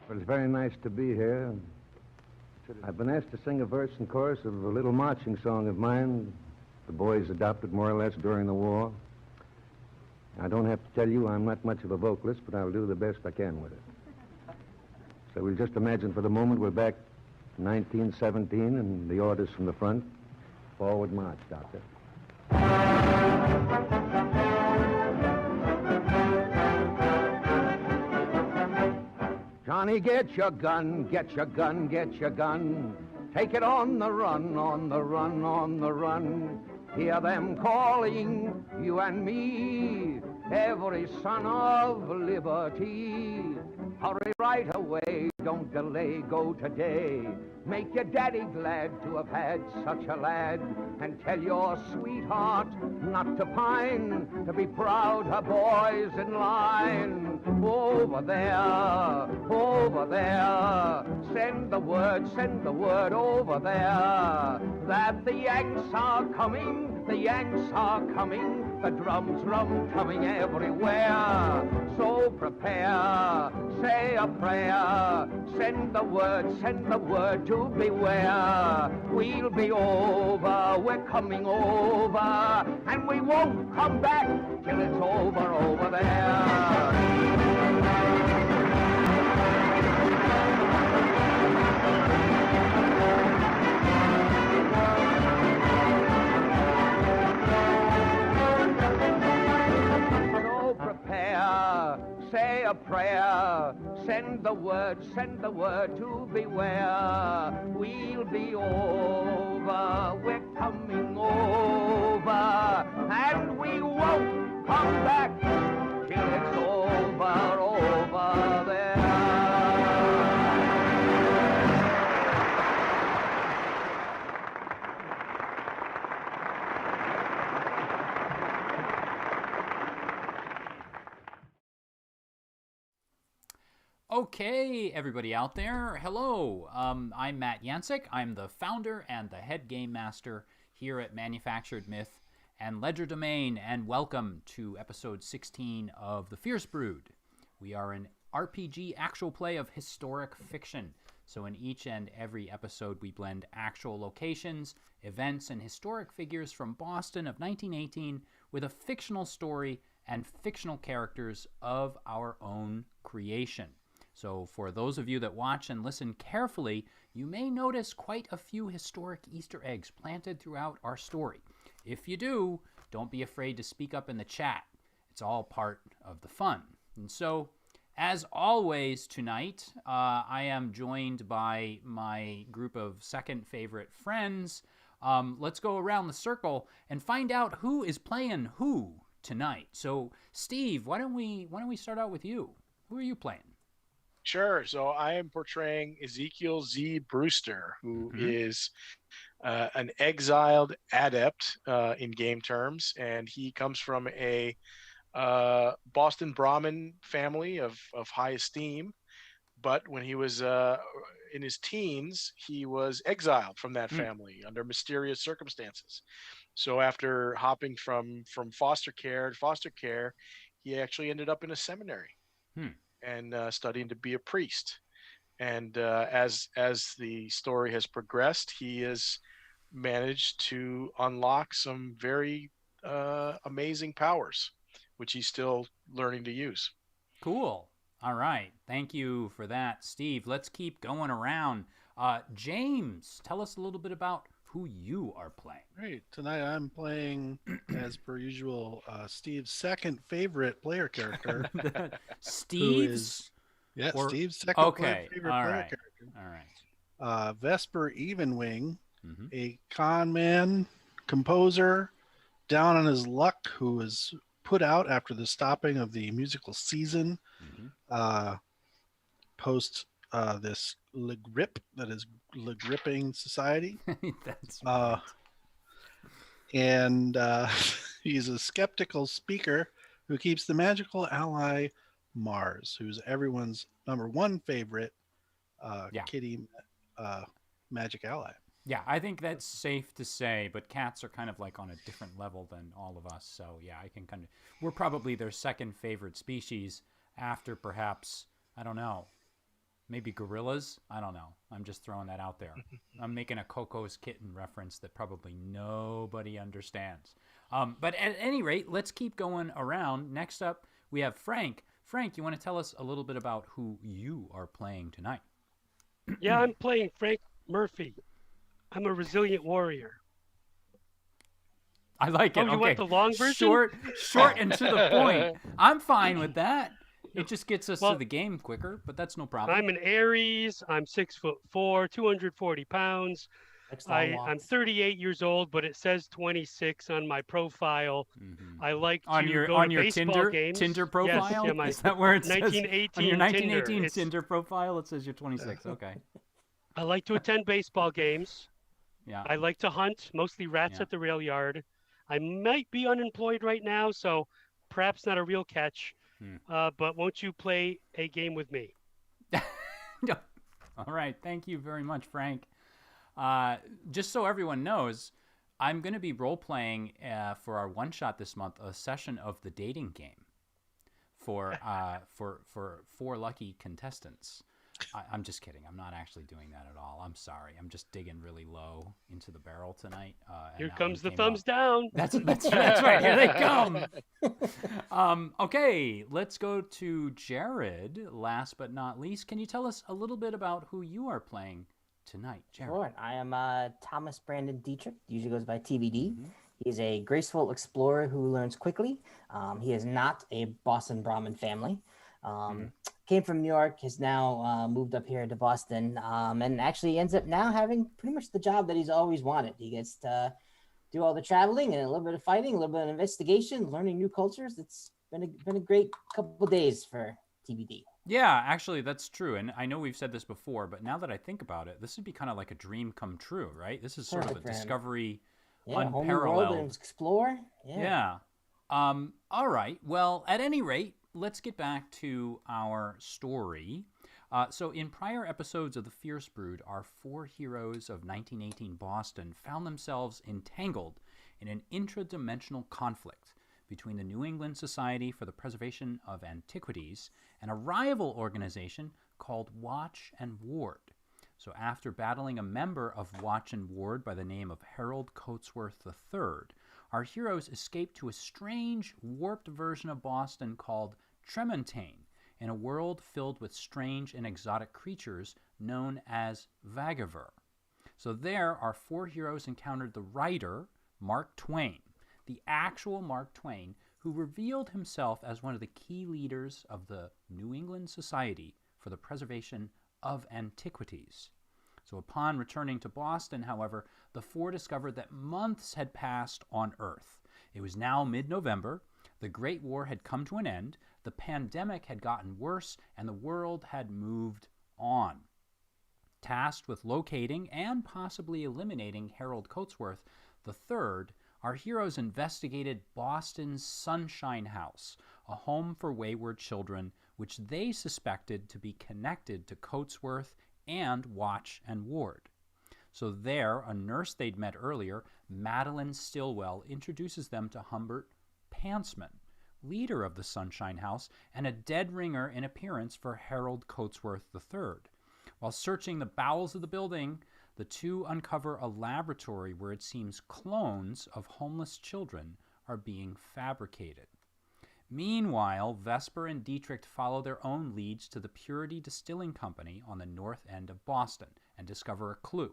Well, it's very nice to be here. I've been asked to sing a verse and chorus of a little marching song of mine the boys adopted more or less during the war. I don't have to tell you I'm not much of a vocalist, but I'll do the best I can with it. So we'll just imagine for the moment we're back in 1917 and the orders from the front. Forward march, Doctor. Johnny, get your gun, get your gun, get your gun. Take it on the run, on the run, on the run. Hear them calling, you and me, every son of liberty. Hurry right away, don't delay, go today. Make your daddy glad to have had such a lad. And tell your sweetheart not to pine, to be proud her boys in line. Over there, send the word over there, that the Yanks are coming, the Yanks are coming, the drums coming everywhere. So prepare, say a prayer, send the word to beware. We'll be over, we're coming over, and we won't come back till it's over there. Say a prayer, send the word to beware. We'll be over, we're coming over, and we won't come back till it's over there. Okay, everybody out there, hello. I'm Matt Yancek. I'm the founder and the head game master here at Manufactured Myth and Legerdemain, and welcome to episode 16 of the FiERCE BRooD. We are an RPG actual play of historic fiction. So in each and every episode, we blend actual locations, events, and historic figures from Boston of 1918 with a fictional story and fictional characters of our own creation. So for those of you that watch and listen carefully, you may notice quite a few historic Easter eggs planted throughout our story. If you do, don't be afraid to speak up in the chat. It's all part of the fun. And so, as always tonight, I am joined by my group of second favorite friends. Let's go around the circle and find out who is playing who tonight. So, Steve, why don't we start out with you? Who are you playing? Sure. So I am portraying Ezekiel Z. Brewster, who is an exiled adept in game terms, and he comes from a Boston Brahmin family of high esteem. But when he was in his teens, he was exiled from that family under mysterious circumstances. So after hopping from foster care to foster care, he actually ended up in a seminary. And studying to be a priest. And as the story has progressed, he has managed to unlock some very amazing powers, which he's still learning to use. Cool. All right. Thank you for that, Steve. Let's keep going around. James, tell us a little bit about who you are playing. Great. Tonight I'm playing, as per usual, Steve's second favorite player character. Steve's? Steve's second favorite player character. All right. Vesper Evenwing, a con man, composer, down on his luck, who was put out after the stopping of the musical season, post this Le Grip, that is Le Gripping Society. That's right. And he's a skeptical speaker who keeps the magical ally Mars, who's everyone's number one favorite kitty magic ally. Yeah, I think that's safe to say, but cats are kind of like on a different level than all of us. So yeah, I can we're probably their second favorite species after perhaps, I don't know, Maybe gorillas? I don't know. I'm just throwing that out there. I'm making a Coco's Kitten reference that probably nobody understands. But at any rate, let's keep going around. Next up, we have Frank. Frank, you want to tell us a little bit about who you are playing tonight? Yeah, I'm playing Frank Murphy. I'm a resilient warrior. I like it. Oh, you want the long version? Short and to the point. I'm fine with that. It just gets us to the game quicker, but that's no problem. I'm an Aries. I'm 6'4", 240 pounds. I'm 38 years old, but it says 26 on my profile. Mm-hmm. I like to go to your baseball games. Tinder profile? Yes, yeah, is that where it 1918 says? On your 1918 Tinder. Tinder profile, it says you're 26. Okay. I like to attend baseball games. Yeah. I like to hunt, mostly rats at the rail yard. I might be unemployed right now, so perhaps not a real catch. But won't you play a game with me? All right. Thank you very much, Frank. Just so everyone knows, I'm going to be role-playing for our one-shot this month, a session of the dating game for 4 lucky contestants. I'm just kidding. I'm not actually doing that at all. I'm sorry. I'm just digging really low into the barrel tonight. Here comes the thumbs down. That's right. Here they come. Okay, let's go to Jared. Last but not least, can you tell us a little bit about who you are playing tonight, Jared? Sure. I am Thomas Brandon Dietrich. Usually goes by TBD. He's a graceful explorer who learns quickly. He is not a Boston Brahmin family. Came from New York, has now moved up here to Boston, and actually ends up now having pretty much the job that he's always wanted. He gets to do all the traveling and a little bit of fighting, a little bit of investigation, learning new cultures. It's been a great couple of days for TBD. Yeah, actually, that's true. And I know we've said this before, but now that I think about it, this would be kind of like a dream come true, right? This is sort of a discovery, unparalleled. Whole new world and explore. Yeah. All right. Well, at any rate, let's get back to our story. So in prior episodes of the Fierce Brood, our 4 heroes of 1918 Boston found themselves entangled in an intradimensional conflict between the New England Society for the Preservation of Antiquities and a rival organization called Watch and Ward. So after battling a member of Watch and Ward by the name of Harold Coatsworth III, our heroes escaped to a strange, warped version of Boston called Tremontaine, in a world filled with strange and exotic creatures known as Vagaver. So there, our 4 heroes encountered the writer, Mark Twain, the actual Mark Twain, who revealed himself as one of the key leaders of the New England Society for the Preservation of Antiquities. So upon returning to Boston, however, the 4 discovered that months had passed on Earth. It was now mid-November, the Great War had come to an end, the pandemic had gotten worse, and the world had moved on. Tasked with locating and possibly eliminating Harold Coatsworth III, our heroes investigated Boston's Sunshine House, a home for wayward children, which they suspected to be connected to Coatsworth and Watch and Ward. So there, a nurse they'd met earlier, Madeline Stillwell, introduces them to Humbert Pantsman, leader of the Sunshine House and a dead ringer in appearance for Harold Coatsworth III. While searching the bowels of the building, the 2 uncover a laboratory where it seems clones of homeless children are being fabricated. Meanwhile, Vesper and Dietrich follow their own leads to the Purity Distilling Company on the north end of Boston and discover a clue.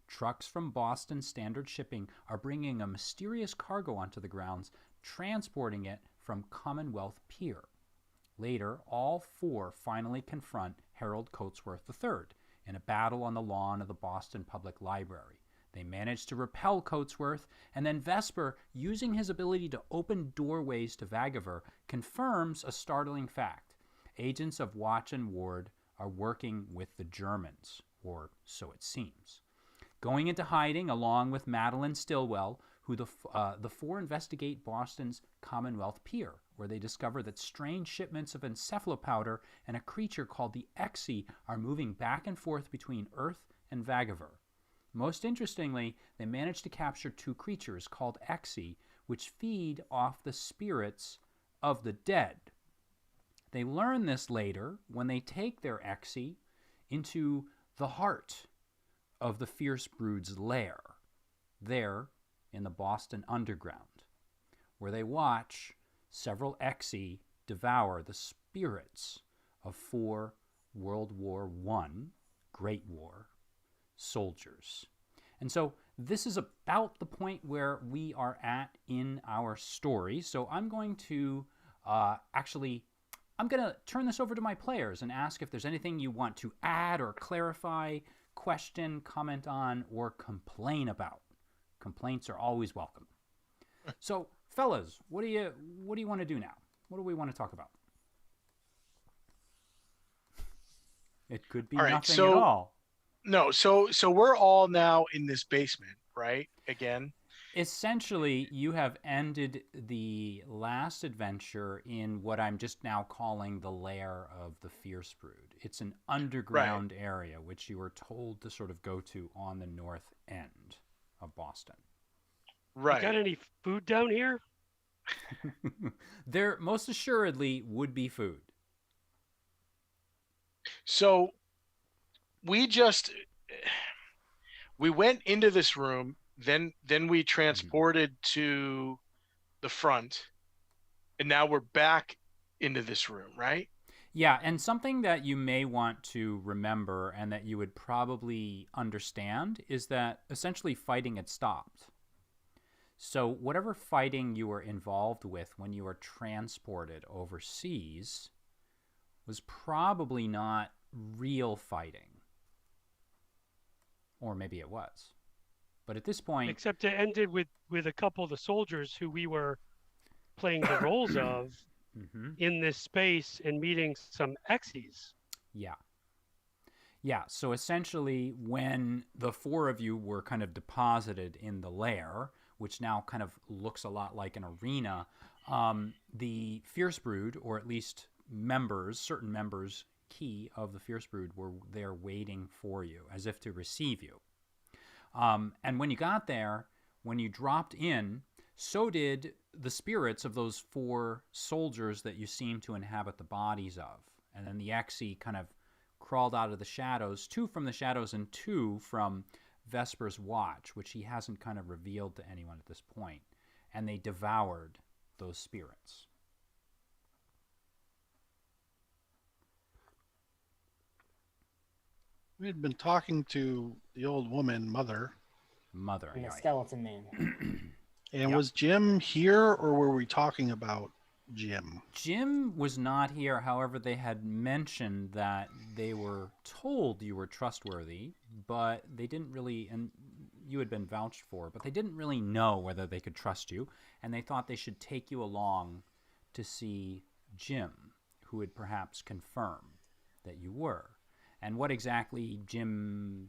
Trucks from Boston Standard Shipping are bringing a mysterious cargo onto the grounds, transporting it from Commonwealth Pier. Later, all 4 finally confront Harold Coatsworth III in a battle on the lawn of the Boston Public Library. They manage to repel Coatsworth, and then Vesper, using his ability to open doorways to Vagaver, confirms a startling fact. Agents of Watch and Ward are working with the Germans, or so it seems. Going into hiding along with Madeline Stillwell, who the 4 investigate Boston's Commonwealth Pier, where they discover that strange shipments of encephalopowder and a creature called the Exy are moving back and forth between Earth and Vagaver. Most interestingly, they manage to capture 2 creatures called Exy, which feed off the spirits of the dead. They learn this later when they take their Exy into the heart of the Fierce Brood's lair, there in the Boston Underground, where they watch several Exi devour the spirits of 4 World War I, Great War, soldiers. And so this is about the point where we are at in our story. So I'm going to I'm going to turn this over to my players and ask if there's anything you want to add or clarify, question, comment on, or complain about. Complaints are always welcome. So, fellas, what do you want to do now? What do we want to talk about? It could be nothing at all. No, so we're all now in this basement, right? Again. Essentially, you have ended the last adventure in what I'm just now calling the lair of the Fierce Brood. It's an underground area which you were told to sort of go to on the north end of Boston. Right. You got any food down here? There most assuredly would be food. So we went into this room, then we transported to the front, and now we're back into this room, right? Yeah, and something that you may want to remember and that you would probably understand is that essentially fighting had stopped. So whatever fighting you were involved with when you were transported overseas was probably not real fighting. Or maybe it was. But at this point... Except it ended with a couple of the soldiers who we were playing the roles of in this space and meeting some Exes. Yeah. Yeah, so essentially when the 4 of you were kind of deposited in the lair, which now kind of looks a lot like an arena, the Fierce Brood, or at least certain members key of the Fierce Brood, were there waiting for you, as if to receive you. And when you got there, when you dropped in, so did the spirits of those 4 soldiers that you seem to inhabit the bodies of. And then the Exi kind of crawled out of the shadows, 2 from the shadows and 2 from Vesper's watch, which he hasn't kind of revealed to anyone at this point. And they devoured those spirits. We had been talking to the old woman, Mother. And the skeleton man. And was Jim here, or were we talking about Jim? Jim was not here. However, they had mentioned that they were told you were trustworthy, but they didn't really, and you had been vouched for, but they didn't really know whether they could trust you, and they thought they should take you along to see Jim, who would perhaps confirm that you were. And what exactly Jim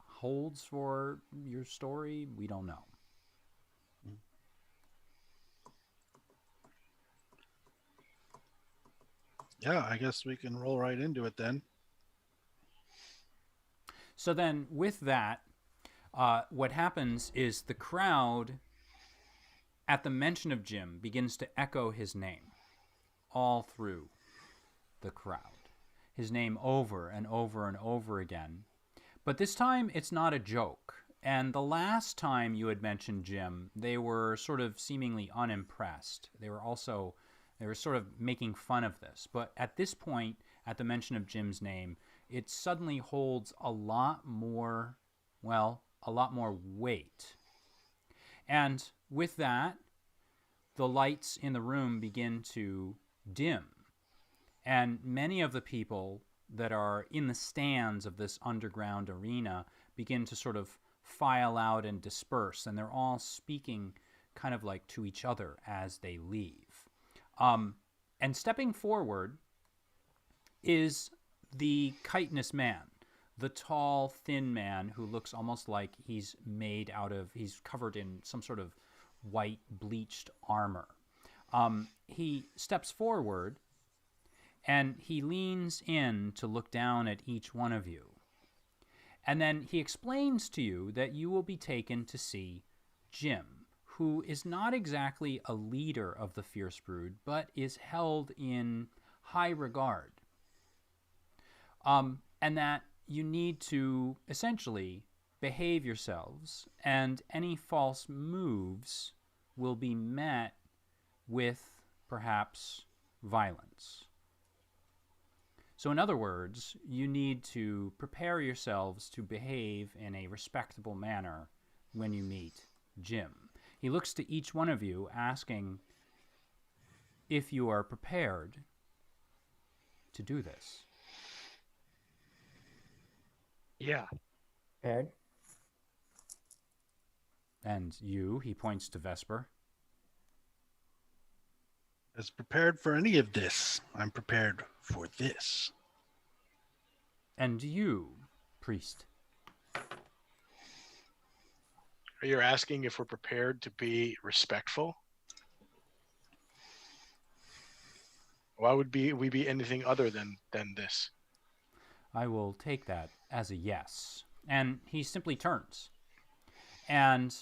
holds for your story, we don't know. Yeah, I guess we can roll right into it then. So then with that, what happens is the crowd, at the mention of Jim, begins to echo his name all through the crowd. His name over and over and over again. But this time, it's not a joke. And the last time you had mentioned Jim, they were sort of seemingly unimpressed. They were sort of making fun of this. But at this point, at the mention of Jim's name, it suddenly holds a lot more weight. And with that, the lights in the room begin to dim. And many of the people that are in the stands of this underground arena begin to sort of file out and disperse. And they're all speaking kind of like to each other as they leave. And stepping forward is the chitinous man, the tall, thin man who looks almost like he's covered in some sort of white bleached armor. He steps forward and he leans in to look down at each one of you. And then he explains to you that you will be taken to see Jim, who is not exactly a leader of the Fierce Brood, but is held in high regard. And that you need to essentially behave yourselves, and any false moves will be met with perhaps violence. So in other words, you need to prepare yourselves to behave in a respectable manner when you meet Jim. He looks to each one of you, asking if you are prepared to do this. Yeah. Prepared. And you, he points to Vesper. As prepared for any of this, I'm prepared for this. And you, Priest. Are you asking if we're prepared to be respectful? Why would we be anything other than this? I will take that as a yes. And he simply turns. And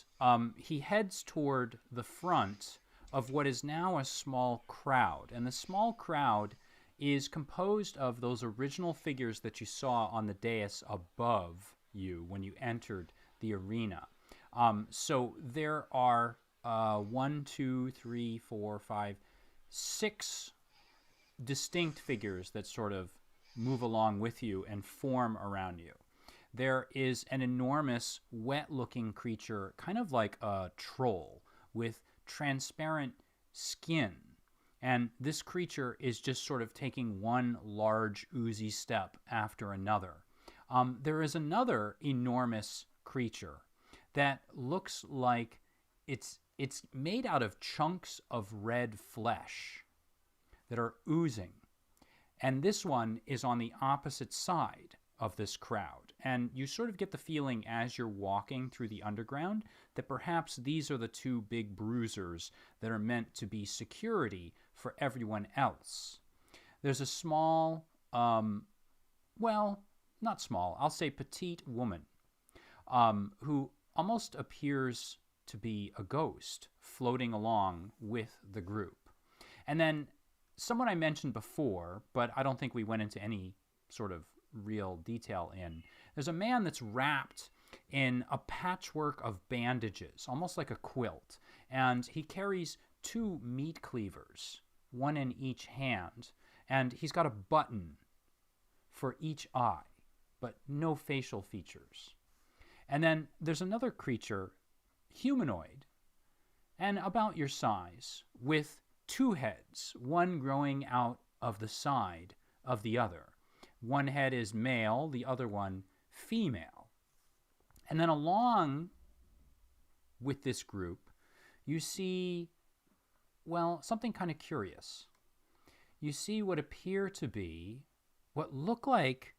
he heads toward the front of what is now a small crowd. And the small crowd is composed of those original figures that you saw on the dais above you when you entered the arena. So there are 6 distinct figures that sort of move along with you and form around you. There is an enormous wet-looking creature, kind of like a troll, with transparent skin. And this creature is just sort of taking one large oozy step after another. There is another enormous creature that looks like it's made out of chunks of red flesh that are oozing. And this one is on the opposite side of this crowd. And you sort of get the feeling as you're walking through the underground that perhaps these are the 2 big bruisers that are meant to be security for everyone else. There's a small, well, not small, I'll say petite woman who almost appears to be a ghost floating along with the group. And then someone I mentioned before, but I don't think we went into any sort of real detail in. There's a man that's wrapped in a patchwork of bandages, almost like a quilt, and he carries 2 meat cleavers, one in each hand, and he's got a button for each eye, but no facial features. And then there's another creature, humanoid, and about your size, with 2 heads, one growing out of the side of the other. One head is male, the other one female. And then along with this group, you see, well, something kind of curious. You see what appear to be, what look like,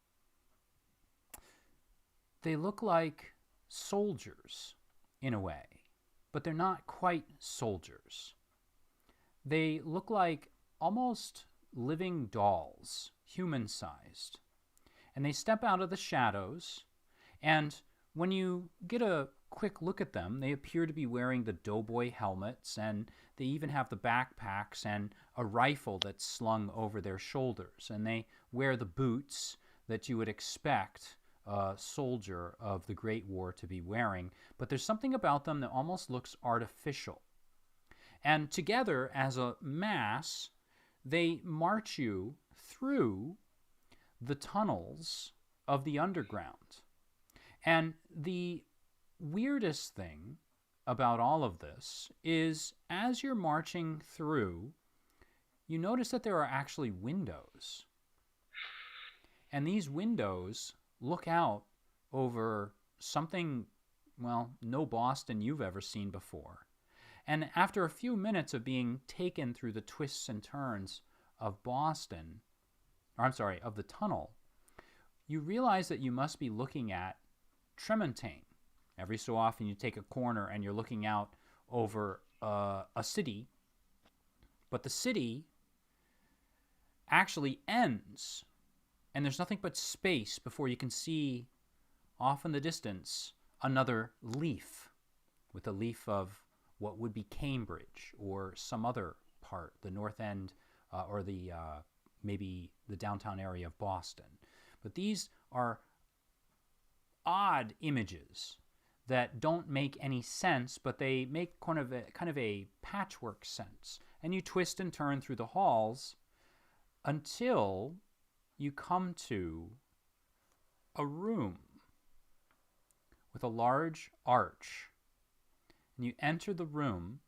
they look like soldiers in a way, but they're not quite soldiers. They look like almost living dolls, human-sized. And they step out of the shadows, and when you get a quick look at them, they appear to be wearing the doughboy helmets, and they even have the backpacks and a rifle that's slung over their shoulders. And they wear the boots that you would expect a soldier of the Great War to be wearing. But there's something about them that almost looks artificial. And together, as a mass, they march you through the tunnels of the underground. And the weirdest thing about all of this is as you're marching through, you notice that there are actually windows. And these windows look out over something, well, no Boston you've ever seen before. And after a few minutes of being taken through the twists and turns of Boston, of the tunnel, you realize that you must be looking at Tremontaine. Every so often you take a corner and you're looking out over a city, but the city actually ends, and there's nothing but space before you can see off in the distance another leaf, with a leaf of what would be Cambridge or some other part, the north end or the maybe the downtown area of Boston. But these are odd images that don't make any sense, but they make kind of a patchwork sense. And you twist and turn through the halls until you come to a room with a large arch. And you enter the room,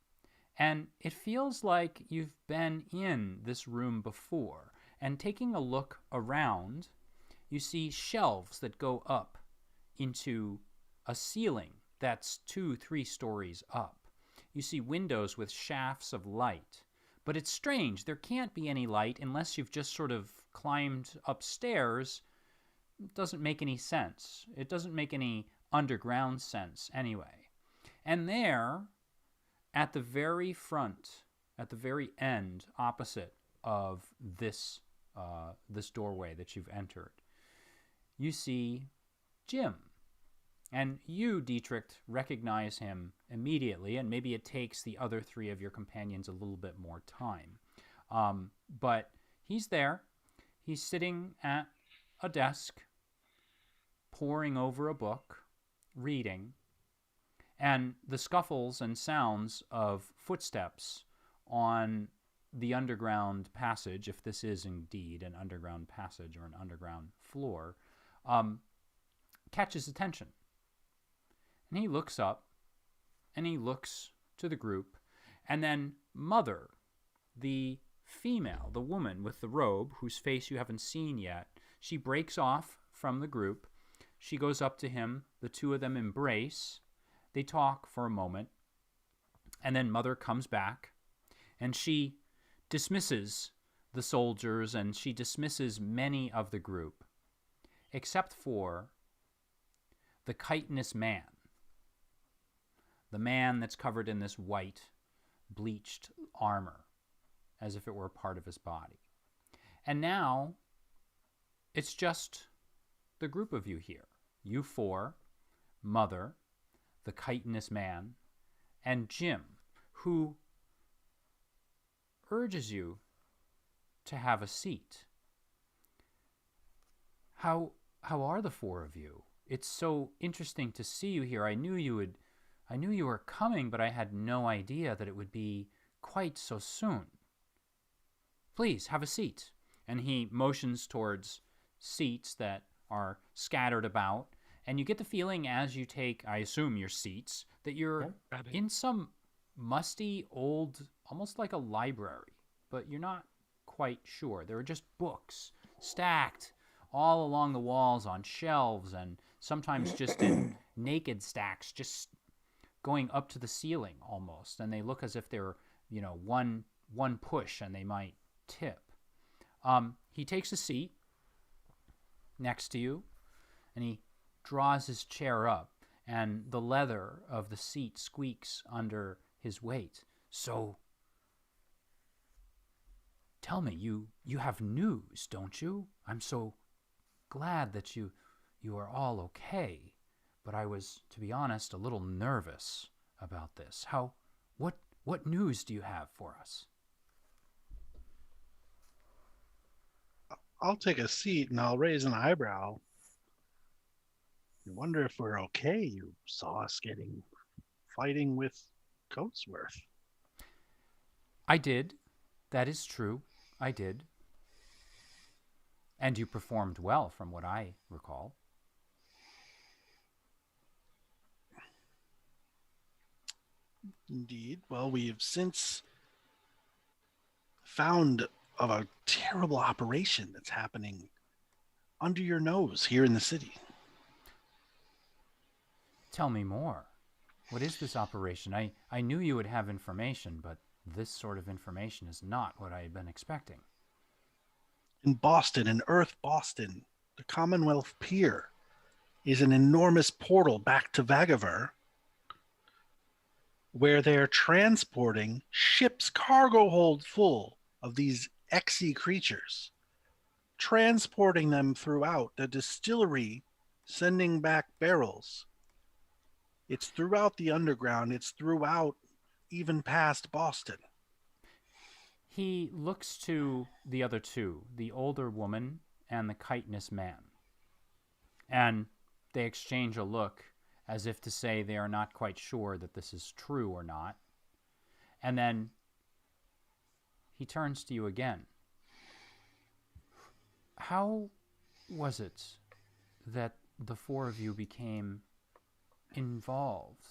and it feels like you've been in this room before. And taking a look around, you see shelves that go up into a ceiling that's 2-3 stories up. You see windows with shafts of light. But it's strange. There can't be any light unless you've just sort of climbed upstairs. It doesn't make any sense. It doesn't make any underground sense anyway. And there, at the very front, at the very end, opposite of this doorway that you've entered, you see Jim. And you, Dietrich, recognize him immediately, and maybe it takes the other 3 of your companions a little bit more time. But he's there. He's sitting at a desk, poring over a book, reading, and the scuffles and sounds of footsteps on the underground passage, if this is indeed an underground passage or an underground floor, catch his attention. And he looks up, and he looks to the group, and then Mother, the female, the woman with the robe, whose face you haven't seen yet, she breaks off from the group. She goes up to him. The 2 of them embrace. They talk for a moment, and then Mother comes back, and she dismisses the soldiers, and she dismisses many of the group, except for the chitinous man. The man that's covered in this white, bleached armor, as if it were part of his body. And now, it's just the group of you here. You 4, Mother, the chitinous man, and Jim, who urges you to have a seat. How are the 4 of you? It's so interesting to see you here. I knew you were coming, but I had no idea that it would be quite so soon. Please, have a seat. And he motions towards seats that are scattered about. And you get the feeling as you take, I assume, your seats, that you're in some musty, old, almost like a library. But you're not quite sure. There are just books stacked all along the walls on shelves, and sometimes just in naked stacks, just going up to the ceiling almost, and they look as if they're, one push and they might tip. He takes a seat next to you, and he draws his chair up, and the leather of the seat squeaks under his weight. So, tell me, you have news, don't you? I'm so glad that you are all okay. But I was, to be honest, a little nervous about this. What news do you have for us? I'll take a seat and I'll raise an eyebrow. I wonder if we're okay. You saw us fighting with Coatsworth. I did. That is true. I did. And you performed well, from what I recall. Indeed. Well, we have since found of a terrible operation that's happening under your nose here in the city. Tell me more. What is this operation? I knew you would have information, but this sort of information is not what I had been expecting. In Boston, in Earth Boston, the Commonwealth Pier is an enormous portal back to Vagaver, where they're transporting ships cargo hold full of these Exy creatures, transporting them throughout the distillery, sending back barrels. It's throughout the underground. It's throughout even past Boston. He looks to the other 2, the older woman and the chitinous man. And They exchange a look as if to say they are not quite sure that this is true or not. And then he turns to you again. How was it that the four of you became involved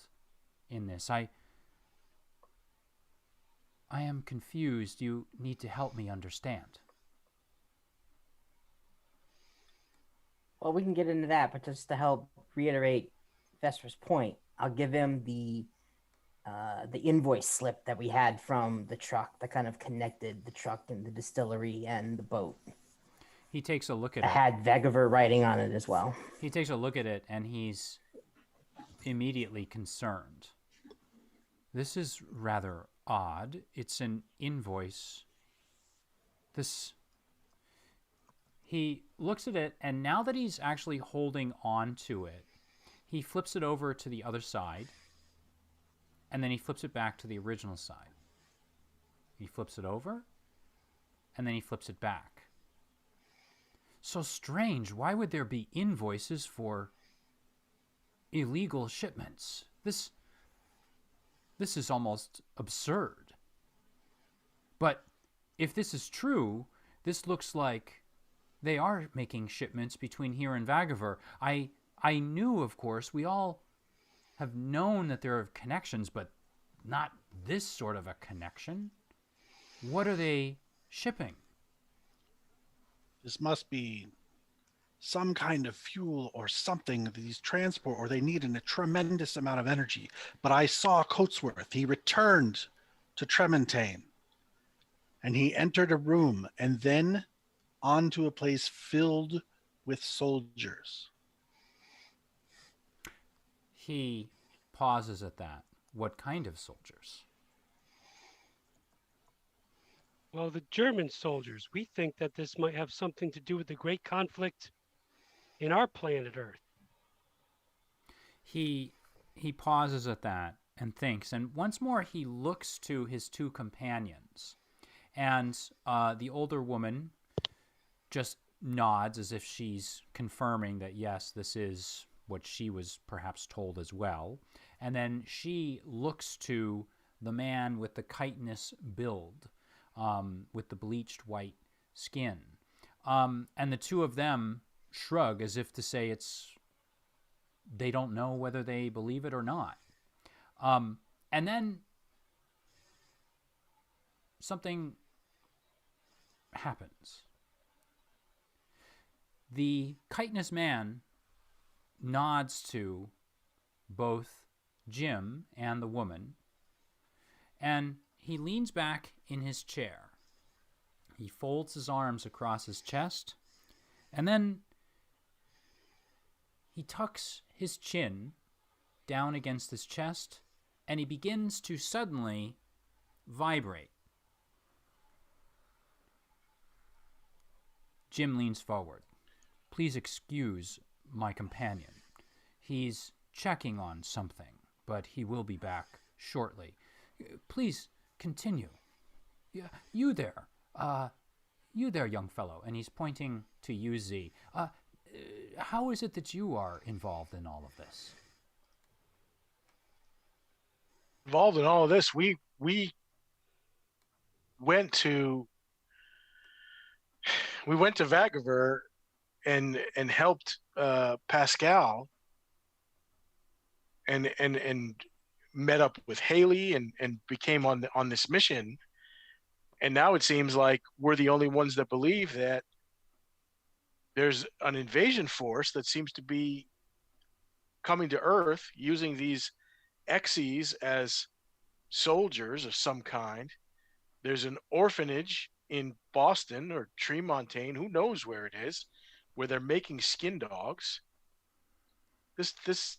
in this? I am confused. You need to help me understand. Well, we can get into that, but just to help reiterate Vesper's point, I'll give him the invoice slip that we had from the truck that kind of connected the truck and the distillery and the boat. He takes a look at it. It. Had Vagaver writing on it as well. He takes a look at it and he's immediately concerned. This is rather odd. It's an invoice. He looks at it, and now that he's actually holding on to it, he flips it over to the other side, and then he flips it back to the original side. He flips it over, and then he flips it back. So strange. Why would there be invoices for illegal shipments? This is almost absurd. But if this is true, this looks like they are making shipments between here and Vagaver. I knew, of course, we all have known that there are connections, but not this sort of a connection. What are they shipping? This must be some kind of fuel or something that these transport, or they need a tremendous amount of energy. But I saw Coatsworth. He returned to Tremontaine, and he entered a room and then onto a place filled with soldiers. He pauses at that. What kind of soldiers? Well, the German soldiers. We think that this might have something to do with the great conflict in our planet Earth. He pauses at that and thinks, and once more he looks to his two companions, and the older woman just nods as if she's confirming that yes, this is what she was perhaps told as well. And then she looks to the man with the chitinous build, with the bleached white skin. And the two of them shrug as if to say they don't know whether they believe it or not. And then something happens. The chitinous man nods to both Jim and the woman, and he leans back in his chair. He folds his arms across his chest, and then he tucks his chin down against his chest, and he begins to suddenly vibrate. Jim leans forward. Please excuse my companion. He's checking on something, but he will be back shortly. Please continue. You there, young fellow. And he's pointing to you, Z. How is it that you are involved in all of this? Involved in all of this, we went to Vagaver and helped Pascal and met up with Haley and became on this mission. And now it seems like we're the only ones that believe that there's an invasion force that seems to be coming to Earth using these X's as soldiers of some kind. There's an orphanage in Boston or Tremontaine, who knows where it is, where they're making skin dogs. This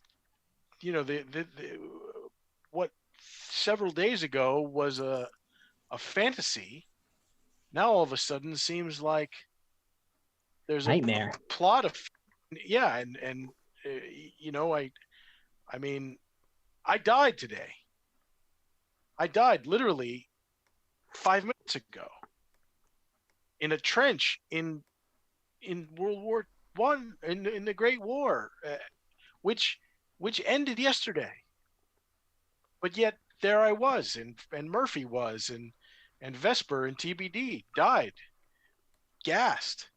what several days ago was a fantasy, now all of a sudden seems like there's nightmare. A plot of and I mean, I died today. I died literally 5 minutes ago in a trench in World War I, in the Great War. which ended yesterday. But yet there I was, and Murphy was, and Vesper and TBD died, gassed.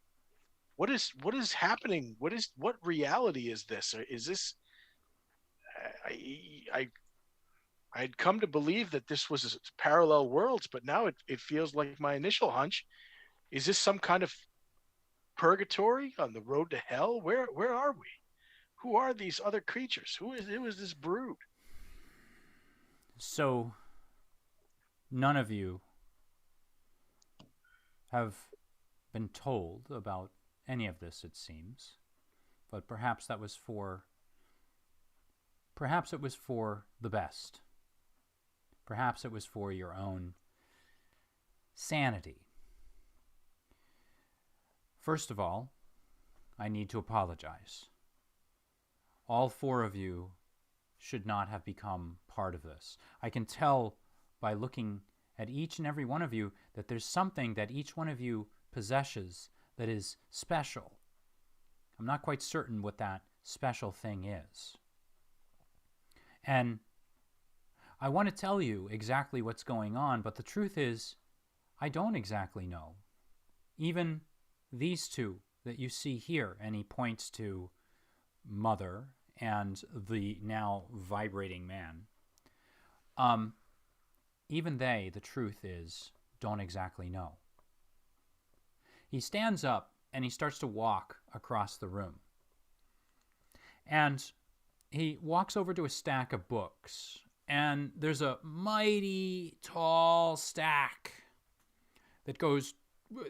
What is happening? What reality is this? Is this? I'd come to believe that this was parallel worlds, but now it feels like my initial hunch. Is this some kind of purgatory on the road to hell? Where are we? Who are these other creatures? Who is this brood? So, none of you have been told about any of this, it seems. But perhaps it was for the best. Perhaps it was for your own sanity. First of all, I need to apologize. All four of you should not have become part of this. I can tell by looking at each and every one of you that there's something that each one of you possesses that is special. I'm not quite certain what that special thing is. And I want to tell you exactly what's going on, but the truth is, I don't exactly know. Even these two that you see here, and he points to Mother and the now vibrating man, even they, the truth is, don't exactly know. He stands up and he starts to walk across the room. And he walks over to a stack of books, and there's a mighty tall stack that goes,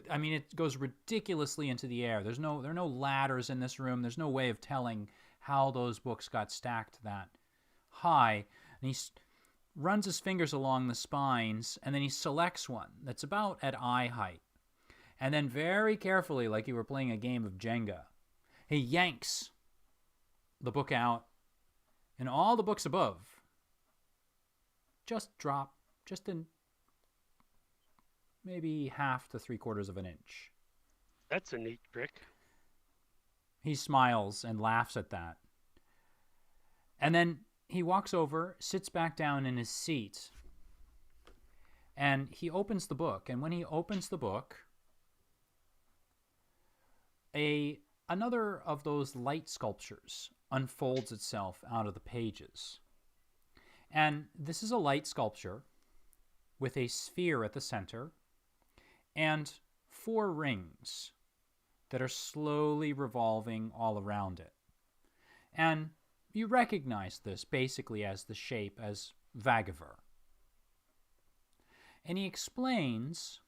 it goes ridiculously into the air. There are no ladders in this room. There's no way of telling how those books got stacked that high. And he runs his fingers along the spines, and then he selects one that's about at eye height. And then very carefully, like you were playing a game of Jenga, he yanks the book out, and all the books above just drop just in maybe 1/2 to 3/4 of an inch. That's a neat trick. He smiles and laughs at that. And then he walks over, sits back down in his seat, and he opens the book. And when he opens the book, another of those light sculptures unfolds itself out of the pages. And this is a light sculpture with a sphere at the center and 4 rings that are slowly revolving all around it. And you recognize this basically as the shape as Vagaver. And he explains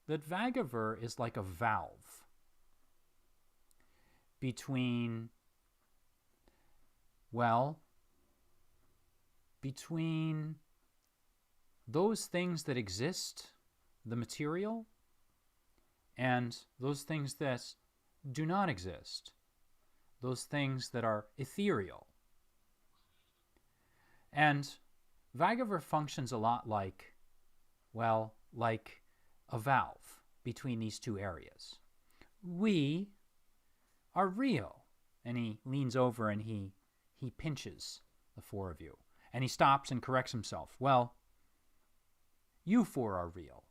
that Vagaver is like a valve between those things that exist, the material, and those things that do not exist, those things that are ethereal. And Vagaver functions a lot like a valve between these two areas. We are real. And he leans over and he pinches the 4 of you. And he stops and corrects himself. Well, you 4 are real.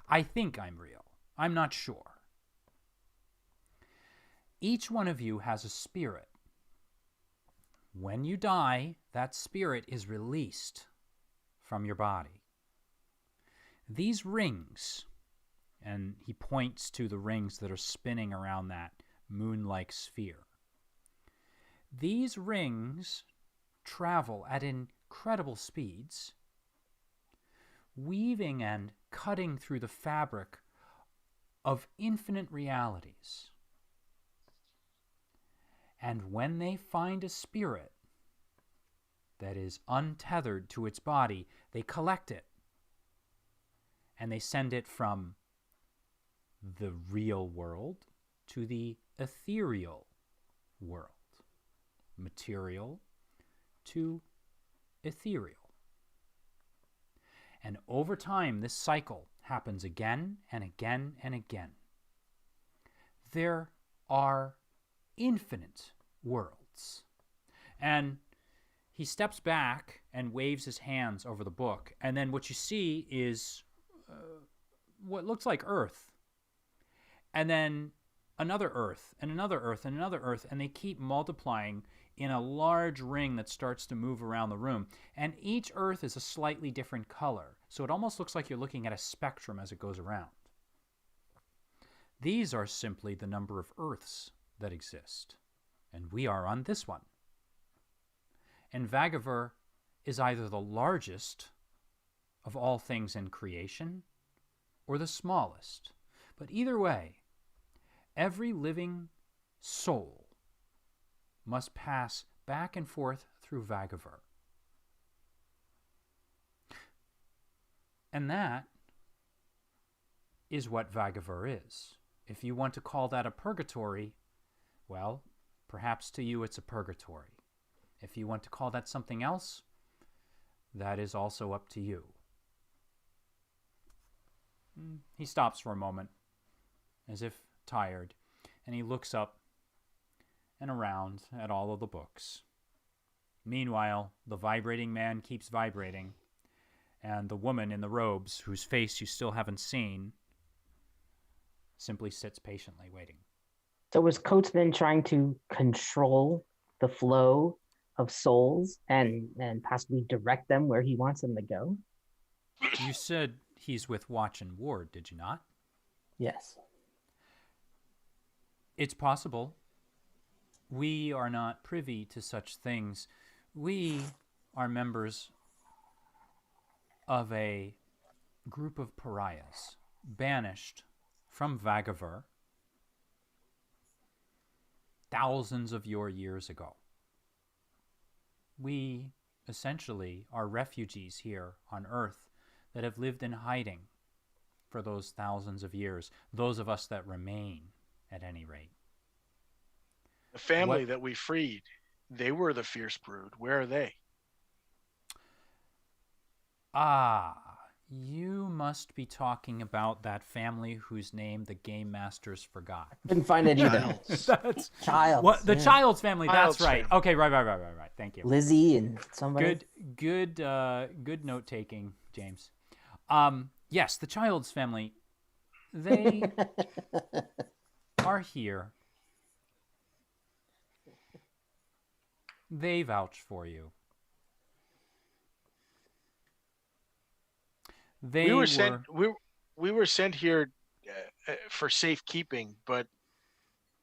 I think I'm real. I'm not sure. Each one of you has a spirit. When you die, that spirit is released from your body. These rings, and he points to the rings that are spinning around that moon-like sphere. These rings travel at incredible speeds, weaving and cutting through the fabric of infinite realities. And when they find a spirit that is untethered to its body, they collect it and they send it from the real world to the ethereal world. Material to ethereal. And over time, this cycle happens again and again and again. There are infinite worlds. And he steps back and waves his hands over the book. And then what you see is what looks like Earth. And then another Earth, and another Earth, and another Earth. And they keep multiplying in a large ring that starts to move around the room. And each Earth is a slightly different color. So it almost looks like you're looking at a spectrum as it goes around. These are simply the number of Earths that exist. And we are on this one. And Vagaver is either the largest of all things in creation or the smallest. But either way, every living soul must pass back and forth through Vagaver. And that is what Vagaver is. If you want to call that a purgatory, well, perhaps to you it's a purgatory. If you want to call that something else, that is also up to you. He stops for a moment, as if tired, and he looks up and around at all of the books. Meanwhile, the vibrating man keeps vibrating, and the woman in the robes, whose face you still haven't seen, simply sits patiently waiting. So was Coates then trying to control the flow of souls and possibly direct them where he wants them to go? You said he's with Watch and Ward, did you not? Yes. It's possible. We are not privy to such things. We are members of a group of pariahs banished from Vagaver thousands of your years ago. We essentially are refugees here on Earth that have lived in hiding for those thousands of years, those of us that remain, at any rate. The family that we freed, they were the FiERCE BRooD. Where are they? You must be talking about that family whose name the game masters forgot. Couldn't find it either. That's Childs. what the Childs family. Childs that's right. family. Okay, right. Thank you. Lizzie and somebody. Good note taking, James. Yes, the Childs family. They are here. They vouch for you. We were sent here for safekeeping, but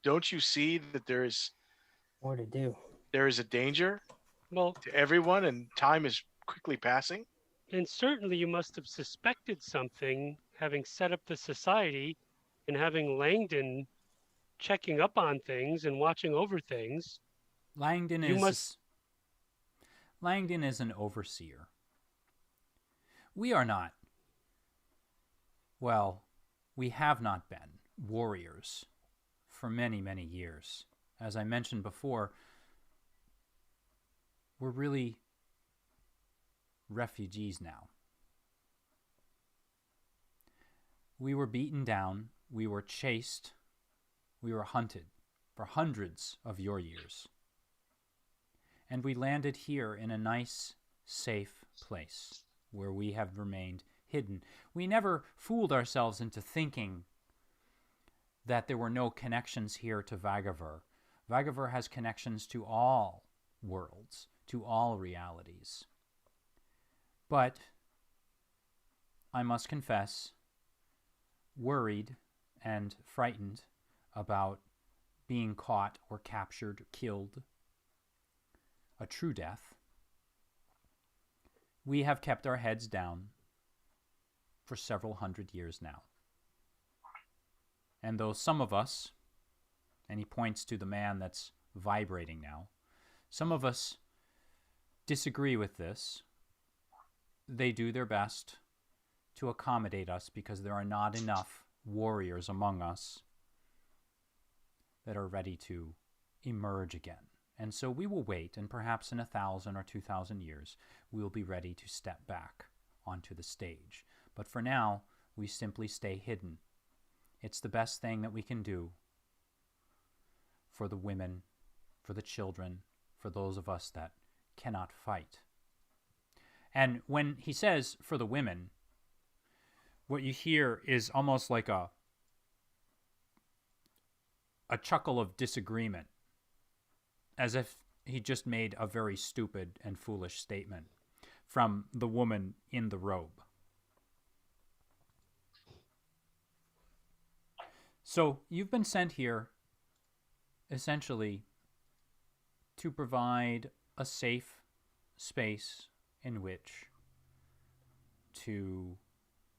don't you see that there is more to do? There is a danger, well, to everyone, and time is quickly passing. And certainly you must have suspected something, having set up the society and having Langdon checking up on things and watching over things. Langdon is an overseer. We are not. Well, we have not been warriors for many, many years. As I mentioned before, we're really refugees now. We were beaten down, we were chased, we were hunted for hundreds of your years. And we landed here in a nice, safe place where we have remained hidden. We never fooled ourselves into thinking that there were no connections here to Vagaver. Vagaver has connections to all worlds, to all realities. But I must confess, worried and frightened about being caught or captured or killed, a true death, we have kept our heads down for several hundred years now. And though some of us, and he points to the man that's vibrating now, some of us disagree with this, they do their best to accommodate us because there are not enough warriors among us that are ready to emerge again. And so we will wait, and perhaps in 1,000 or 2,000 years, we will be ready to step back onto the stage. But for now, we simply stay hidden. It's the best thing that we can do for the women, for the children, for those of us that cannot fight. And when he says for the women, what you hear is almost like a chuckle of disagreement, as if he just made a very stupid and foolish statement from the woman in the robe. So you've been sent here essentially to provide a safe space in which to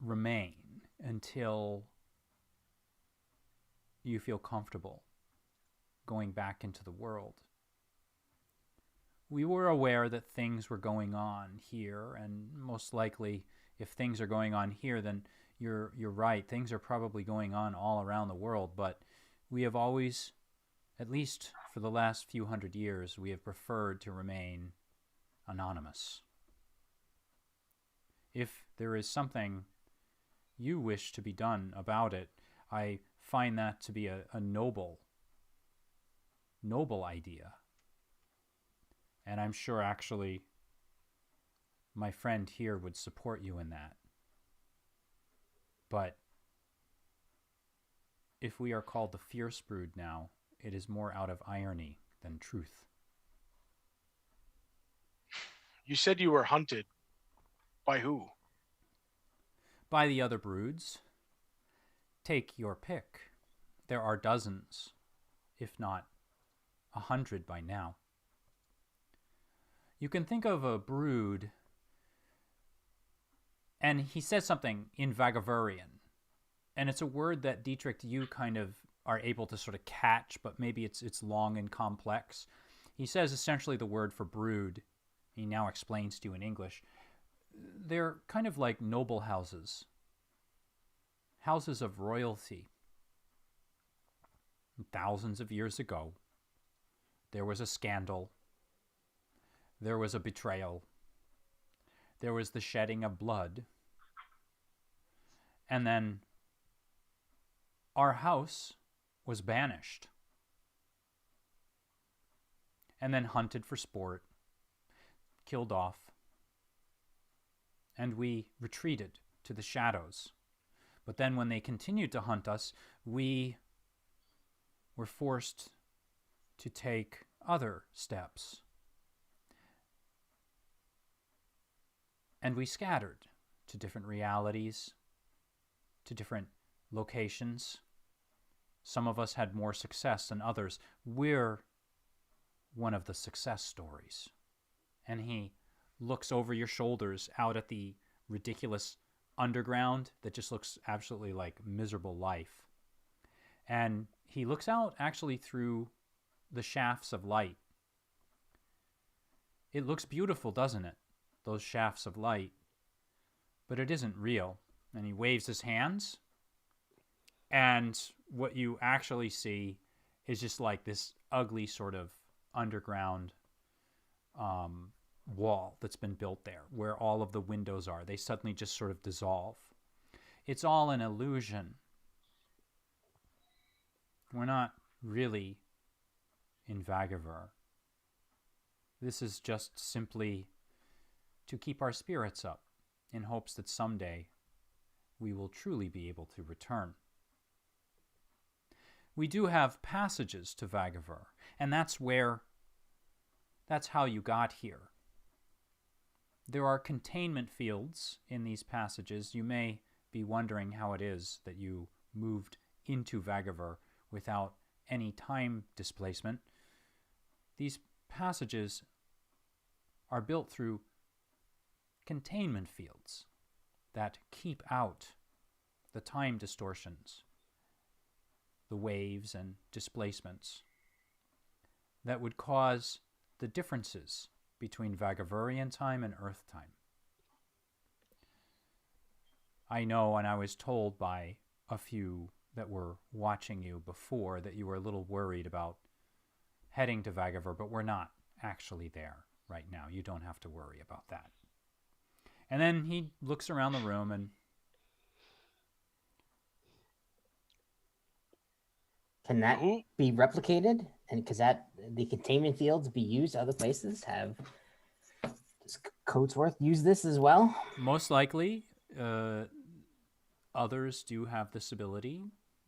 remain until you feel comfortable going back into the world. We were aware that things were going on here, and most likely if things are going on here, then you're right, things are probably going on all around the world, but we have always, at least for the last few hundred years, we have preferred to remain anonymous. If there is something you wish to be done about it, I find that to be a noble idea. And I'm sure actually my friend here would support you in that. But if we are called the FiERCE BRooD now, it is more out of irony than truth. You said you were hunted. By who? By the other broods. Take your pick. There are dozens, if not 100 by now. You can think of a brood, and he says something in Vagavurian, and it's a word that Dietrich, you kind of are able to sort of catch, but maybe it's long and complex. He says essentially the word for brood. He now explains to you in English. They're kind of like noble houses, houses of royalty. Thousands of years ago, there was a scandal. There was a betrayal. There was the shedding of blood. And then our house was banished. And then hunted for sport, killed off. And we retreated to the shadows. But then when they continued to hunt us, we were forced to take other steps. And we scattered to different realities, to different locations. Some of us had more success than others. We're one of the success stories. And he looks over your shoulders out at the ridiculous underground that just looks absolutely like miserable life. And he looks out actually through the shafts of light. It looks beautiful, doesn't it? Those shafts of light. But it isn't real. And he waves his hands. And what you actually see is just like this ugly sort of underground wall that's been built there, where all of the windows are. They suddenly just sort of dissolve. It's all an illusion. We're not really in Vagavur. This is just simply to keep our spirits up in hopes that someday we will truly be able to return. We do have passages to Vagavur, and that's how you got here. There are containment fields in these passages. You may be wondering how it is that you moved into Vagavur without any time displacement. These passages are built through containment fields that keep out the time distortions, the waves and displacements that would cause the differences between Vagavurian time and Earth time. I know, and I was told by a few that were watching you before that you were a little worried about heading to Vagavur, but we're not actually there right now. You don't have to worry about that. And then he looks around the room and... Can that be replicated and because the containment fields be used other places, does Coatsworth use this as well? Most likely, others do have this ability.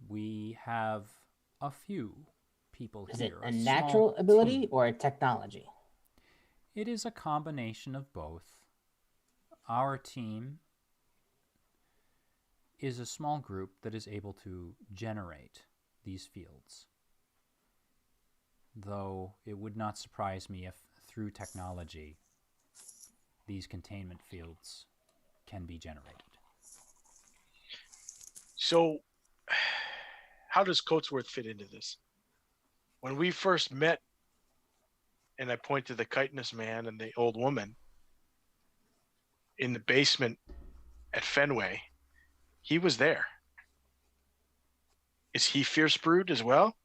We have a few people Is here. it a natural ability team. or a technology? It is a combination of both. Our team is a small group that is able to generate these fields. Though it would not surprise me if through technology these containment fields can be generated. So how does Coatsworth fit into this? When we first met, and I point to the chitinous man and the old woman in the basement at Fenway, he was there. Is he Fierce Brood as well?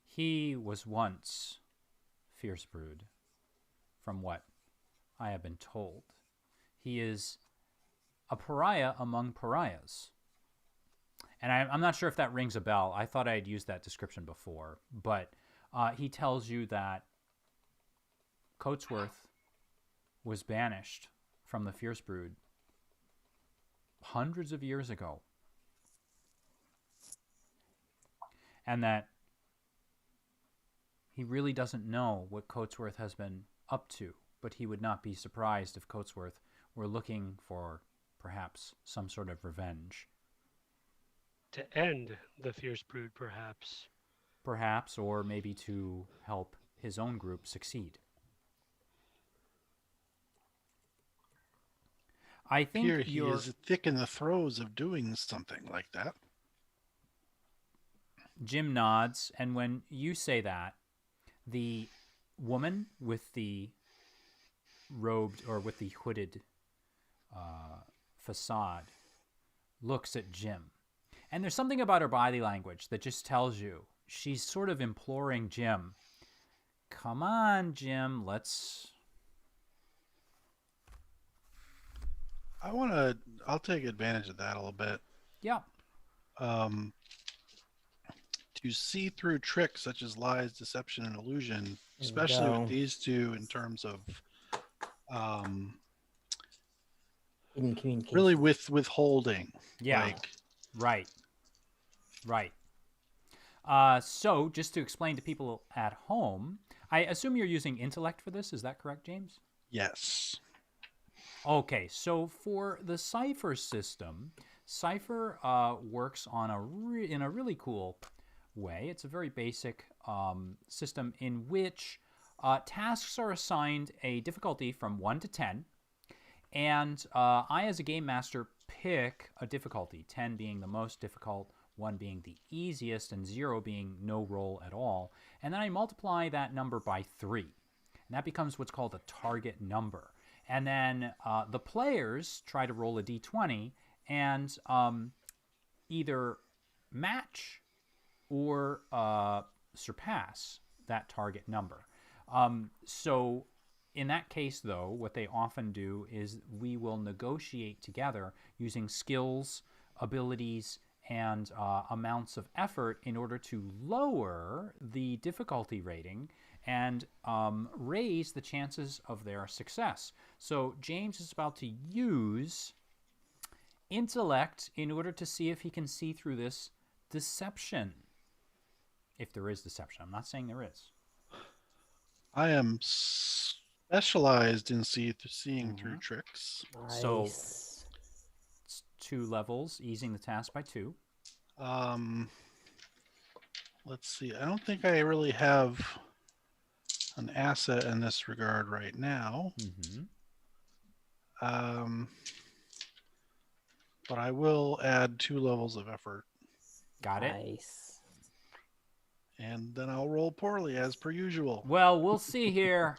He was once Fierce Brood, from what I have been told. He is a pariah among pariahs. And I'm not sure if that rings a bell. I thought I had used that description before. But he tells you that Coatsworth was banished from the Fierce Brood hundreds of years ago. And that he really doesn't know what Coatsworth has been up to, but he would not be surprised if Coatsworth were looking for perhaps some sort of revenge. To end the Fierce Brood, perhaps. Perhaps, or maybe to help his own group succeed. I think here he is thick in the throes of doing something like that. Jim nods, and when you say that, the woman with the robed or with the hooded facade looks at Jim. And there's something about her body language that just tells you she's sort of imploring Jim. Come on, Jim, let's... I'll take advantage of that a little bit. Yeah. To see through tricks such as lies, deception, and illusion, especially with these two in terms of really with withholding. Yeah. Right. So, just to explain to people at home, I assume you're using intellect for this. Is that correct, James? Yes. Okay, so for the Cipher system, Cipher works on in a really cool way. It's a very basic system in which tasks are assigned a difficulty from 1 to 10, and I, as a game master, pick a difficulty, 10 being the most difficult, 1 being the easiest, and 0 being no roll at all. And then I multiply that number by 3, and that becomes what's called a target number. And then the players try to roll a d20 and either match or surpass that target number. So in that case, though, what they often do is we will negotiate together using skills, abilities, and amounts of effort in order to lower the difficulty rating and raise the chances of their success. So James is about to use intellect in order to see if he can see through this deception. If there is deception. I'm not saying there is. I am specialized in seeing through tricks. Nice. So it's 2 levels, easing the task by 2. Let's see. I don't think I really have an asset in this regard right now. But I will add 2 levels of effort. Got it. Nice. And then I'll roll poorly as per usual. Well, we'll see here.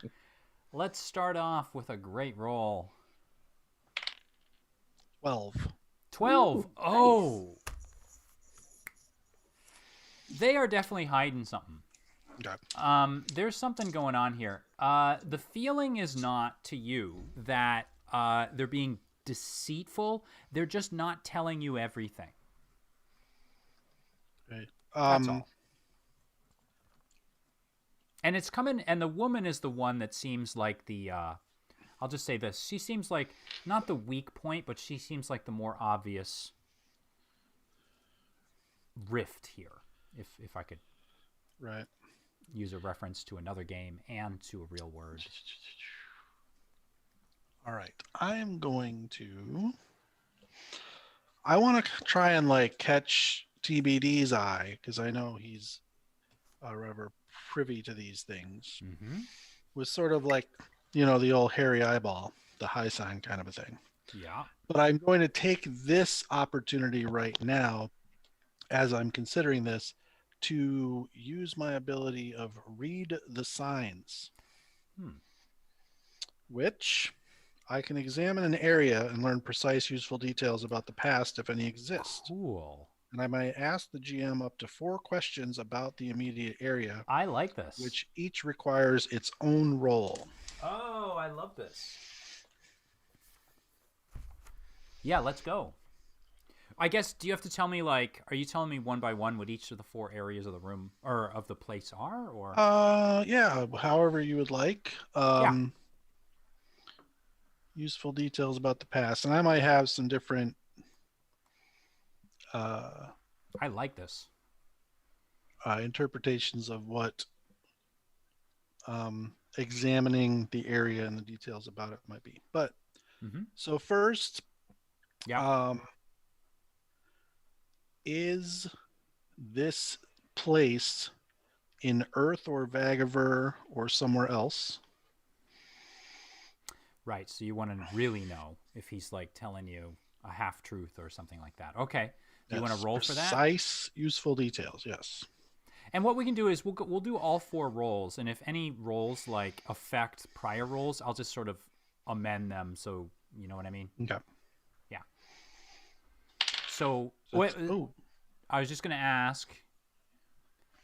Let's start off with a great roll. 12. Ooh, Oh! nice. They are definitely hiding something. Okay. There's something going on here. The feeling is not to you that they're being deceitful. They're just not telling you everything. Okay. That's all. And it's coming, and the woman is the one that seems like the, I'll just say this. She seems like, not the weak point, but she seems like the more obvious rift here, if I could use a reference to another game and to a real word. All right. I want to try and like catch TBD's eye, because I know he's rather privy to these things. Mm-hmm. With sort of like, the old hairy eyeball, the high sign kind of a thing. Yeah. But I'm going to take this opportunity right now, as I'm considering this, to use my ability of read the signs, which I can examine an area and learn precise, useful details about the past, if any exist. Cool. And I might ask the GM up to 4 questions about the immediate area. I like this. Which each requires its own roll. Oh, I love this. Yeah, let's go. I guess, do you have to tell me, like, are you telling me one by one what each of the 4 areas of the room or of the place are, or? Yeah, however you would like. Yeah. Useful details about the past, and I might have some different. I like this. Interpretations of what examining the area and the details about it might be. But so first, is this place in Earth or Vagaver or somewhere else? Right, so you want to really know if he's like telling you a half truth or something like that. Okay, do you want to roll for that? Precise, useful details. Yes. And what we can do is we'll do all 4 rolls, and if any rolls like affect prior rolls, I'll just sort of amend them. So you know what I mean? Okay. Yeah. So I was just going to ask,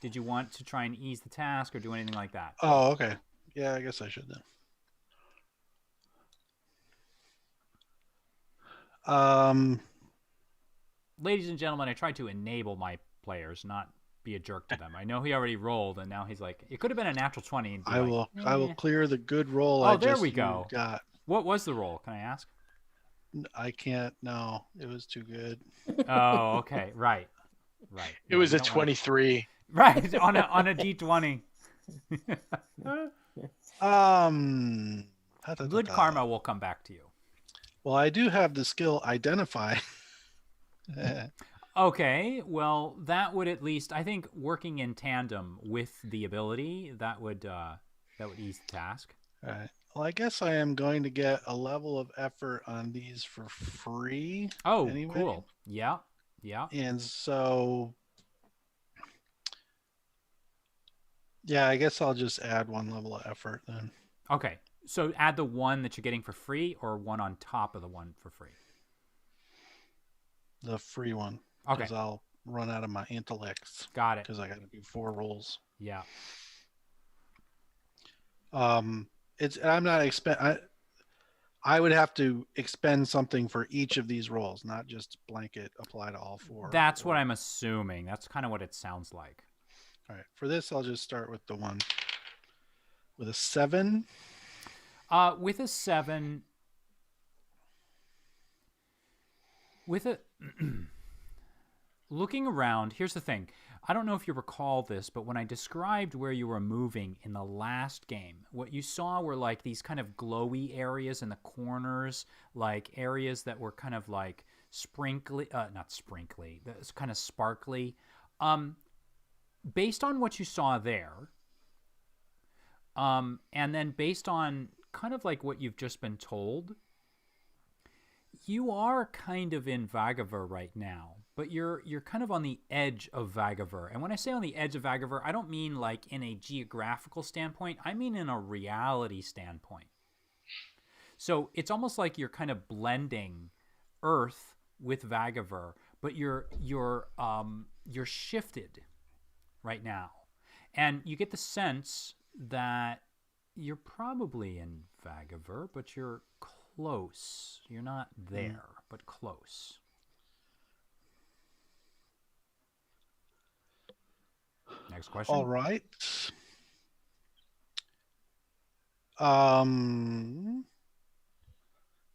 did you want to try and ease the task or do anything like that? Oh, okay. Yeah, I guess I should then. Ladies and gentlemen, I tried to enable my players, not be a jerk to them. I know he already rolled, and now he's like, it could have been a natural 20. I will clear the good roll. Oh, there we go. Got. What was the roll? Can I ask? I can't. No, it was too good. Oh, okay. Right. It was a 23. Right, on a D20. Good karma will come back to you. Well, I do have the skill identify. Okay, well, that would at least, I think, working in tandem with the ability, that would ease the task. All right. Well, I guess I am going to get a level of effort on these for free. Oh, anyway. Cool. Yeah. And so, yeah, I guess I'll just add 1 level of effort then. Okay, so add the 1 that you're getting for free, or 1 on top of the 1 for free? The free one. Okay. Because I'll run out of my intellects. Got it. Because I got to do 4 rolls. Yeah. I'm not I would have to expend something for each of these rolls, not just blanket apply to all 4. That's what I'm assuming. That's kind of what it sounds like. All right. For this, I'll just start with the 1 with a 7. With a 7, looking around, here's the thing. I don't know if you recall this, but when I described where you were moving in the last game, what you saw were like these kind of glowy areas in the corners, like areas that were kind of like not sprinkly, that's kind of sparkly. Based on what you saw there, and then based on kind of like what you've just been told, you are kind of in Vagaver right now, but you're kind of on the edge of Vagaver. And when I say on the edge of Vagaver, I don't mean like in a geographical standpoint. I mean in a reality standpoint. So it's almost like you're kind of blending Earth with Vagaver, but you're shifted right now. And you get the sense that you're probably in Vagaver, but you're close. You're not there, but close. Next question. All right.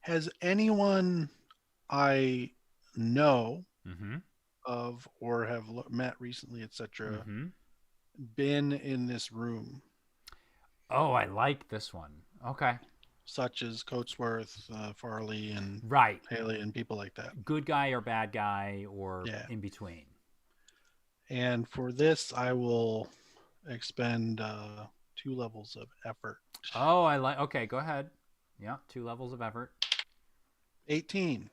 Has anyone I know Mm-hmm. of or have met recently, etc., Mm-hmm. been in this room? Oh, I like this one. Okay. Such as Coatsworth, Farley, and Right. Haley, and people like that. Good guy or bad guy or Yeah. in between. And for this, I will expend 2 levels of effort. Oh, I like. Okay, go ahead. Yeah, 2 levels of effort. 18.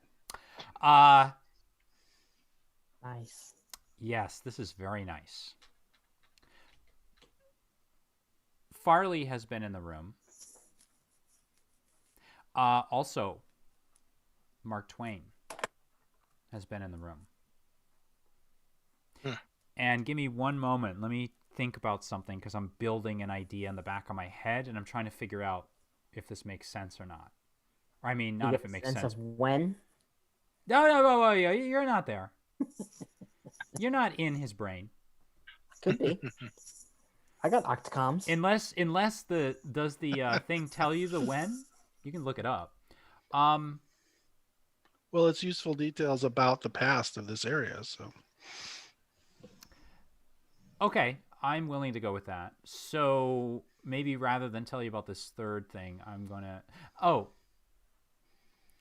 Nice. Yes, this is very nice. Farley has been in the room. Also, Mark Twain has been in the room. And give me one moment. Let me think about something because I'm building an idea in the back of my head and I'm trying to figure out if this makes sense or not. I mean, not if it makes sense. Of when? No, you're not there. You're not in his brain. Could be. I got octocoms. Unless does the thing tell you the when? You can look it up. Well, it's useful details about the past of this area, so. Okay, I'm willing to go with that. So maybe rather than tell you about this third thing, I'm gonna. Oh,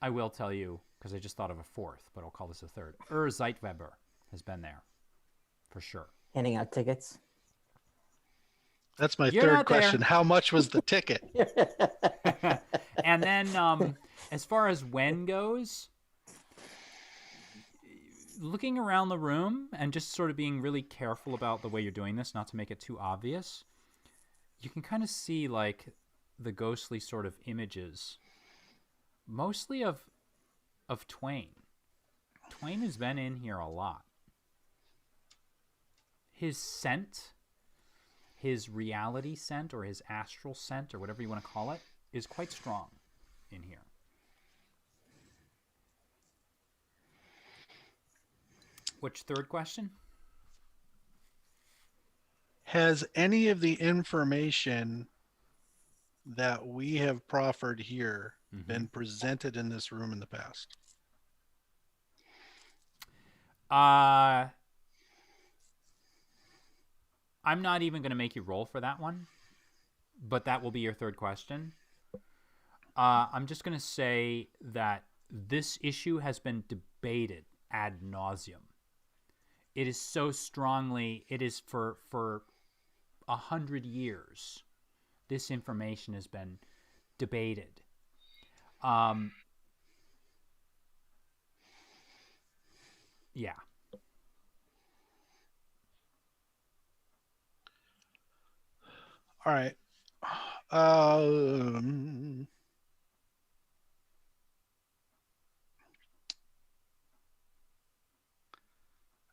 I will tell you because I just thought of a fourth, but I'll call this a third. Zeitweber has been there, for sure. Handing out tickets. That's my third question. How much was the ticket? And then, as far as when goes, looking around the room and just sort of being really careful about the way you're doing this, not to make it too obvious, you can kind of see like the ghostly sort of images, mostly of Twain. Twain has been in here a lot. His scent, his reality scent or his astral scent or whatever you want to call it, is quite strong in here. Which third question? Has any of the information that we have proffered here been presented in this room in the past? I'm not even going to make you roll for that one, but that will be your third question. I'm just going to say that this issue has been debated ad nauseum. It is so strongly, it is for 100 years, this information has been debated. Yeah. All right. I don't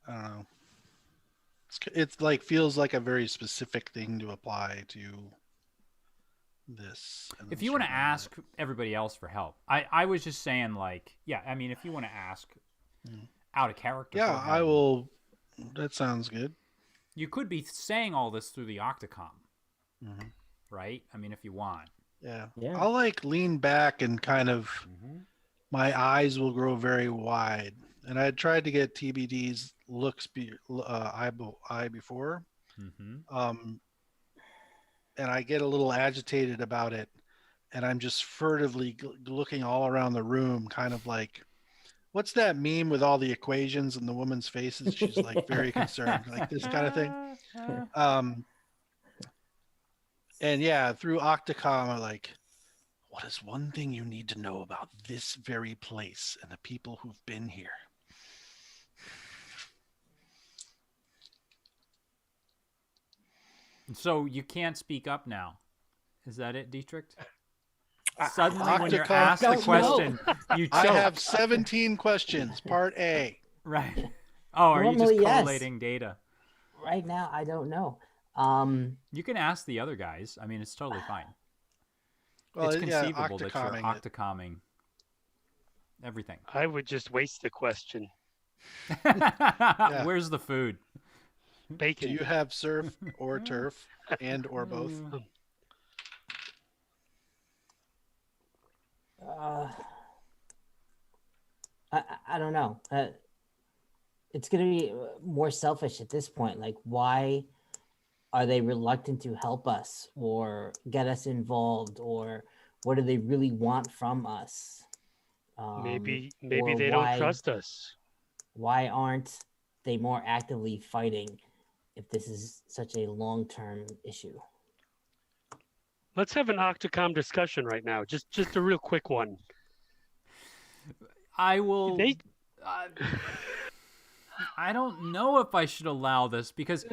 know. It's like feels like a very specific thing to apply to this. If you want to ask everybody else for help, I was just saying, like, yeah, I mean, if you want to ask out of character. Yeah, I will. That sounds good. You could be saying all this through the Octocom, right? I mean, if you want. Yeah. I'll like lean back and kind of, my eyes will grow very wide. And I had tried to get TBD's looks eye before. And I get a little agitated about it. And I'm just furtively looking all around the room, kind of like, what's that meme with all the equations and the woman's faces? She's like very concerned, like this kind of thing. And yeah, through Octocom, I'm like, what is one thing you need to know about this very place and the people who've been here? So you can't speak up now. Is that it, Dietrich? Suddenly, when you're asked a question, you choke. I have 17 questions, part A. Right. Oh, are you just collating data? Right now, I don't know. You can ask the other guys. I mean, it's totally fine. Well, it's conceivable that you're octocomming everything. I would just waste the question. Where's the food? Bacon. Do you have surf or turf and or both? I don't know. It's going to be more selfish at this point. Like, why are they reluctant to help us or get us involved, or what do they really want from us? Maybe or they don't trust us. Why aren't they more actively fighting if this is such a long-term issue? Let's have an Octocom discussion right now. Just a real quick one. I will. I don't know if I should allow this, because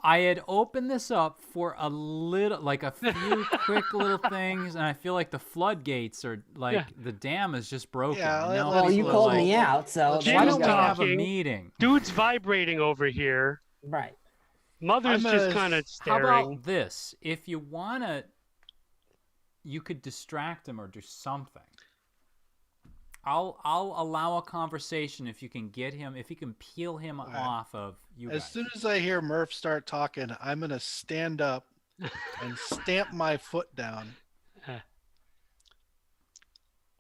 I had opened this up for a little, like a few quick little things, and I feel like the floodgates are like the dam is just broken. Yeah, now well, you called me out, so why don't we have a meeting? Dude's vibrating over here. Right. Mother's just kind of staring. How about this? If you wanna, you could distract him or do something. I'll allow a conversation if you can get him, if you can peel him off of you guys. As soon as I hear Murph start talking, I'm gonna stand up and stamp my foot down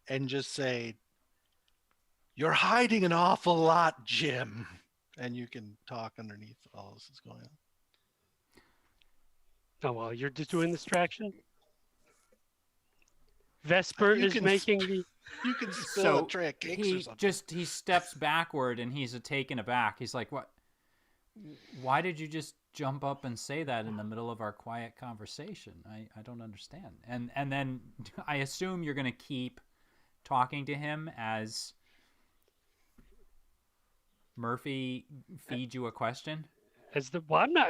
and just say, "You're hiding an awful lot, Jim." And you can talk underneath all this is going on. Oh, well, you're just doing distraction? Vesper is making the... You can spill a tray of cakes or something. He steps backward and he's taken aback. He's like, "What? Why did you just jump up and say that in the middle of our quiet conversation? I don't understand." And then I assume you're going to keep talking to him as Murphy feeds you a question? I'm not...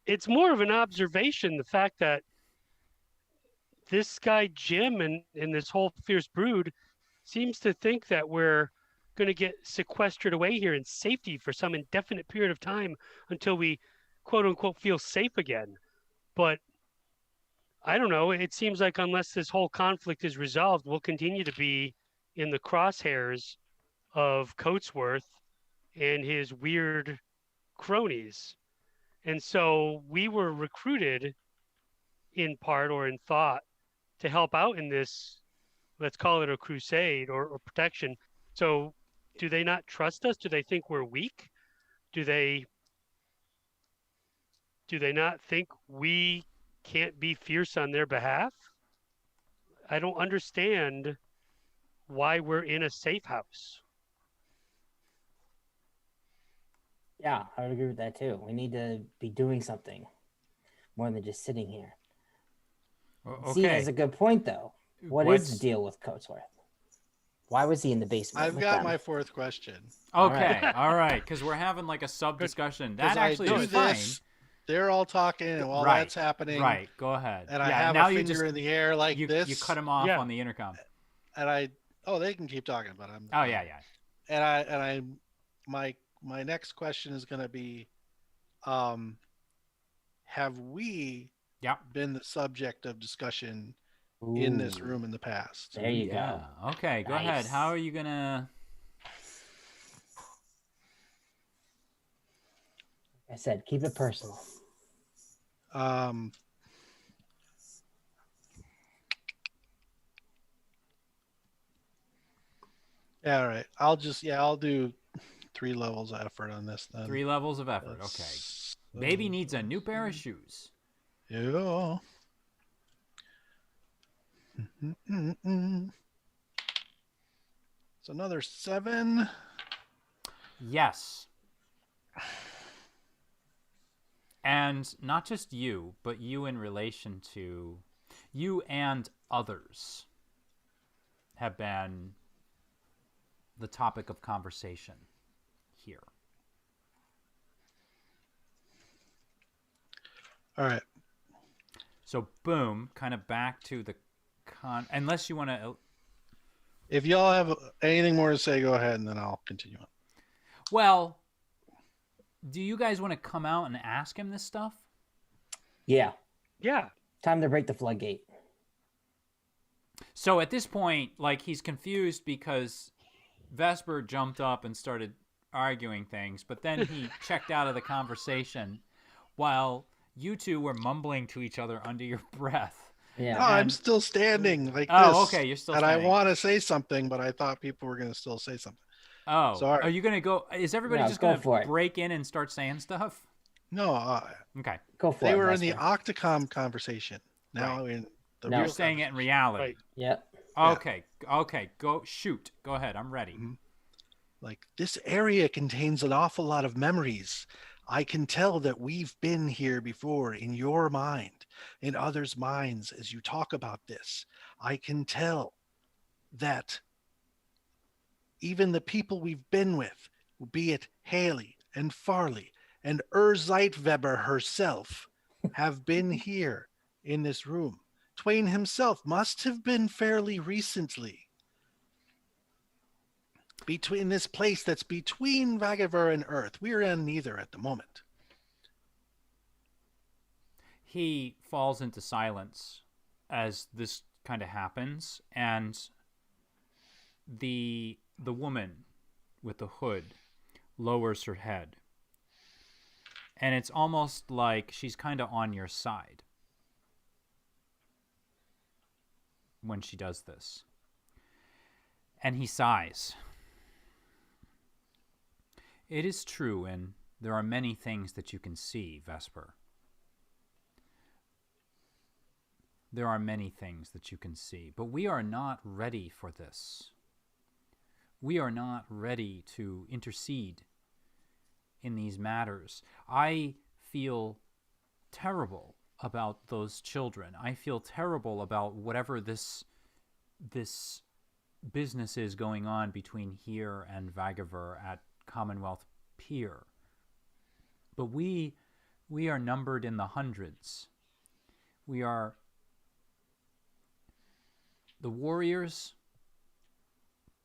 It's more of an observation, the fact that this guy Jim and this whole Fierce Brood seems to think that we're going to get sequestered away here in safety for some indefinite period of time until we, quote unquote, feel safe again. But I don't know. It seems like unless this whole conflict is resolved, we'll continue to be in the crosshairs of Coatsworth and his weird cronies. And so we were recruited in part or in thought to help out in this, let's call it a crusade or protection. So do they not trust us? Do they think we're weak? Do they not think we can't be fierce on their behalf? I don't understand why we're in a safe house. Yeah, I would agree with that too. We need to be doing something more than just sitting here. Okay. See, that's a good point, though. What is the deal with Coatsworth? Why was he in the basement? I've got my fourth question. Okay, all right, because we're having like a sub discussion. That actually is fine. They're all talking, and while that's happening, right? Go ahead. And I have a finger in the air like this. You cut him off on the intercom. And they can keep talking, but I'm. Oh yeah. And my next question is going to be, have we been the subject of discussion in this room in the past? There you go. Okay, go ahead. How are you going to... I said, keep it personal. Yeah, all right. I'll do 3 levels of effort on this then. 3 levels of effort. Okay. Baby needs a new pair of shoes. Yeah. It's another 7. Yes. And not just you, but you in relation to you and others have been the topic of conversation here. All right. So boom, kind of back to the unless you want to. If y'all have anything more to say, go ahead, and then I'll continue on. Well, do you guys want to come out and ask him this stuff? Yeah. Yeah. Time to break the floodgate. So at this point, like, he's confused because Vesper jumped up and started arguing things, but then he checked out of the conversation while you two were mumbling to each other under your breath Yeah. No, I'm still standing like this. Oh, okay, you're still and standing. I want to say something, but I thought people were going to still say something. Oh, Sorry. are you gonna go? Is everybody No, just go gonna for it. break in and start saying stuff? No, Okay, Go for they it. were in the Vesper. Octocom conversation. Now Right. in the No. you're real saying it in conversation. reality. Right. Yep. Okay, okay, go shoot. Go ahead, I'm ready. Like, this area contains an awful lot of memories. I can tell that we've been here before in your mind, in others' minds as you talk about this. I can tell that even the people we've been with, be it Haley and Farley and Zeitweber herself, have been here in this room. Twain himself must have been fairly recently. Between this place that's between Vagaver and Earth. We're in neither at the moment. He falls into silence as this kind of happens, and the woman with the hood lowers her head, and it's almost like she's kind of on your side when she does this. And he sighs. It is true, and there are many things that you can see, Vesper. There are many things that you can see, but we are not ready for this. We are not ready to intercede in these matters. I feel terrible about those children. I feel terrible about whatever this business is going on between here and Vagaver at Commonwealth Pier. But we are numbered in the hundreds. The warriors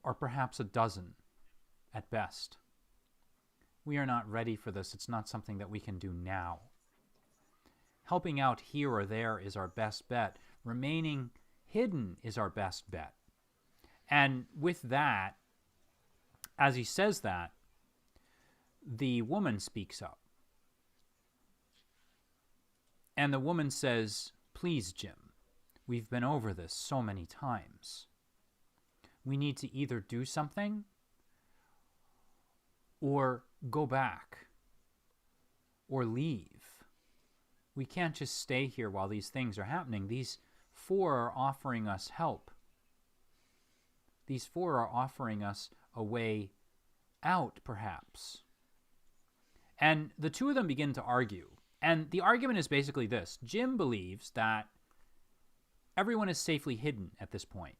are perhaps a dozen at best. We are not ready for this. It's not something that we can do now. Helping out here or there is our best bet. Remaining hidden is our best bet. And with that, as he says that, the woman speaks up. And the woman says, "Please, Jim, we've been over this so many times. We need to either do something or go back or leave. We can't just stay here while these things are happening. These four are offering us help. These four are offering us a way out, perhaps." And the two of them begin to argue. And the argument is basically this. Jim believes that everyone is safely hidden at this point.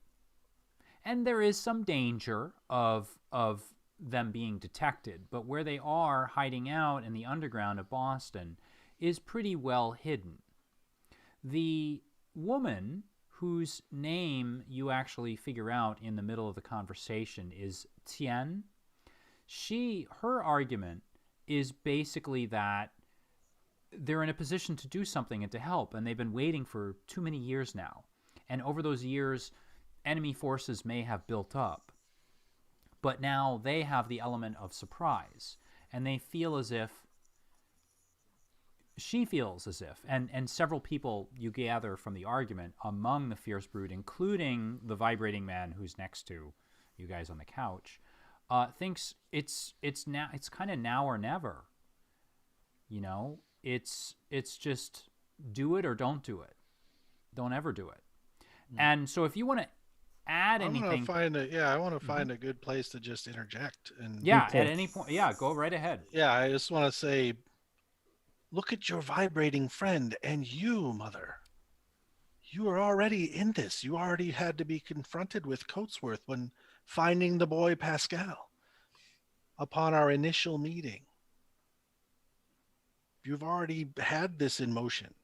And there is some danger of them being detected. But where they are hiding out in the underground of Boston is pretty well hidden. The woman whose name you actually figure out in the middle of the conversation is Tien. Her argument is basically that they're in a position to do something and to help, and they've been waiting for too many years now. And over those years, enemy forces may have built up, but now they have the element of surprise, and they feel as if, she feels as if, and several people you gather from the argument among the Fierce Brood, including the vibrating man who's next to you guys on the couch, thinks it's kind of now or never. You know, it's just do it or don't do it. Don't ever do it. And so if you want to add anything, I want to find a good place to just interject. And at any point, go right ahead. Yeah, I just want to say, look at your vibrating friend and you, Mother. You are already in this. You already had to be confronted with Coatsworth when finding the boy Pascal upon our initial meeting. You've already had this in motion.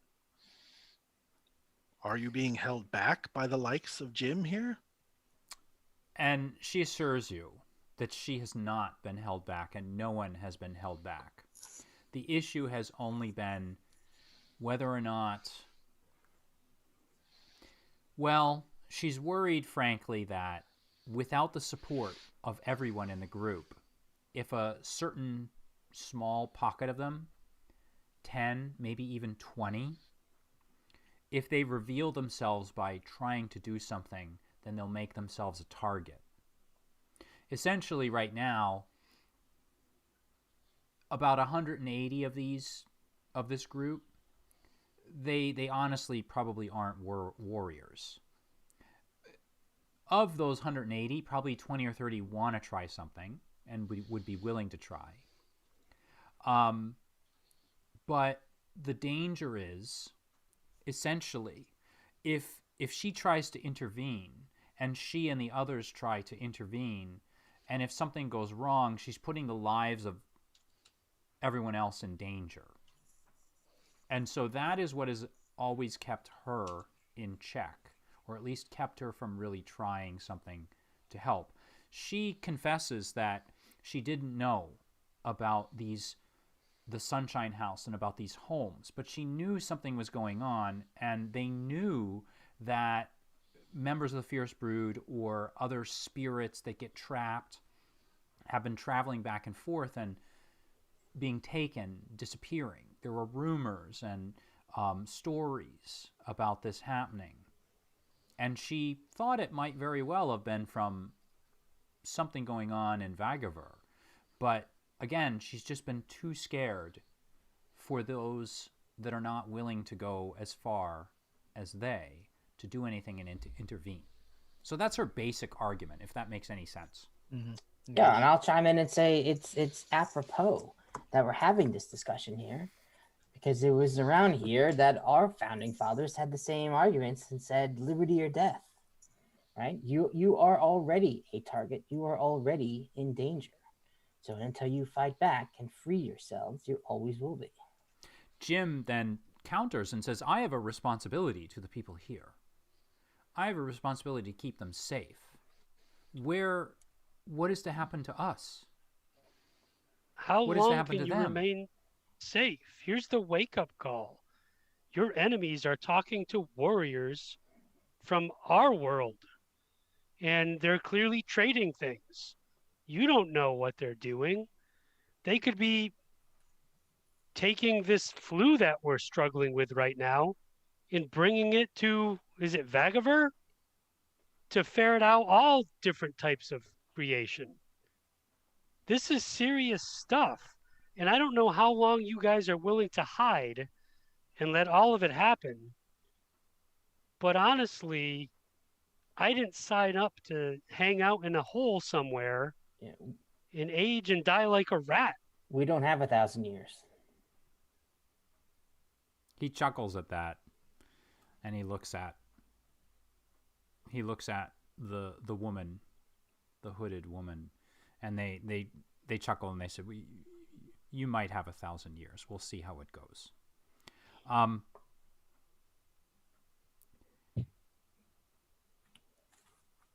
Are you being held back by the likes of Jim here? And she assures you that she has not been held back, and no one has been held back. The issue has only been whether or not... Well, she's worried, frankly, that without the support of everyone in the group, if a certain small pocket of them, 10, maybe even 20, if they reveal themselves by trying to do something, then they'll make themselves a target. Essentially, right now, about 180 of this group, they honestly probably aren't warriors. Of those 180, probably 20 or 30 want to try something and would be willing to try. But the danger is, essentially, if she tries to intervene and she and the others try to intervene, and if something goes wrong, she's putting the lives of everyone else in danger. And so that is what has always kept her in check, or at least kept her from really trying something to help. She confesses that she didn't know about the Sunshine House and about these homes, but she knew something was going on, and they knew that members of the Fierce Brood or other spirits that get trapped have been traveling back and forth and being taken, disappearing. There were rumors and stories about this happening. And she thought it might very well have been from something going on in Vagaver. But again, she's just been too scared for those that are not willing to go as far as they to do anything and intervene. So that's her basic argument, if that makes any sense. Mm-hmm. Yeah, and I'll chime in and say it's apropos that we're having this discussion here, because it was around here that our founding fathers had the same arguments and said liberty or death, right? You are already a target. You are already in danger. So until you fight back and free yourselves, you always will be. Jim then counters and says, I have a responsibility to the people here. I have a responsibility to keep them safe. What is to happen to us? How long can you remain safe? Here's the wake-up call. Your enemies are talking to warriors from our world, and they're clearly trading things. You don't know what they're doing. They could be taking this flu that we're struggling with right now and bringing it to, is it Vagaver? To ferret out all different types of creation. This is serious stuff. And I don't know how long you guys are willing to hide and let all of it happen. But honestly, I didn't sign up to hang out in a hole somewhere and age and die like a rat. We don't have 1,000 years. He chuckles at that, and he looks at the woman, the hooded woman, and they chuckle and they said, you might have 1,000 years. We'll see how it goes.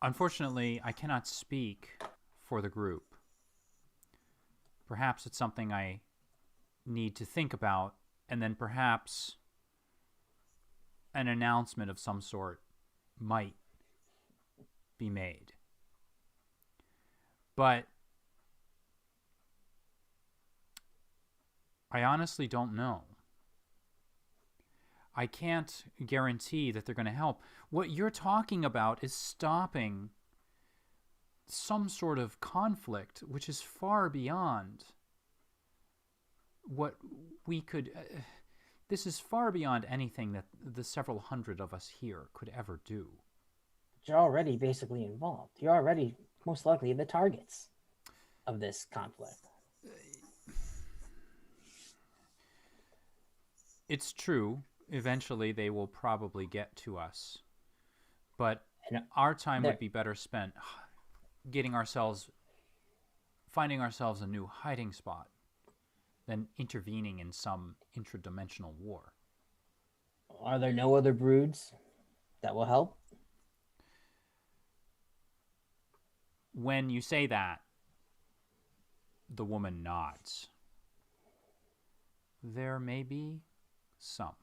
Unfortunately, I cannot speak for the group. Perhaps it's something I need to think about, and then perhaps an announcement of some sort might be made. But I honestly don't know. I can't guarantee that they're going to help. What you're talking about is stopping some sort of conflict, which is far beyond what we could... this is far beyond anything that the several hundred of us here could ever do. You're already basically involved. You're already most likely the targets of this conflict. It's true. Eventually, they will probably get to us. But our time would be better spent finding ourselves a new hiding spot than intervening in some intradimensional war. Are there no other broods that will help? When you say that, the woman nods. There may be some.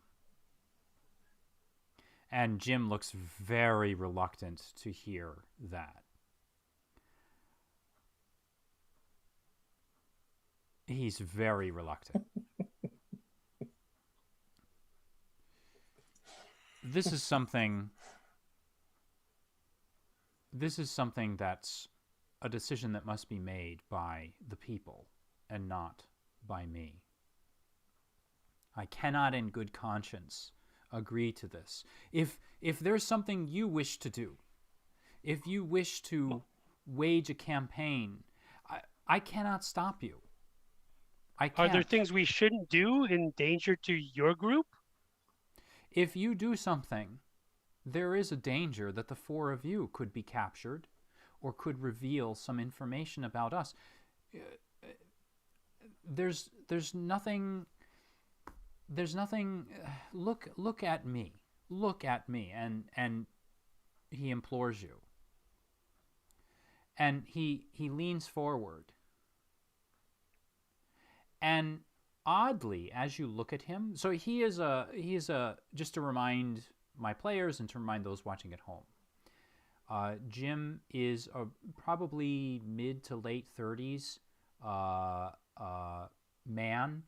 And Jim looks very reluctant to hear that. He's very reluctant. this is something that's a decision that must be made by the people and not by me. I cannot in good conscience agree to this. If there's something you wish to do, if you wish to wage a campaign, I cannot stop you. I can't. Are there things we shouldn't do in danger to your group? If you do something, there is a danger that the four of you could be captured or could reveal some information about us. There's nothing. Look at me. Look at me. And he implores you. And he leans forward. And oddly, as you look at him, so he is a just to remind my players and to remind those watching at home, Jim is a probably mid to late 30s man.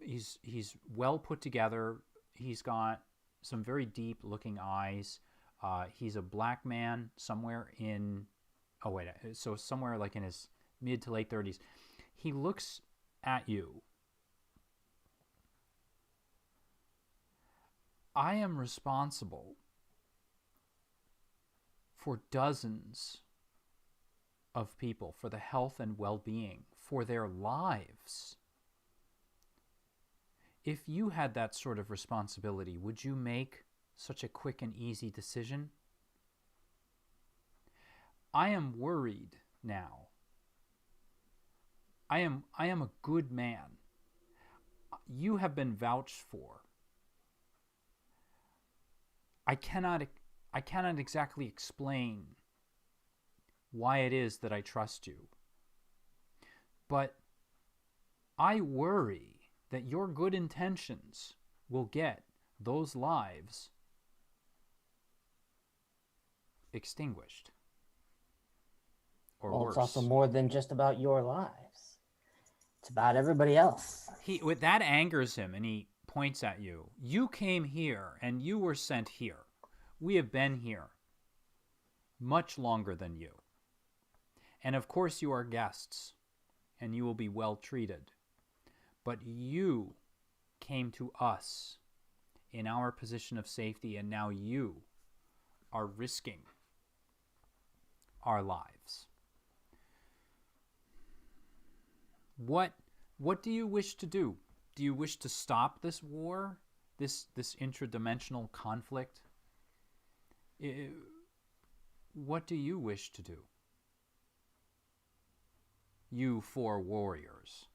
He's well put together. He's got some very deep looking eyes. He's a black man somewhere in somewhere like in his mid to late 30s. He looks at you. I am responsible for dozens of people, for the health and well-being, for their lives. If you had that sort of responsibility, would you make such a quick and easy decision? I am worried now. I am a good man. You have been vouched for. I cannot exactly explain why it is that I trust you. But I worry that your good intentions will get those lives extinguished. Or worse. It's also more than just about your lives. It's about everybody else. That angers him, and he points at you. You came here, and you were sent here. We have been here much longer than you. And of course you are guests, and you will be well treated. But you came to us in our position of safety, and now you are risking our lives. What do you wish to do? Do you wish to stop this war, this intradimensional conflict? What do you wish to do? You four warriors.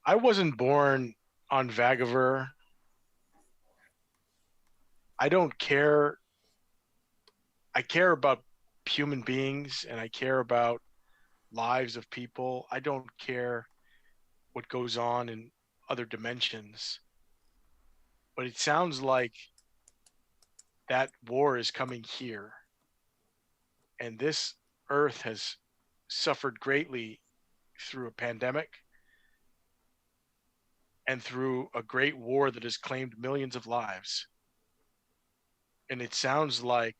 I wasn't born on Vagaver. I don't care. I care about human beings, and I care about lives of people. I don't care what goes on in other dimensions. But it sounds like that war is coming here. And this earth has suffered greatly through a pandemic and through a great war that has claimed millions of lives. And it sounds like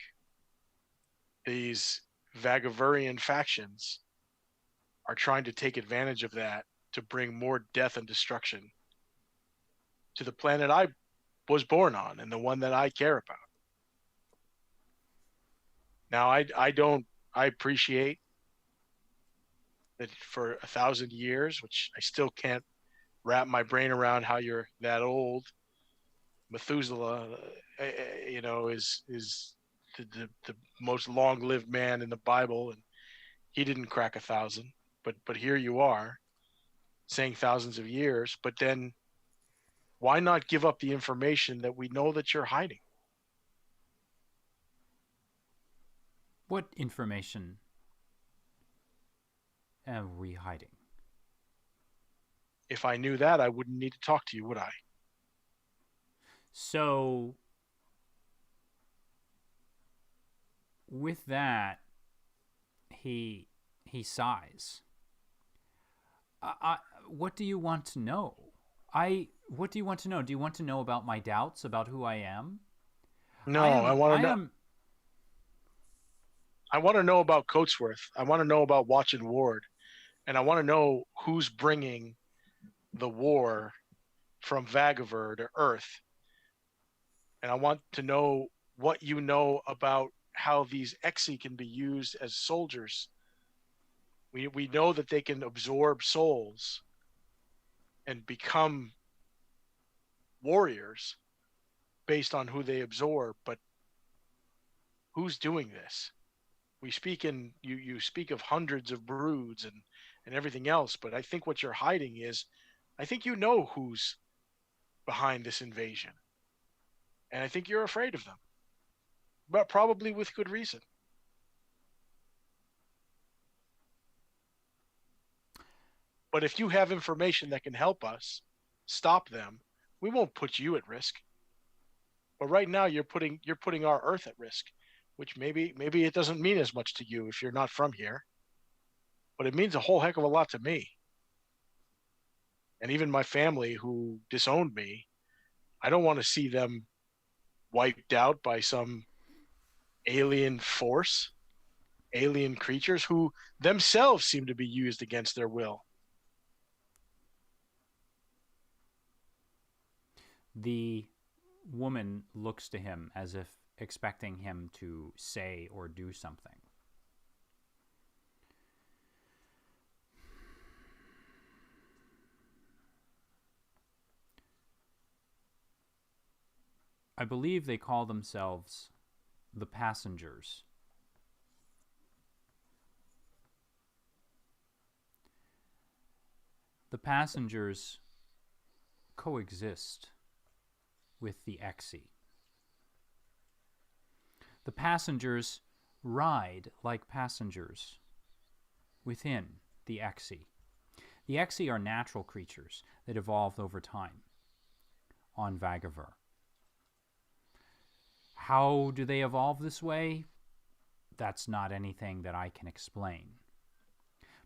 these Vagaverian factions are trying to take advantage of that to bring more death and destruction to the planet I was born on and the one that I care about. Now, I appreciate that for 1,000 years, which I still can't wrap my brain around how you're that old. Methuselah, is the most long-lived man in the Bible, and he didn't crack 1,000. But here you are, saying thousands of years. But then, why not give up the information that we know that you're hiding? What information are we hiding? If I knew that, I wouldn't need to talk to you, would I? So, with that, he sighs. What do you want to know? What do you want to know? Do you want to know about my doubts about who I am? No, I want to know. Am... I want to know about Coatsworth. I want to know about Watch and Ward, and I want to know who's bringing the war from Vagaver to Earth. And I want to know what you know about how these Exi can be used as soldiers. We know that they can absorb souls and become warriors based on who they absorb, but who's doing this? We speak in you speak of hundreds of broods and everything else, but I think what you're hiding is, I think you know who's behind this invasion, and I think you're afraid of them, but probably with good reason. But if you have information that can help us stop them, we won't put you at risk. But right now you're putting our Earth at risk, which maybe it doesn't mean as much to you if you're not from here, but it means a whole heck of a lot to me. And even my family who disowned me, I don't want to see them wiped out by some alien force, alien creatures who themselves seem to be used against their will. The woman looks to him as if expecting him to say or do something. I believe they call themselves the Passengers. The Passengers coexist with the Exi. The Passengers ride like passengers within the Exi. The Exi are natural creatures that evolved over time on Vagaver. How do they evolve this way? That's not anything that I can explain.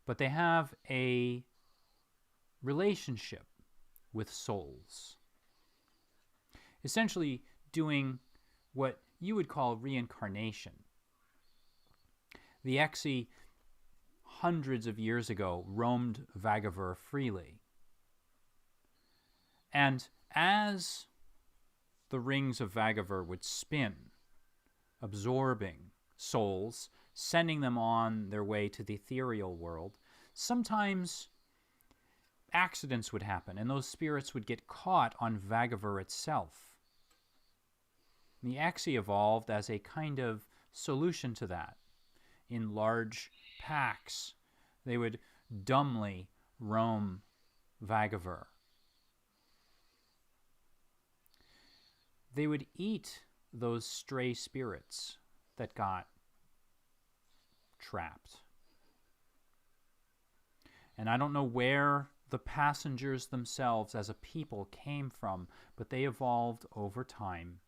But they have a relationship with souls, essentially doing what you would call reincarnation. The Exi, hundreds of years ago, roamed Vagaver freely. And as the rings of Vagaver would spin, absorbing souls, sending them on their way to the ethereal world, sometimes accidents would happen, and those spirits would get caught on Vagaver itself. The Exi evolved as a kind of solution to that. In large packs, they would dumbly roam Vagaver. They would eat those stray spirits that got trapped. And I don't know where the Passengers themselves as a people came from, but they evolved over time.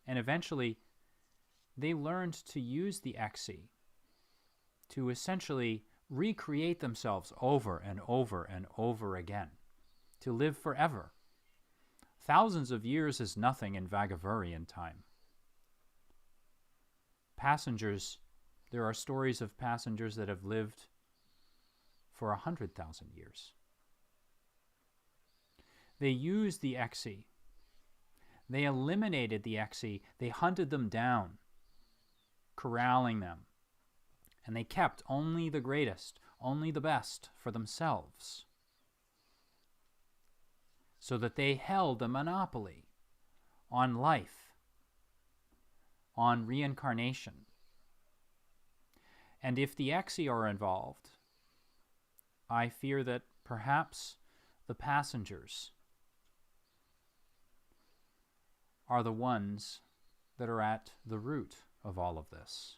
And eventually, they learned to use the Exi to essentially recreate themselves over and over and over again, to live forever. Thousands of years is nothing in Vagaverian time. Passengers, there are stories of passengers that have lived for 100,000 years. They used the Exi. They eliminated the Exi. They hunted them down, corralling them. And they kept only the greatest, only the best for themselves, so that they held a monopoly on life, on reincarnation. And if the Exi are involved, I fear that perhaps the Passengers are the ones that are at the root of all of this.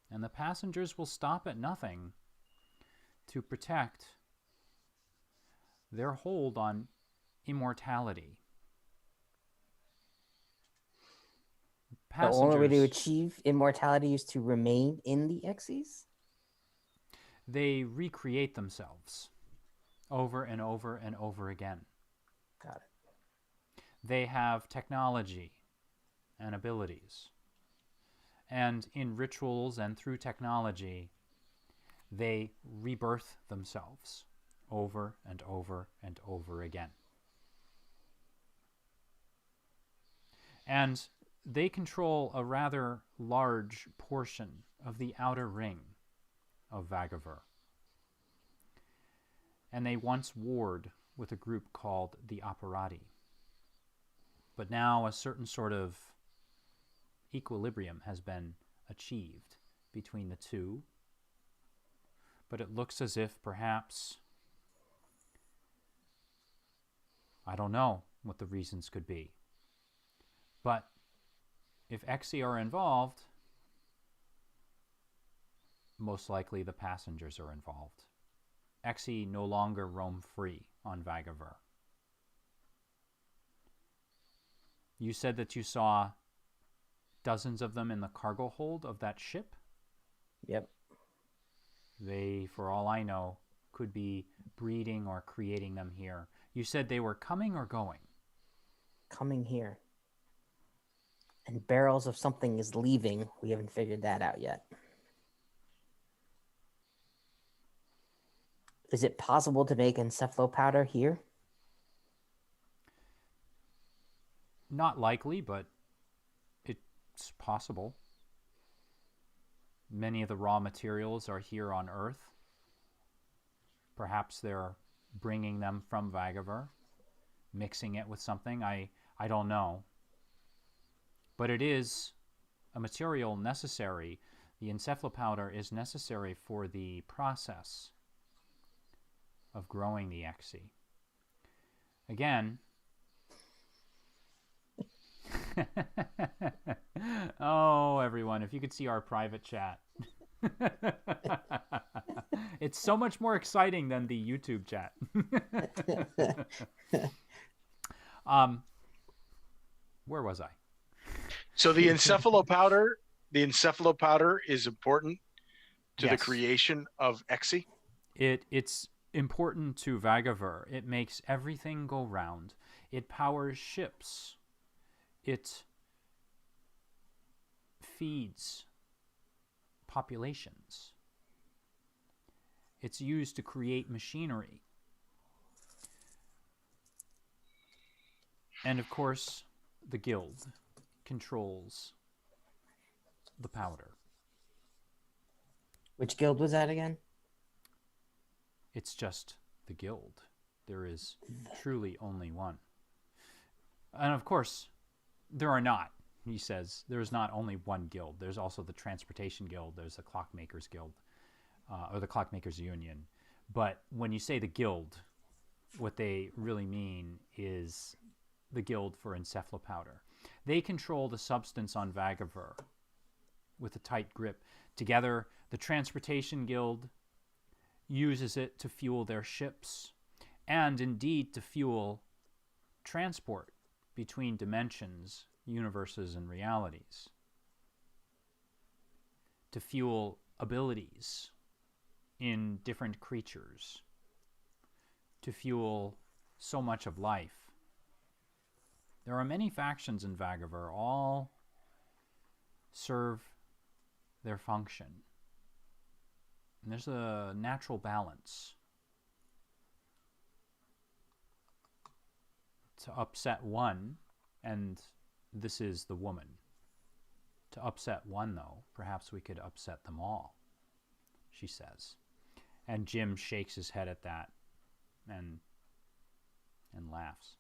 And the Passengers will stop at nothing to protect their hold on immortality. The only way to achieve immortality is to remain in the Exes? They recreate themselves over and over and over again. Got it. They have technology and abilities. And in rituals and through technology, they rebirth themselves over and over and over again. And they control a rather large portion of the outer ring of Vagaver. And they once warred with a group called the Operati. But now a certain sort of equilibrium has been achieved between the two. But it looks as if perhaps, I don't know what the reasons could be. But if Exi are involved, most likely the passengers are involved. Exi no longer roam free on Vagaver. You said that you saw dozens of them in the cargo hold of that ship? Yep. They, for all I know, could be breeding or creating them here. You said they were coming or going? Coming here. And barrels of something is leaving. We haven't figured that out yet. Is it possible to make encephalopowder here? Not likely, but it's possible. Many of the raw materials are here on Earth. Perhaps they're bringing them from Vagaver, mixing it with something. I don't know. But it is a material necessary. The encephalopowder is necessary for the process of growing the Exi. Again, oh, everyone, if you could see our private chat. It's so much more exciting than the YouTube chat. Where was I? So the encephalopowder is important to the creation of Exi? It's important to Vagaver. It makes everything go round. It powers ships. It feeds populations. It's used to create machinery. And of course, the guild controls the powder. Which guild was that again? It's just the guild. There is truly only one. And of course, there are not, he says, there's not only one guild. There's also the Transportation Guild. There's the Clockmakers Guild, or the Clockmakers Union. But when you say the guild, what they really mean is the guild for encephalopowder. They control the substance on Vagaver with a tight grip. Together, the Transportation Guild uses it to fuel their ships and indeed to fuel transport between dimensions, universes, and realities. To fuel abilities in different creatures. To fuel so much of life. There are many factions in Vagaver, all serve their function. And there's a natural balance. To upset one, and this is the woman. To upset one, though, perhaps we could upset them all, she says. And Jim shakes his head at that and laughs.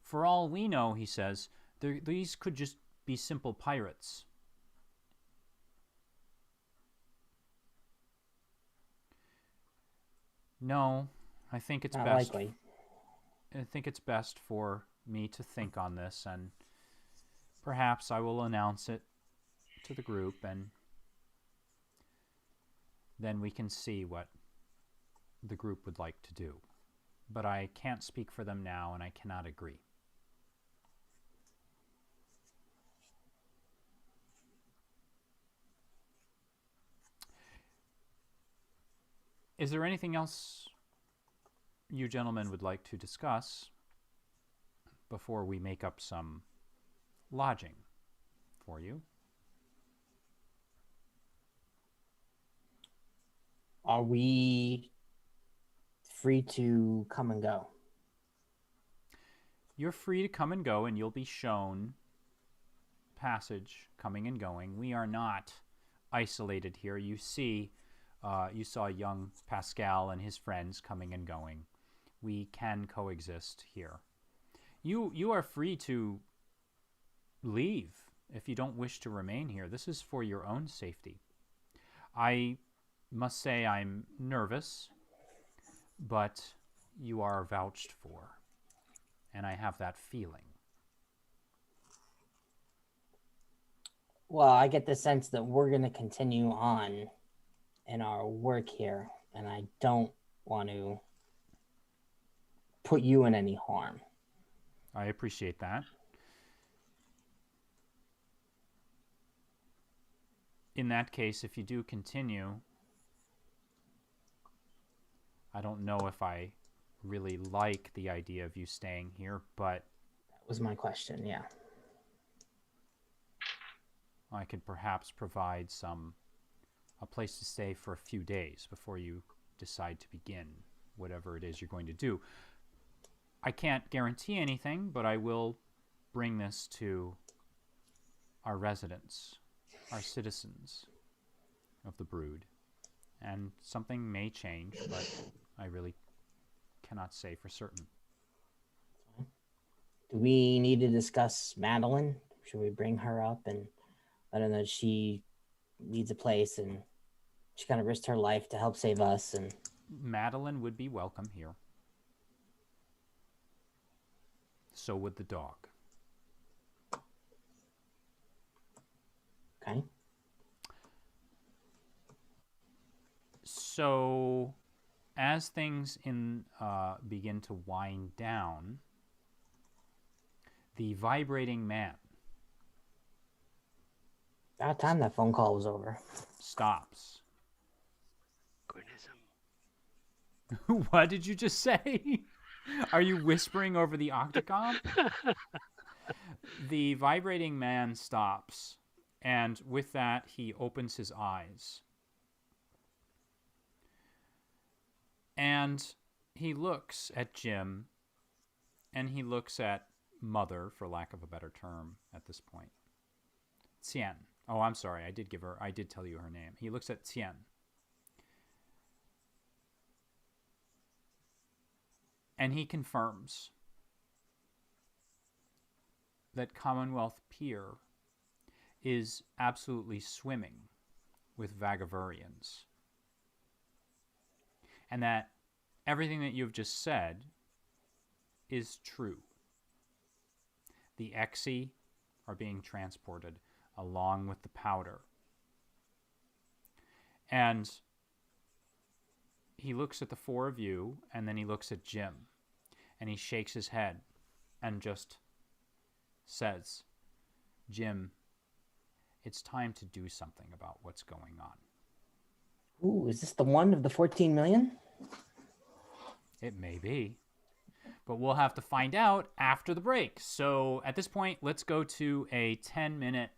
For all we know, he says, these could just be simple pirates. No, I think it's Not best. likely. I think it's best for me to think on this, and perhaps I will announce it to the group, and then we can see what the group would like to do. But I can't speak for them now, and I cannot agree. Is there anything else you gentlemen would like to discuss before we make up some lodging for you. Are we free to come and go? You're free to come and go, and you'll be shown passage coming and going. We are not isolated here. You saw young Pascal and his friends coming and going. We can coexist here. You are free to leave if you don't wish to remain here. This is for your own safety. I must say I'm nervous, but you are vouched for, and I have that feeling. Well, I get the sense that we're going to continue on in our work here, and I don't want to put you in any harm. I appreciate that. In that case, if you do continue, I don't know if I really like the idea of you staying here, but... That was my question, yeah. I could perhaps provide a place to stay for a few days before you decide to begin whatever it is you're going to do. I can't guarantee anything, but I will bring this to our residents, our citizens of the BRooD. And something may change, but I really cannot say for certain. Do we need to discuss Madeline? Should we bring her up and let her know she needs a place and she kind of risked her life to help save us? And Madeline would be welcome here. So would the dog. Okay. So, as things begin to wind down, the vibrating man about time that phone call was over. Stops. Goodness. What did you just say? Are you whispering over the octagon? The vibrating man stops, and with that, he opens his eyes. And he looks at Jim, and he looks at Mother, for lack of a better term at this point. Tien. Oh, I'm sorry. I did tell you her name. He looks at Tien. And he confirms that Commonwealth Pier is absolutely swimming with Vagavurians. And that everything that you've just said is true. The Exi are being transported along with the powder. And he looks at the four of you, and then he looks at Jim, and he shakes his head and just says, Jim, it's time to do something about what's going on. Ooh, is this the one of the 14 million? It may be, but we'll have to find out after the break. So at this point, let's go to a 10-minute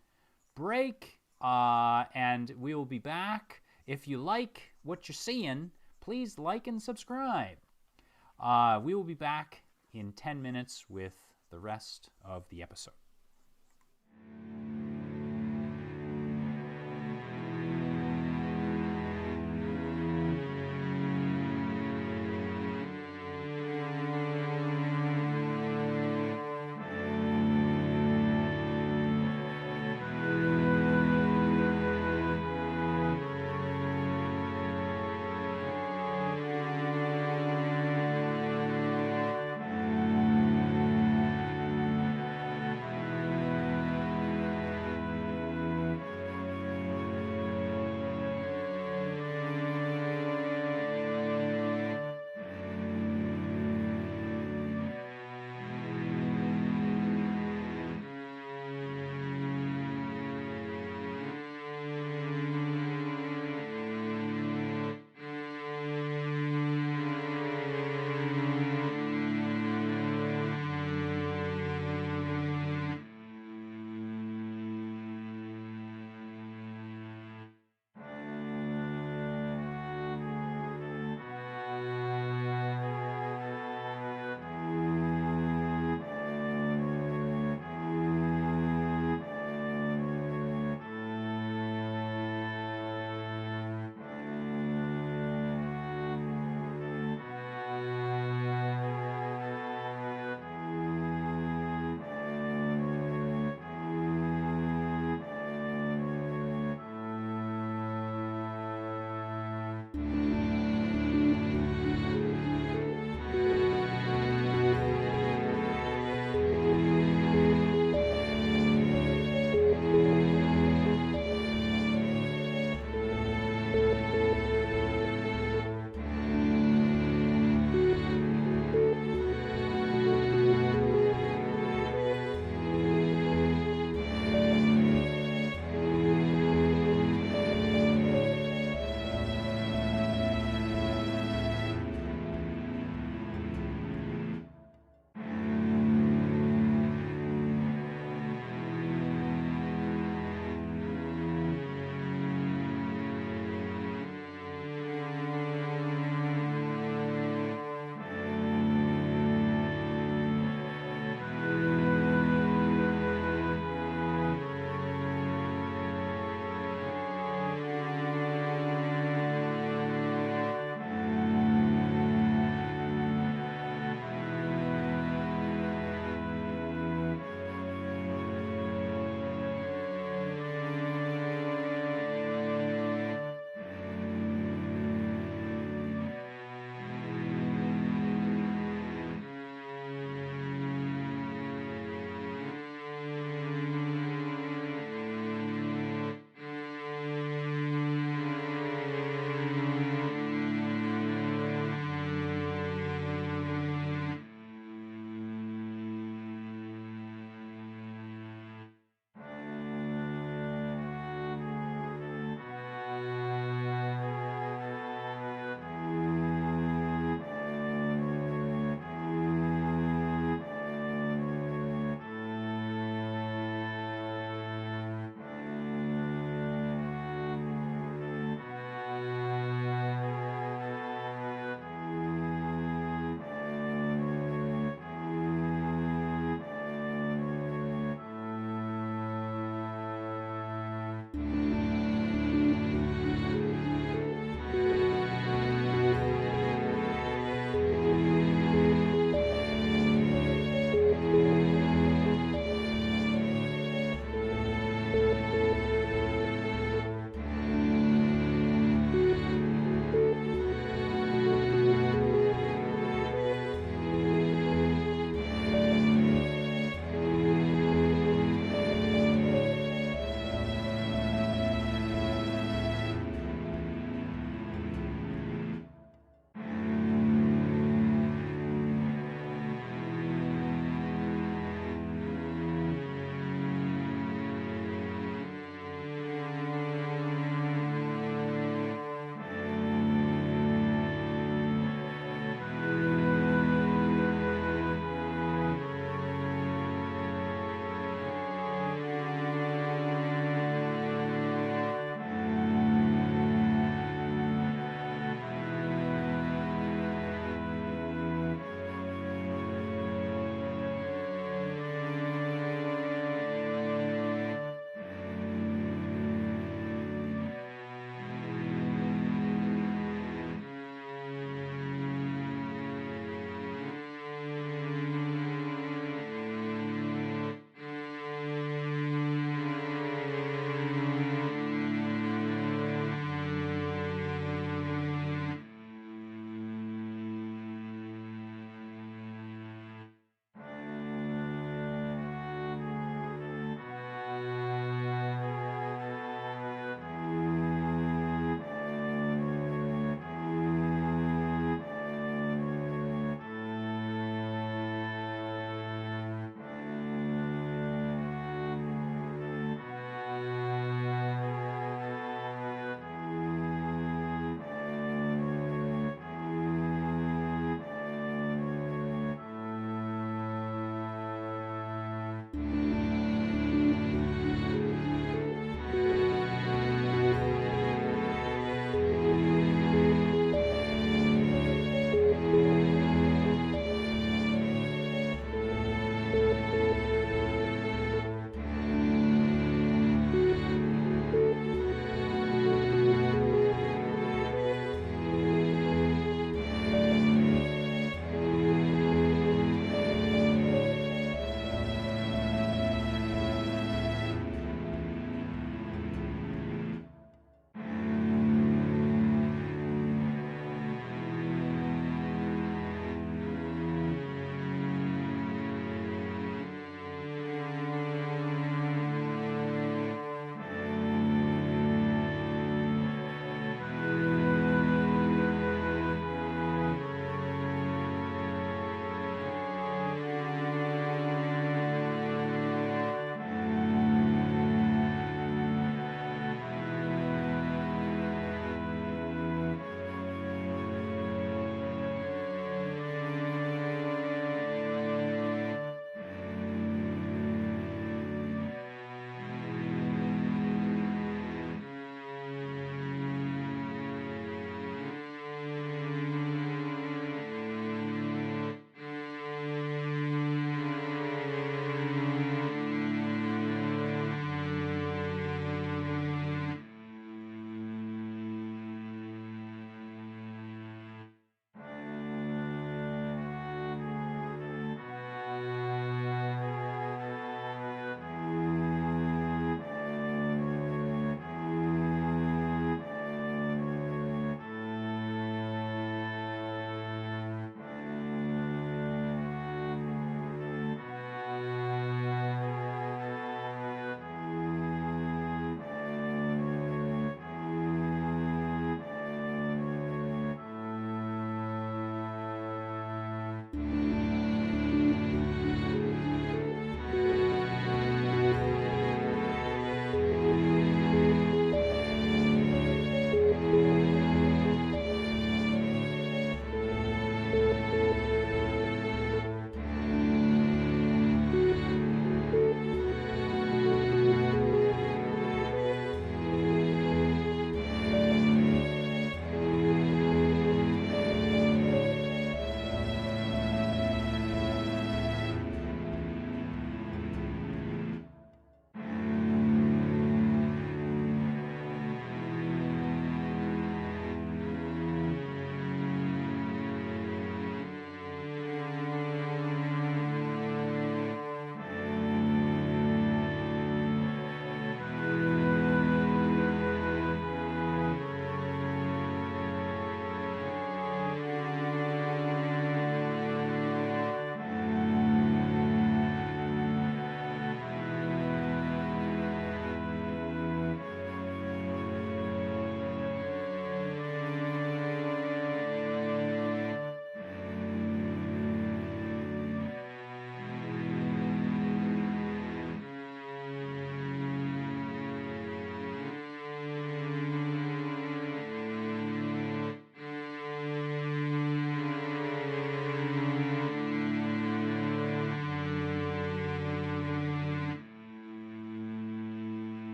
break, and we will be back. If you like what you're seeing, please like and subscribe. We will be back in 10 minutes with the rest of the episode.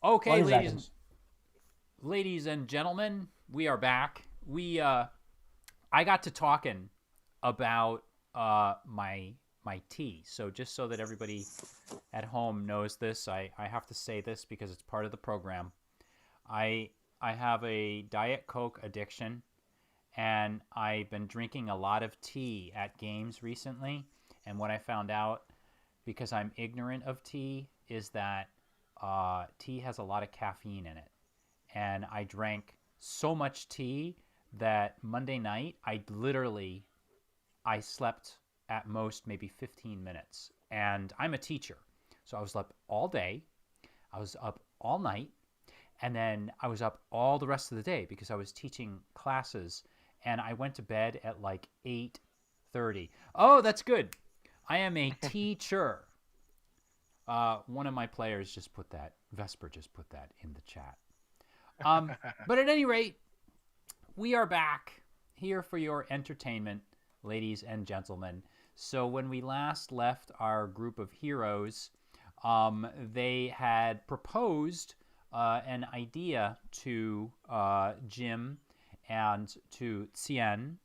Okay, 20 seconds. ladies and gentlemen, we are back. I got to talking about my tea. So just so that everybody at home knows this, I have to say this because it's part of the program. I have a Diet Coke addiction, and I've been drinking a lot of tea at games recently. And what I found out, because I'm ignorant of tea, is that tea has a lot of caffeine in it. And I drank so much tea that Monday night I slept at most maybe 15 minutes. And I'm a teacher, so I was up all day, I was up all night, and then I was up all the rest of the day because I was teaching classes, and I went to bed at like 8:30. Oh, that's good. I am a teacher. One of my players just put that, Vesper just put that in the chat. But at any rate, we are back here for your entertainment, ladies and gentlemen. So when we last left our group of heroes, they had proposed an idea to Jim and to Xian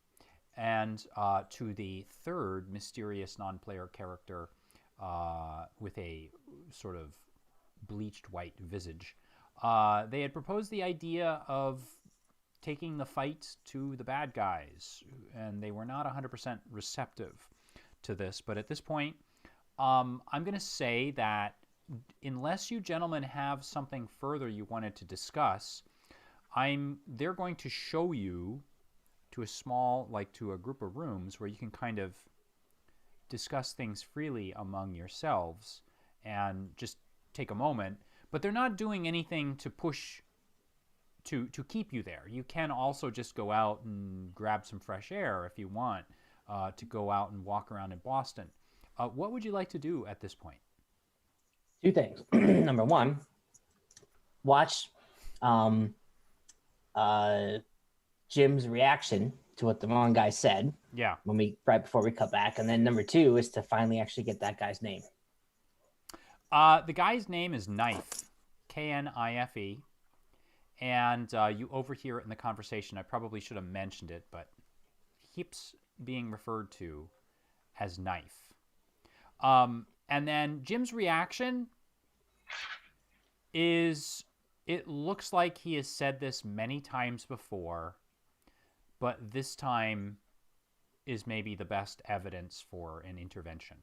and to the third mysterious non-player character with a sort of bleached white visage. They had proposed the idea of taking the fight to the bad guys, and they were not 100% receptive to this. But at this point, I'm going to say that unless you gentlemen have something further you wanted to discuss, they're going to show you to to a group of rooms where you can kind of discuss things freely among yourselves and just take a moment. But they're not doing anything to push to keep you there. You can also just go out and grab some fresh air if you want to go out and walk around in Boston. What would you like to do at this point? Two things. Number one, watch Jim's reaction to what the wrong guy said. Yeah. Right before we cut back. And then number two is to finally actually get that guy's name. The guy's name is Knife, Knife. And you overhear it in the conversation. I probably should have mentioned it, but he keeps being referred to as Knife. And then Jim's reaction is, it looks like he has said this many times before, but this time is maybe the best evidence for an intervention.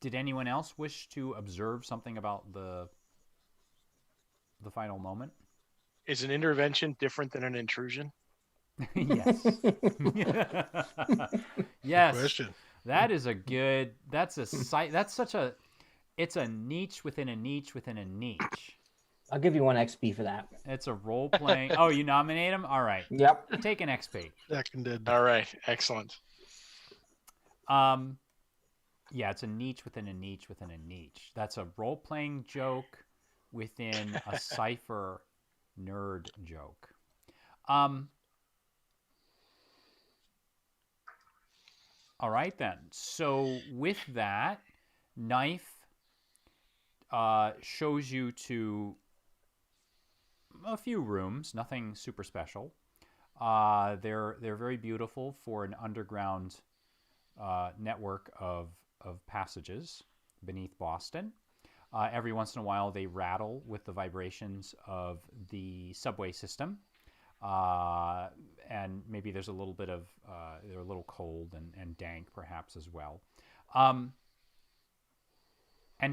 Did anyone else wish to observe something about the final moment? Is an intervention different than an intrusion? Yes. Yes. Question. That is it's a niche within a niche within a niche. I'll give you 1 XP for that. It's a role playing. Oh, you nominate him? All right. Yep. Take an XP. Seconded. All right, excellent. Yeah, it's a niche within a niche within a niche. That's a role playing joke within a cipher nerd joke. All right then. So with that, Knife shows you to a few rooms, nothing super special. They're very beautiful for an underground network of passages beneath Boston. Every once in a while, they rattle with the vibrations of the subway system. And maybe there's a little bit of, they're a little cold and dank perhaps as well. And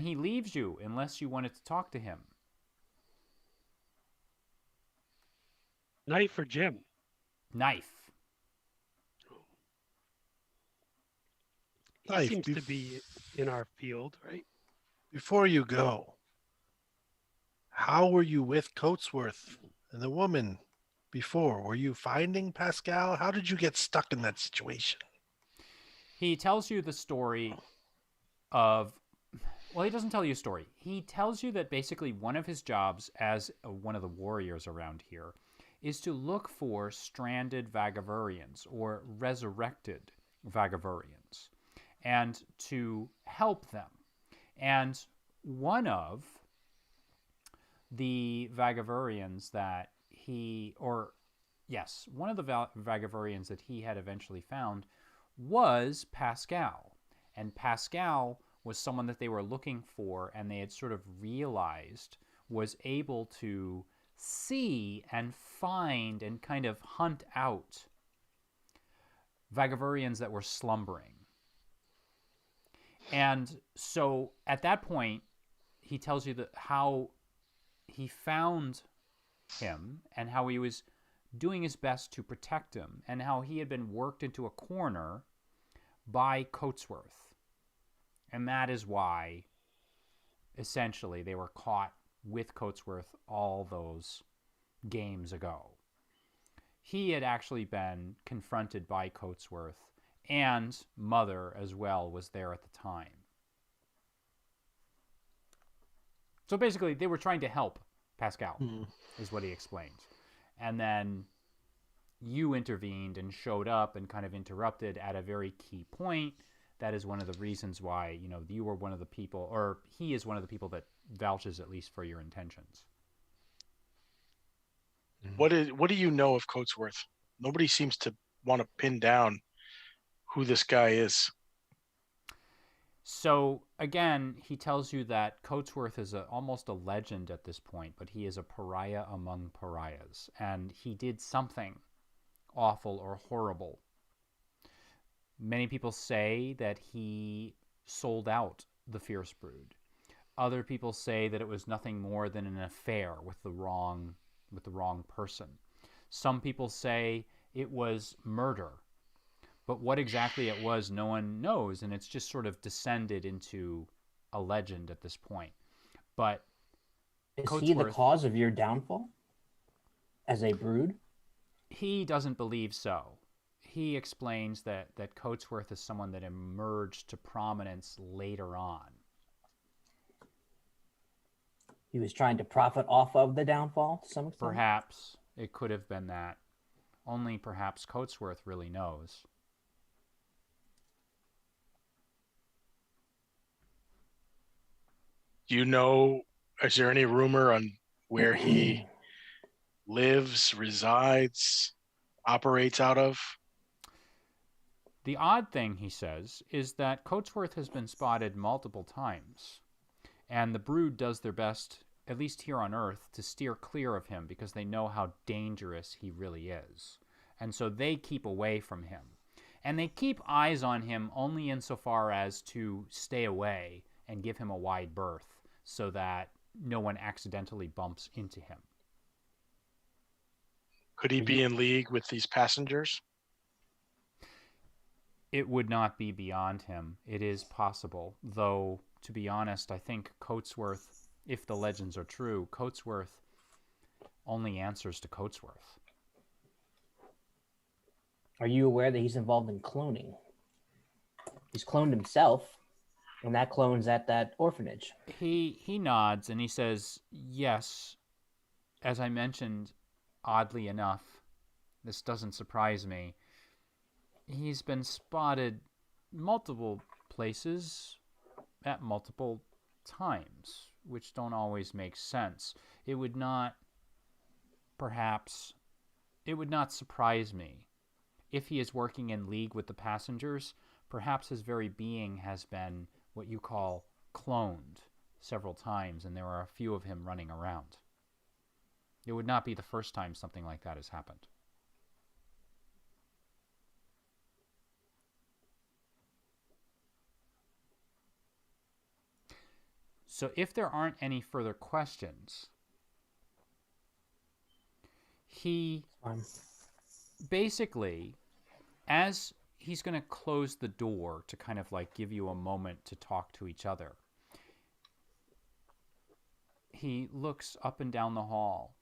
he leaves you unless you wanted to talk to him. Knife or Jim? Knife. He seems to be in our field, right? Before you go, how were you with Coatsworth and the woman before? Were you finding Pascal? How did you get stuck in that situation? He tells you the story of... Well, he doesn't tell you a story. He tells you that basically one of his jobs as one of the warriors around here is to look for stranded Vagavurians or resurrected Vagavurians and to help them. And one of the Vagavurians that one of the Vagavurians that he had eventually found was Pascal. And Pascal was someone that they were looking for, and they had sort of realized was able to see and find and kind of hunt out Vagavurians that were slumbering. And so at that point, he tells you that how he found him and how he was doing his best to protect him and how he had been worked into a corner by Coatsworth. And that is why, essentially, they were caught with Coatsworth all those games ago. He had actually been confronted by Coatsworth, and Mother as well was there at the time. So basically, they were trying to help Pascal, is what he explained. And then you intervened and showed up and kind of interrupted at a very key point. That is one of the reasons why, you were one of the people, or he is one of the people that vouches at least for your intentions. What do you know of Coatsworth? Nobody seems to want to pin down who this guy is. So again, he tells you that Coatsworth is almost a legend at this point, but he is a pariah among pariahs, and he did something awful or horrible. Many people say that he sold out the Fierce Brood. Other people say that it was nothing more than an affair with the wrong person. Some people say it was murder. But what exactly it was, no one knows, and it's just sort of descended into a legend at this point. But is he the cause of your downfall as a brood? He doesn't believe so. He explains that Coatsworth is someone that emerged to prominence later on. He was trying to profit off of the downfall to some extent? Perhaps. It could have been that. Only perhaps Coatsworth really knows. Do you know, is there any rumor on where he lives, resides, operates out of? The odd thing, he says, is that Coatsworth has been spotted multiple times, and the Brood does their best, at least here on Earth, to steer clear of him because they know how dangerous he really is. And so they keep away from him. And they keep eyes on him only insofar as to stay away and give him a wide berth so that no one accidentally bumps into him. Could he be in league with these passengers? It would not be beyond him. It is possible, though, to be honest, I think Coatsworth, if the legends are true, Coatsworth only answers to Coatsworth. Are you aware that he's involved in cloning? He's cloned himself, and that clone's at that orphanage. He nods and he says, yes, as I mentioned, oddly enough, this doesn't surprise me. He's been spotted multiple places at multiple times, which don't always make sense. It would not surprise me if he is working in league with the passengers. Perhaps his very being has been what you call cloned several times, and there are a few of him running around. It would not be the first time something like that has happened. So if there aren't any further questions, he basically, as he's going to close the door to kind of like give you a moment to talk to each other, he looks up and down the hall.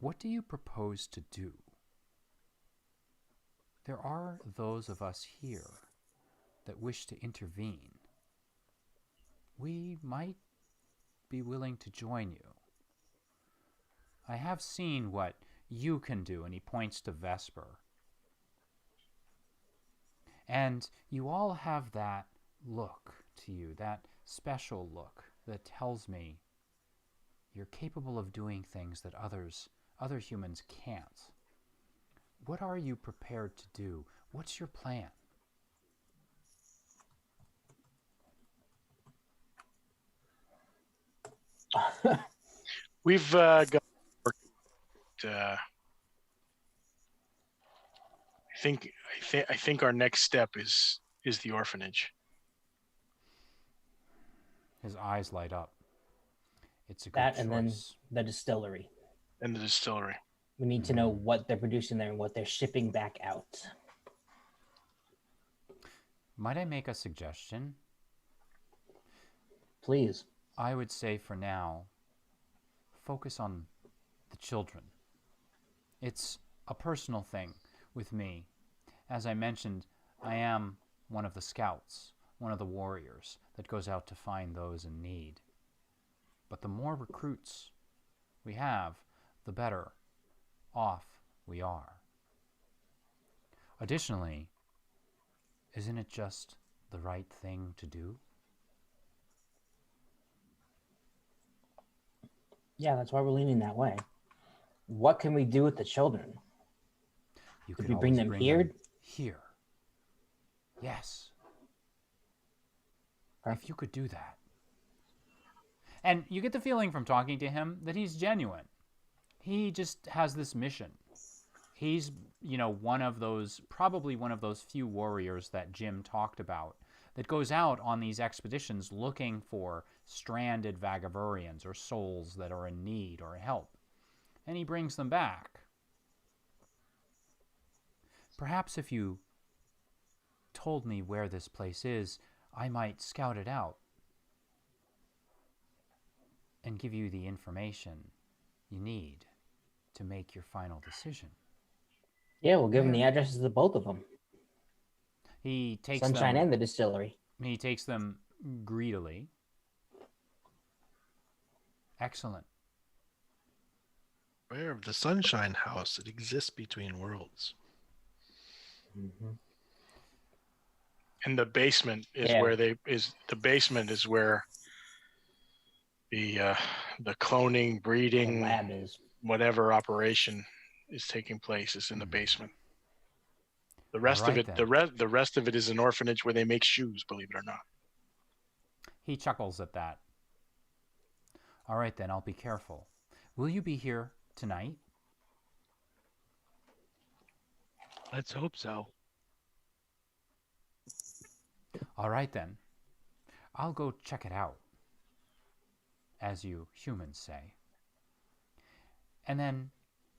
What do you propose to do? There are those of us here that wish to intervene. We might be willing to join you. I have seen what you can do, and he points to Vesper. And you all have that look to you, that special look that tells me you're capable of doing things that other humans can't. What are you prepared to do? What's your plan? We've got. I think our next step is the orphanage. His eyes light up. It's a good That choice. and then the distillery. And the distillery. We need to know what they're producing there and what they're shipping back out. Might I make a suggestion? Please. I would say for now, focus on the children. It's a personal thing with me. As I mentioned, I am one of the scouts, one of the warriors that goes out to find those in need. But the more recruits we have, the better off we are. Additionally, isn't it just the right thing to do? Yeah, that's why we're leaning that way. What can we do with the children? Could we bring them here? Here. Yes. Okay. If you could do that. And you get the feeling from talking to him that he's genuine. He just has this mission. He's, probably one of those few warriors that Jim talked about that goes out on these expeditions looking for stranded Vagaburians or souls that are in need or help. And he brings them back. Perhaps if you told me where this place is, I might scout it out and give you the information you need to make your final decision. Yeah, we'll give him the addresses of both of them. He takes Sunshine them, and the distillery. He takes them greedily. Excellent. Beware of the Sunshine House. It exists between worlds. Mm-hmm. And the basement is where the basement is where the cloning, breeding, The lab is. whatever operation is taking place is in the basement. The rest of it, the rest of it is an orphanage where they make shoes, believe it or not. He chuckles at that. All right, then, I'll be careful. Will you be here tonight? Let's hope so. All right, then. I'll go check it out, as you humans say. And then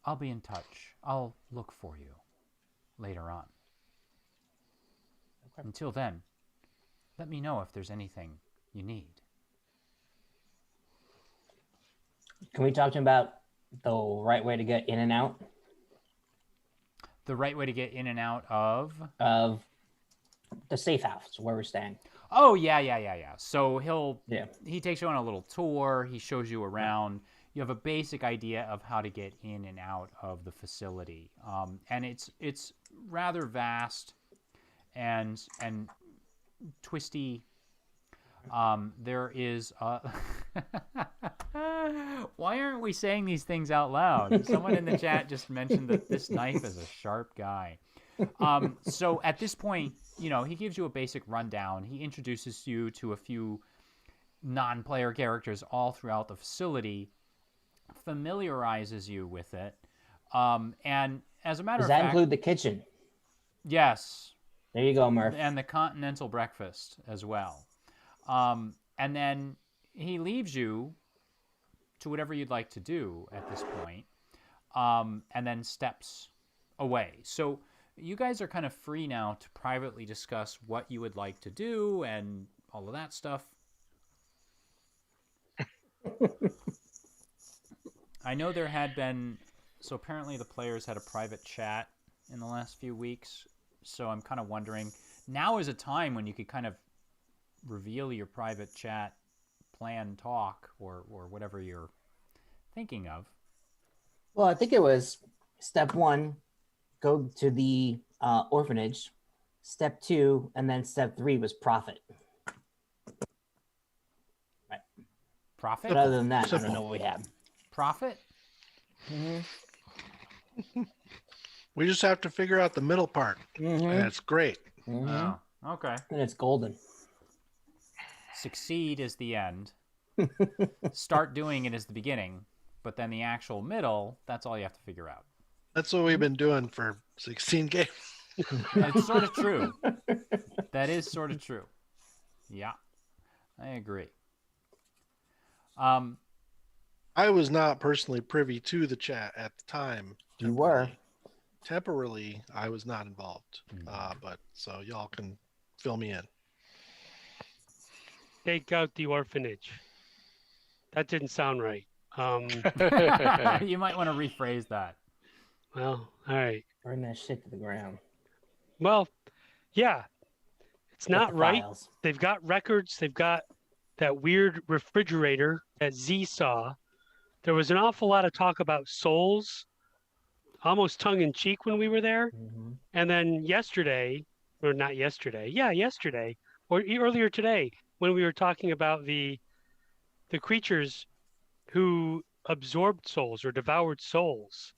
I'll be in touch. I'll look for you later on. Okay. Until then, let me know if there's anything you need. Can we talk to him about the right way to get in and out? The right way to get in and out of? Of the safe house where we're staying. Oh, yeah. So he takes you on a little tour. He shows you around. You have a basic idea of how to get in and out of the facility. And it's rather vast and twisty. There is why aren't we saying these things out loud? Someone in the chat just mentioned that this knife is a sharp guy. So at this point, he gives you a basic rundown. He introduces you to a few non-player characters all throughout the facility, familiarizes you with it. And as a matter of fact... Does that include the kitchen? Yes. There you go, Murph. And the continental breakfast as well. And then he leaves you to whatever you'd like to do at this point, and then steps away. So you guys are kind of free now to privately discuss what you would like to do and all of that stuff. I know there had been, so apparently the players had a private chat in the last few weeks. So I'm kind of wondering, now is a time when you could kind of reveal your private chat plan talk or whatever you're thinking of. Well, I think it was step one, go to the orphanage, Step 2, and then step 3 was profit. Right. Profit? But other than that, I don't know what we have. Profit? We just have to figure out the middle part. And it's great. Oh, okay. And it's golden. Succeed is the end. Start doing it is the beginning. But then the actual middle, that's all you have to figure out. That's what we've been doing for 16 games. It's sort of true. That is sort of true. Yeah, I agree. I was not personally privy to the chat at the time. You were. Temporarily, I was not involved. But so y'all can fill me in. Take out the orphanage. That didn't sound right. You might want to rephrase that. Well, all right. Burn that shit to the ground. Well, yeah. It's not right. Files. They've got records. They've got that weird refrigerator that Z saw. There was an awful lot of talk about souls, almost tongue-in-cheek when we were there. And then yesterday, or not yesterday, yesterday, or earlier today, when we were talking about the creatures who absorbed souls or devoured souls.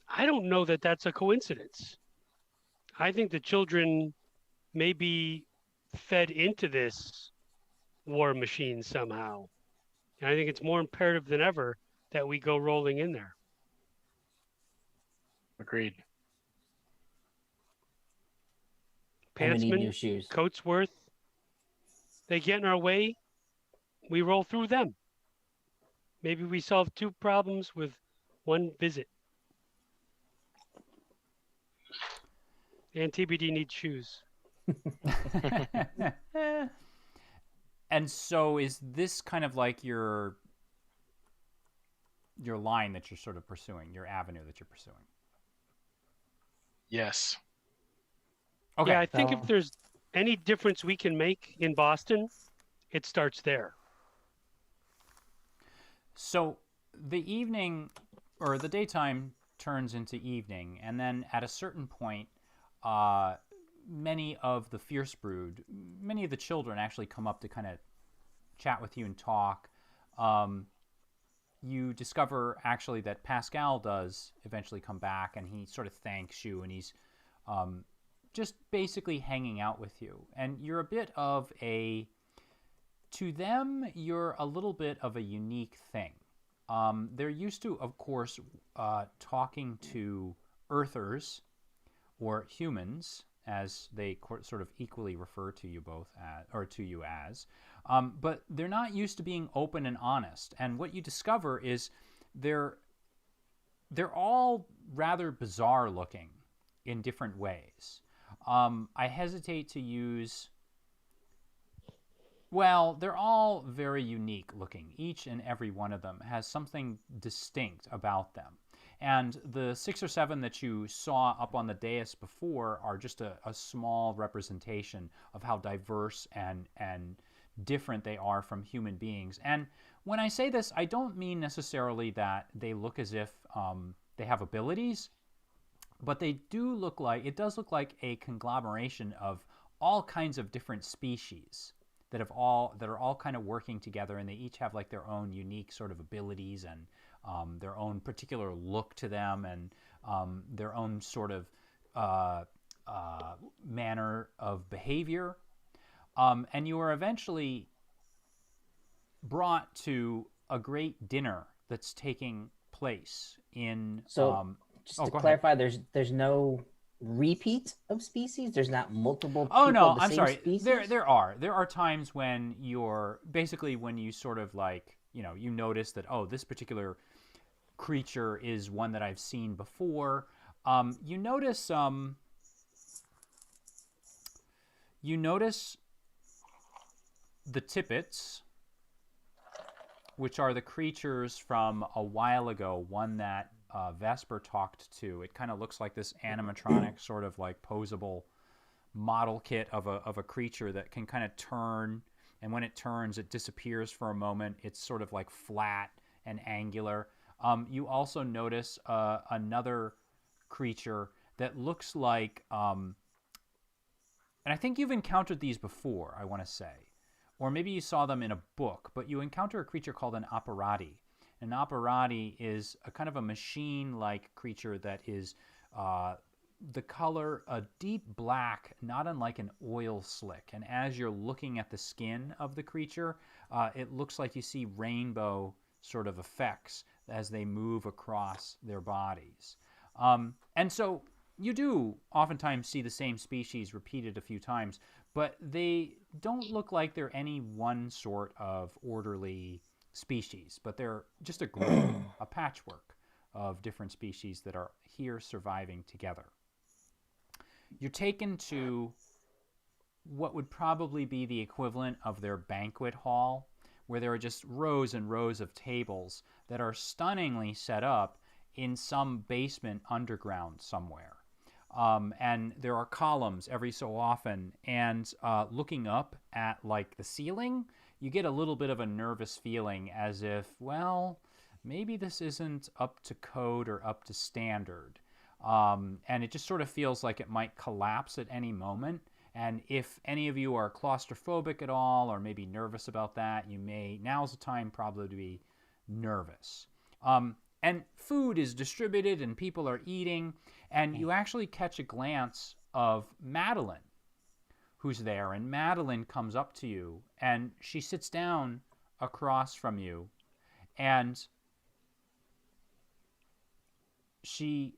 I don't know that that's a coincidence. I think the children may be fed into this war machine somehow. And I think it's more imperative than ever that we go rolling in there. Agreed. And we need new Pantsman, shoes. Coatsworth, they get in our way, we roll through them. Maybe we solve 2 problems with 1 visit. And TBD needs shoes. And so is this kind of like your line that you're sort of pursuing, your avenue that you're pursuing? Yes. Okay. Yeah, I think if there's any difference we can make in Boston, it starts there. So the evening or the daytime turns into evening, and then at a certain point, many of the FiERCE BRooD, many of the children actually come up to kind of chat with you and talk. You discover actually that Pascal does eventually come back, and he sort of thanks you, and he's just basically hanging out with you. And you're a bit of to them, you're a little bit of a unique thing. They're used to, of course, talking to Earthers or humans, as they sort of equally refer to you both as, or to you as, but they're not used to being open and honest. And what you discover is they're all rather bizarre looking in different ways. I hesitate to use. Well, they're all very unique looking. Each and every one of them has something distinct about them. And the 6 or 7 that you saw up on the dais before are just a small representation of how diverse and different they are from human beings. And when I say this, I don't mean necessarily that they look as if they have abilities, but they do look like, it does look like a conglomeration of all kinds of different species that are all kind of working together, and they each have like their own unique sort of abilities and their own particular look to them, and their own sort of manner of behavior. And you are eventually brought to a great dinner that's taking place in. So just to clarify, there's no repeat of species. There's not multiple. Oh no, I'm same sorry. Species? There are times when when you sort of like, you notice that, oh, this particular creature is one that I've seen before. You notice the tippets, which are the creatures from a while ago, one that Vesper talked to. It kind of looks like this animatronic sort of like posable model kit of a creature that can kind of turn, and when it turns, it disappears for a moment. It's sort of like flat and angular. You also notice another creature that looks like And I think you've encountered these before, I want to say. Or maybe you saw them in a book, but you encounter a creature called an operati. An operati is a kind of a machine-like creature that is the color a deep black, not unlike an oil slick. And as you're looking at the skin of the creature, it looks like you see rainbow sort of effects as they move across their bodies. And so you do oftentimes see the same species repeated a few times, but they don't look like they're any one sort of orderly species, but they're just a group, a patchwork of different species that are here surviving together. You're taken to what would probably be the equivalent of their banquet hall, where there are just rows and rows of tables that are stunningly set up in some basement underground somewhere. And there are columns every so often, and looking up at like the ceiling, you get a little bit of a nervous feeling as if, well, maybe this isn't up to code or up to standard. And it just sort of feels like it might collapse at any moment. And if any of you are claustrophobic at all, or maybe nervous about that, now's the time probably to be nervous. And food is distributed and people are eating, and you actually catch a glance of Madeline, who's there. And Madeline comes up to you, and she sits down across from you, and she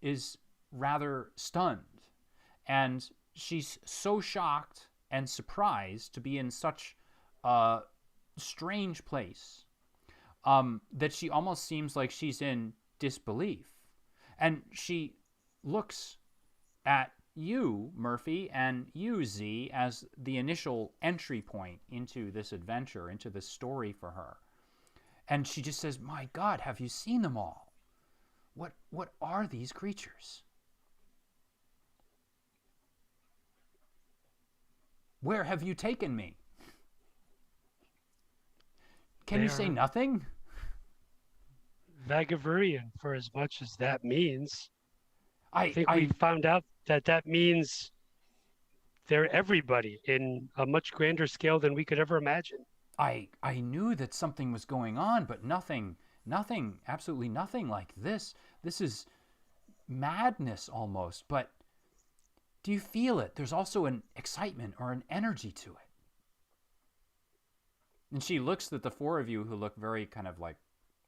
is rather stunned. And she's so shocked and surprised to be in such a strange place that she almost seems like she's in disbelief. And she looks at you, Murphy, and you, Z, as the initial entry point into this adventure, into this story for her. And she just says, "My God, have you seen them all? What are these creatures? Where have you taken me? Can you say nothing?" Vagavurian, for as much as that means. I think we found out that means they're everybody in a much grander scale than we could ever imagine. I knew that something was going on, but nothing, absolutely nothing like this. This is madness almost. But do you feel it? There's also an excitement or an energy to it. And she looks at the four of you, who look very kind of like,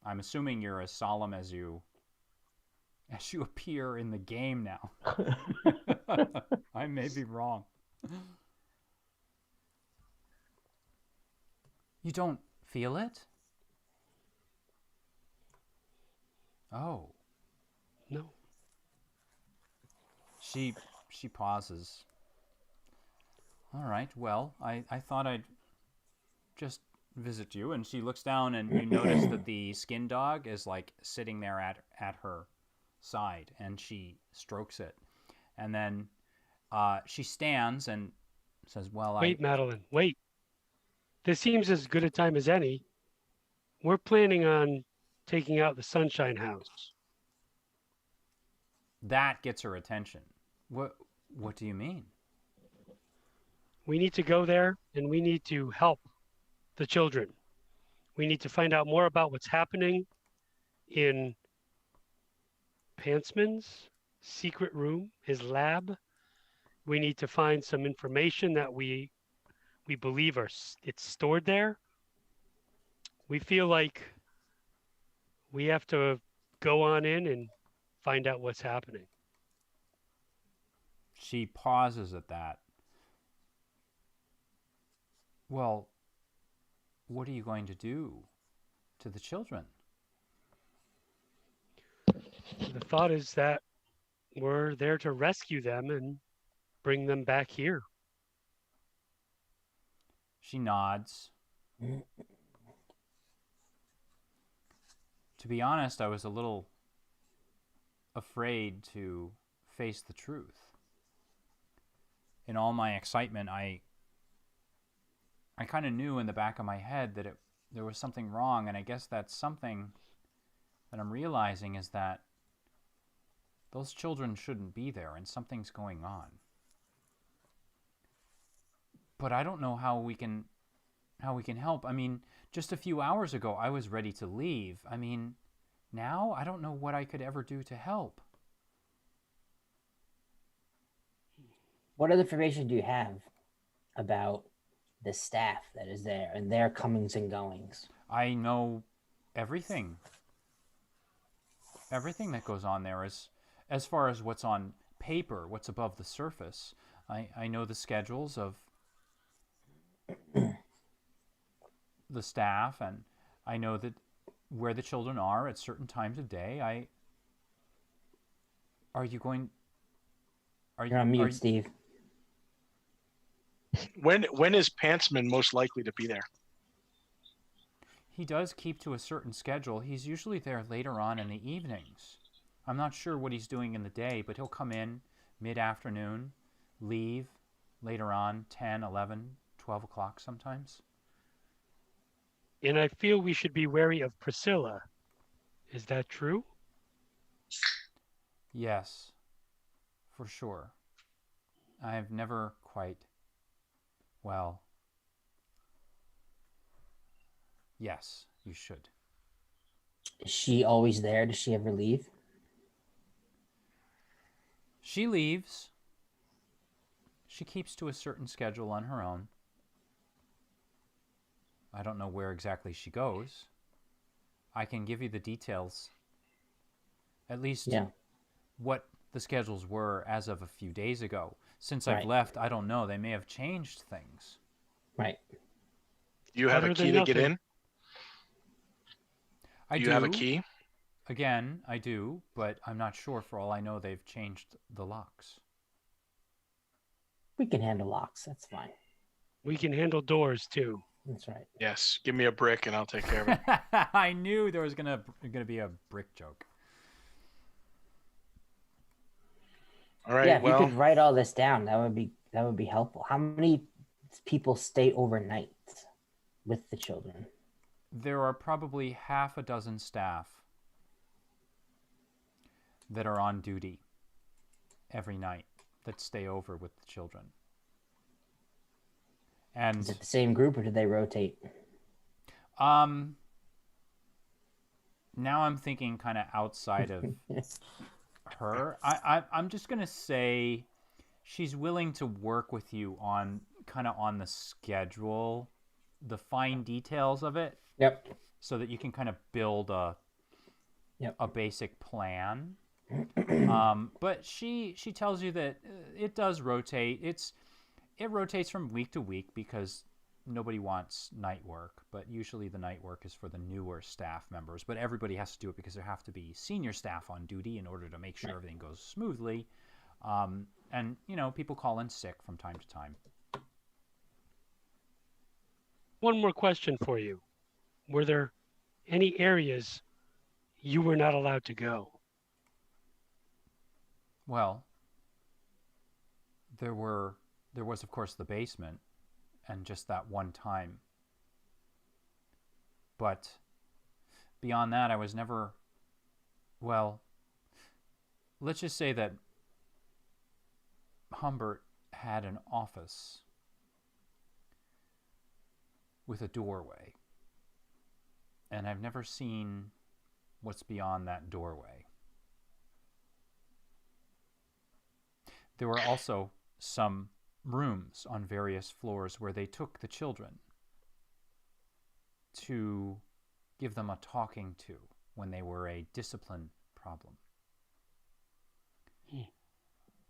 I'm assuming you're as solemn as you appear in the game now. I may be wrong. You don't feel it? Oh. No. She pauses. All right, well, I thought I'd just visit you. And she looks down, and you notice that the skin dog is like sitting there at her side, and she strokes it. And then she stands and says, "Well, Wait, Madeline, wait. This seems as good a time as any. We're planning on taking out the Sunshine House." That gets her attention. What do you mean? We need to go there, and we need to help the children. We need to find out more about what's happening in Pantsman's secret room, his lab. We need to find some information that we believe it's stored there. We feel like we have to go on in and find out what's happening. She pauses at that. Well, what are you going to do to the children? The thought is that we're there to rescue them and bring them back here. She nods. To be honest, I was a little afraid to face the truth. In all my excitement, I kind of knew in the back of my head that there was something wrong, and I guess that's something that I'm realizing is that those children shouldn't be there, and something's going on. but I don't know how we can help. I mean, just a few hours ago, I was ready to leave. I mean, now I don't know what I could ever do to help. What other information do you have about the staff that is there and their comings and goings? I know everything. Everything that goes on there is, as far as what's on paper, what's above the surface. I know the schedules of the staff, and I know that where the children are at certain times of day. You're on mute, Steve. When is Pantsman most likely to be there? He does keep to a certain schedule. He's usually there later on in the evenings. I'm not sure what he's doing in the day, but he'll come in mid-afternoon, leave later on, 10, 11, 12 o'clock sometimes. And I feel we should be wary of Priscilla. Is that true? Yes, for sure. I have never quite... Well, yes, you should. Is she always there? Does she ever leave? She leaves. She keeps to a certain schedule on her own. I don't know where exactly she goes. I can give you the details. At least what the schedules were as of a few days ago. Since I've left, I don't know. They may have changed things. Right. Do you have a key to get in? I do. You have a key? Again, I do, but I'm not sure. For all I know, they've changed the locks. We can handle locks. That's fine. We can handle doors too. That's right. Yes. Give me a brick and I'll take care of it. I knew there was gonna be a brick joke. All right. Yeah, if well, you could write all this down, that would be helpful. How many people stay overnight with the children? There are probably half a dozen staff that are on duty every night that stay over with the children. And is it the same group or do they rotate? Now I'm thinking kind of outside of her. I'm just gonna say she's willing to work with you on the schedule, the fine details of it. Yep. So that you can kind of build a basic plan. But she tells you that it does rotate. It rotates from week to week because nobody wants night work, but usually the night work is for the newer staff members. But everybody has to do it because there have to be senior staff on duty in order to make sure everything goes smoothly. And, people call in sick from time to time. One more question for you. Were there any areas you were not allowed to go? Well, there was, of course, the basement, and just that one time. But beyond that, I was never... Well, let's just say that Humbert had an office with a doorway. And I've never seen what's beyond that doorway. There were also some rooms on various floors where they took the children to give them a talking to when they were a discipline problem.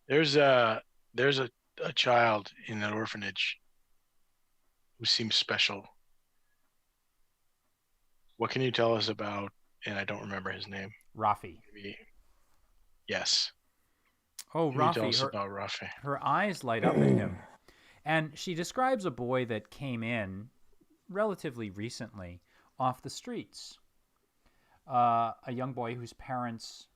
There's a child in that orphanage who seems special. What can you tell us about, and I don't remember his name. Rafi. Yes. Oh, Can you tell Rafi. us about Rafi? Her eyes light up at him. And she describes a boy that came in relatively recently off the streets. A young boy whose parents,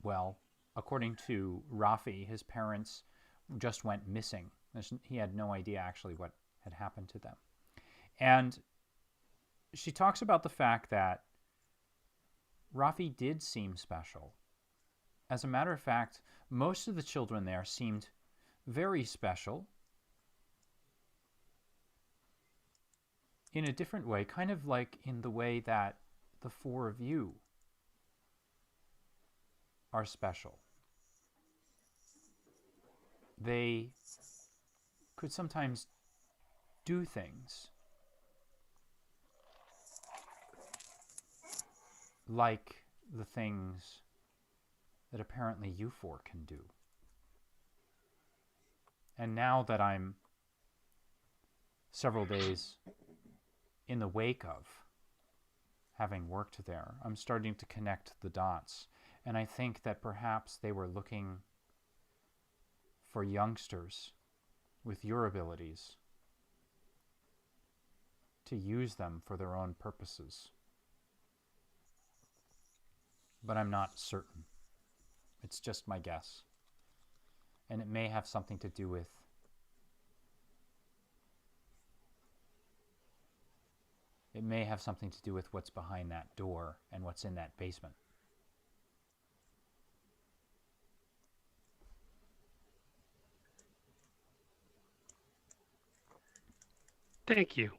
well, according to Rafi, his parents just went missing. He had no idea actually what had happened to them. And she talks about the fact that Rafi did seem special. As a matter of fact, most of the children there seemed very special. in a different way, kind of like in the way that the four of you are special. They could sometimes do things like the things that apparently you four can do. And now that I'm several days in the wake of having worked there, I'm starting to connect the dots. And I think that perhaps they were looking for youngsters with your abilities to use them for their own purposes. But I'm not certain. It's just my guess. And it may have something to do with what's behind that door and what's in that basement. Thank you.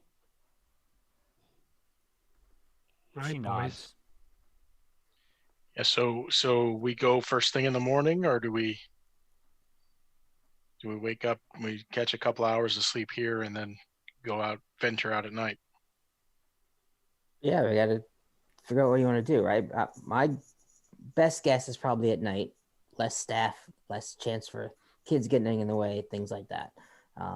She Right, nods. boys. Yeah, so we go first thing in the morning, or do we wake up, we catch a couple hours of sleep here, and then venture out at night? Yeah, we got to figure out what you want to do, right? My best guess is probably at night. Less staff, less chance for kids getting in the way, things like that.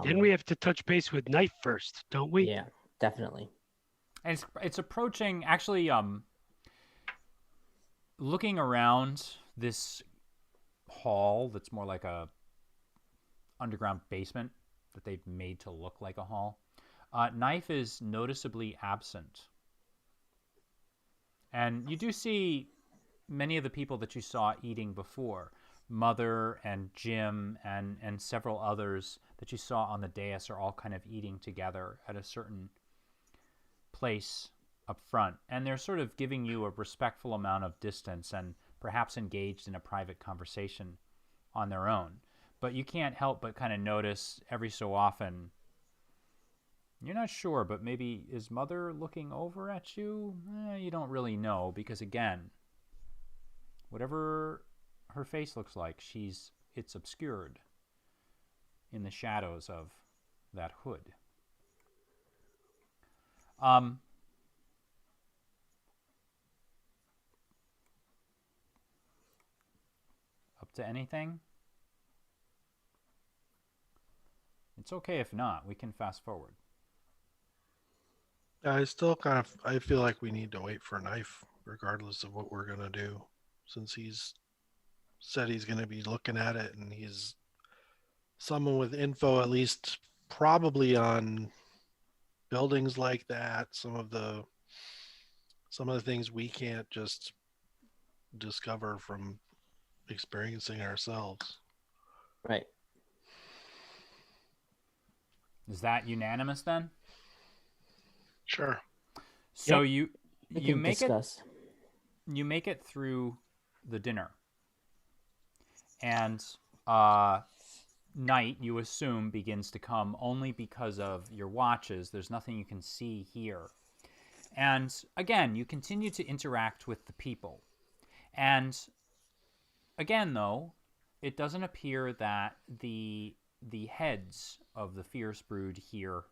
Then we have to touch base with Knife first, don't we? Yeah, definitely. And it's approaching, actually, looking around this hall that's more like a underground basement that they've made to look like a hall. Knife is noticeably absent. And you do see many of the people that you saw eating before. Mother and Jim and several others that you saw on the dais are all kind of eating together at a certain place up front. And they're sort of giving you a respectful amount of distance and perhaps engaged in a private conversation on their own. But you can't help but kind of notice every so often, you're not sure, but maybe is Mother looking over at you? You don't really know, because again, whatever her face looks like, it's obscured in the shadows of that hood. Up to anything? It's okay if not. We can fast forward. I feel like we need to wait for Knife, regardless of what we're gonna do, since he's said he's gonna be looking at it, and he's someone with info, at least probably on buildings like that. Some of the things we can't just discover from experiencing ourselves. Right. Is that unanimous then? Sure. So Yep. you make it through the dinner, and night, you assume, begins to come only because of your watches. There's nothing you can see here. And again, you continue to interact with the people. And again, though, it doesn't appear that the heads of the FiERCE BRooD here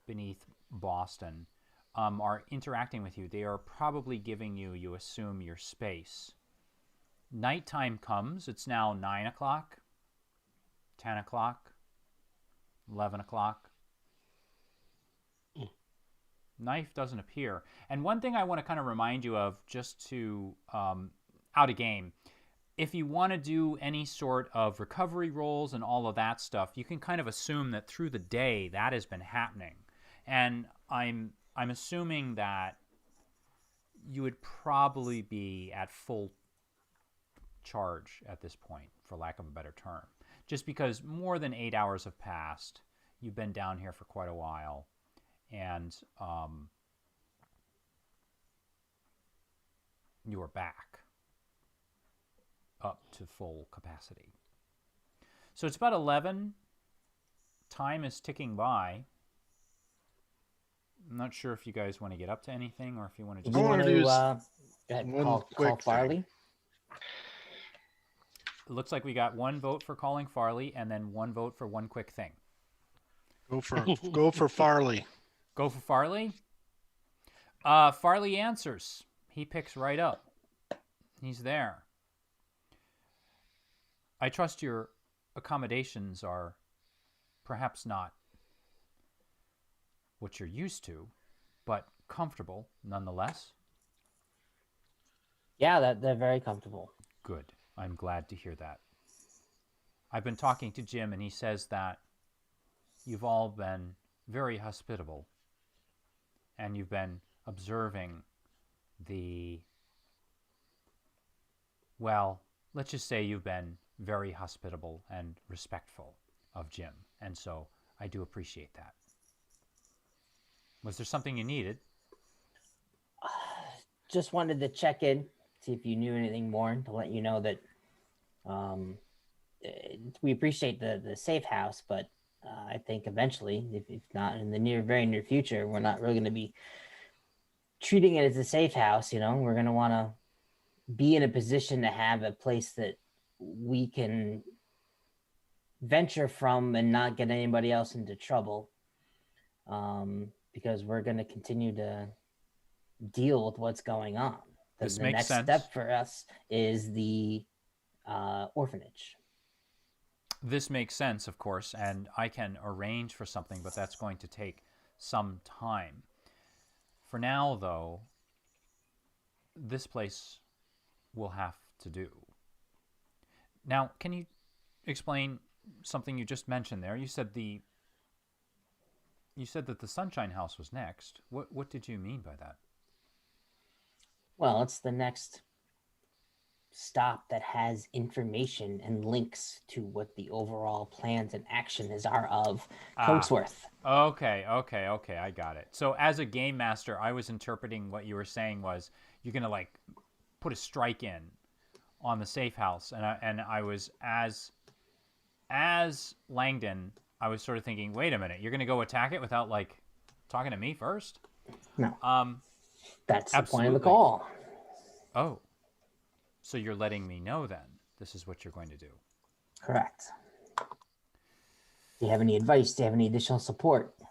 beneath Boston are interacting with you. They are probably giving you assume, your space. Nighttime comes. It's now 9 o'clock, 10 o'clock, 11 o'clock. Knife doesn't appear. And one thing I want to kind of remind you of, just to out of game, if you want to do any sort of recovery rolls and all of that stuff, you can kind of assume that through the day that has been happening. And I'm assuming that you would probably be at full charge at this point, for lack of a better term, just because more than 8 hours have passed. You've been down here for quite a while, and you are back up to full capacity. So it's about 11. Time is ticking by. I'm not sure if you guys want to get up to anything or if you want to Did just... you want to do go ahead, one call quick Farley? It looks like we got one vote for calling Farley and then one vote for one quick thing. Go for Farley. Go for Farley? Farley answers. He picks right up. He's there. I trust your accommodations are perhaps not what you're used to, but comfortable nonetheless. Yeah, they're very comfortable. Good. I'm glad to hear that. I've been talking to Jim, and he says that you've all been very hospitable, and you've been observing well, let's just say you've been very hospitable and respectful of Jim, and so I do appreciate that. Was there something you needed? Just wanted to check in, see if you knew anything more, to let you know that we appreciate the safe house, but I think eventually, if not in the very near future, we're not really going to be treating it as a safe house. We're going to want to be in a position to have a place that we can venture from and not get anybody else into trouble, because we're going to continue to deal with what's going on. The next step for us is the orphanage. This makes sense, of course, and I can arrange for something, but that's going to take some time. For now, though, this place will have to do. Now, can you explain something you just mentioned there? You said that the Sunshine House was next. What did you mean by that? Well, it's the next stop that has information and links to what the overall plans and actions are of Coatsworth. Okay, I got it. So as a game master, I was interpreting what you were saying was you're going to put a strike in on the safe house, and I was as Langdon, I was sort of thinking, wait a minute, you're going to go attack it without talking to me first? No. That's absolutely. The point of the call. Oh. So you're letting me know then this is what you're going to do. Correct. Do you have any advice? Do you have any additional support? Do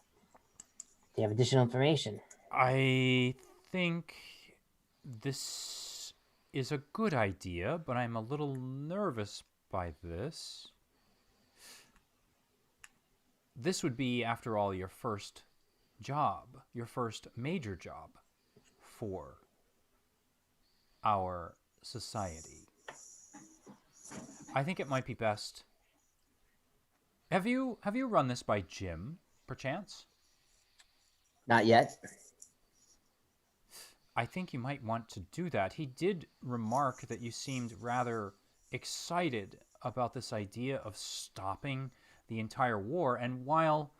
you have additional information? I think this is a good idea, but I'm a little nervous by this. This would be, after all, your first job, your first major job for our society. I think it might be best. Have you run this by Jim, perchance? Not yet. I think you might want to do that. He did remark that you seemed rather excited about this idea of stopping the entire war, and while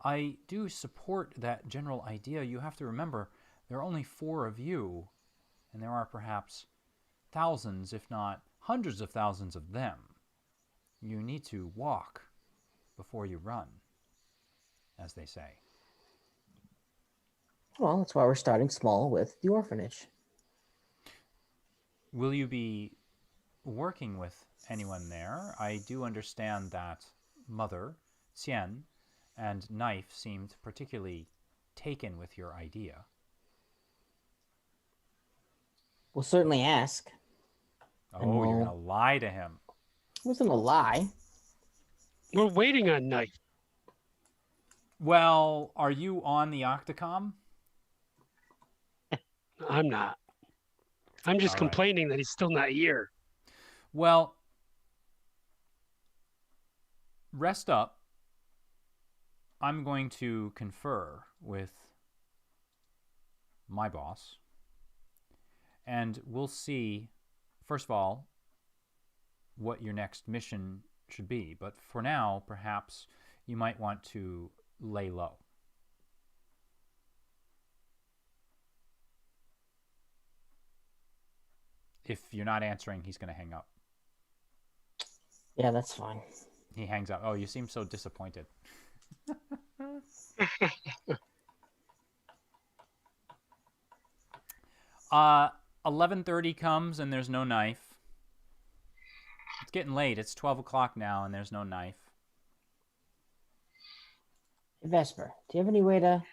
I do support that general idea, you have to remember there are only 4 of you, and there are perhaps thousands, if not hundreds of thousands of them. You need to walk before you run, as they say. Well, that's why we're starting small with the orphanage. Will you be working with anyone there? I do understand that Mother, Xian, and Knife seemed particularly taken with your idea. We'll certainly ask. Oh, you're going to lie to him. It wasn't a lie. We're waiting on Knife. Well, are you on the Octocom? I'm not. I'm just complaining that he's still not here. Well, rest up. I'm going to confer with my boss, and we'll see, first of all, what your next mission should be. But for now, perhaps you might want to lay low. If you're not answering, he's going to hang up. Yeah, that's fine. He hangs up. Oh, you seem so disappointed. 11:30 comes and there's no knife. It's getting late. It's 12 o'clock now and there's no knife. Vesper, do you have any way to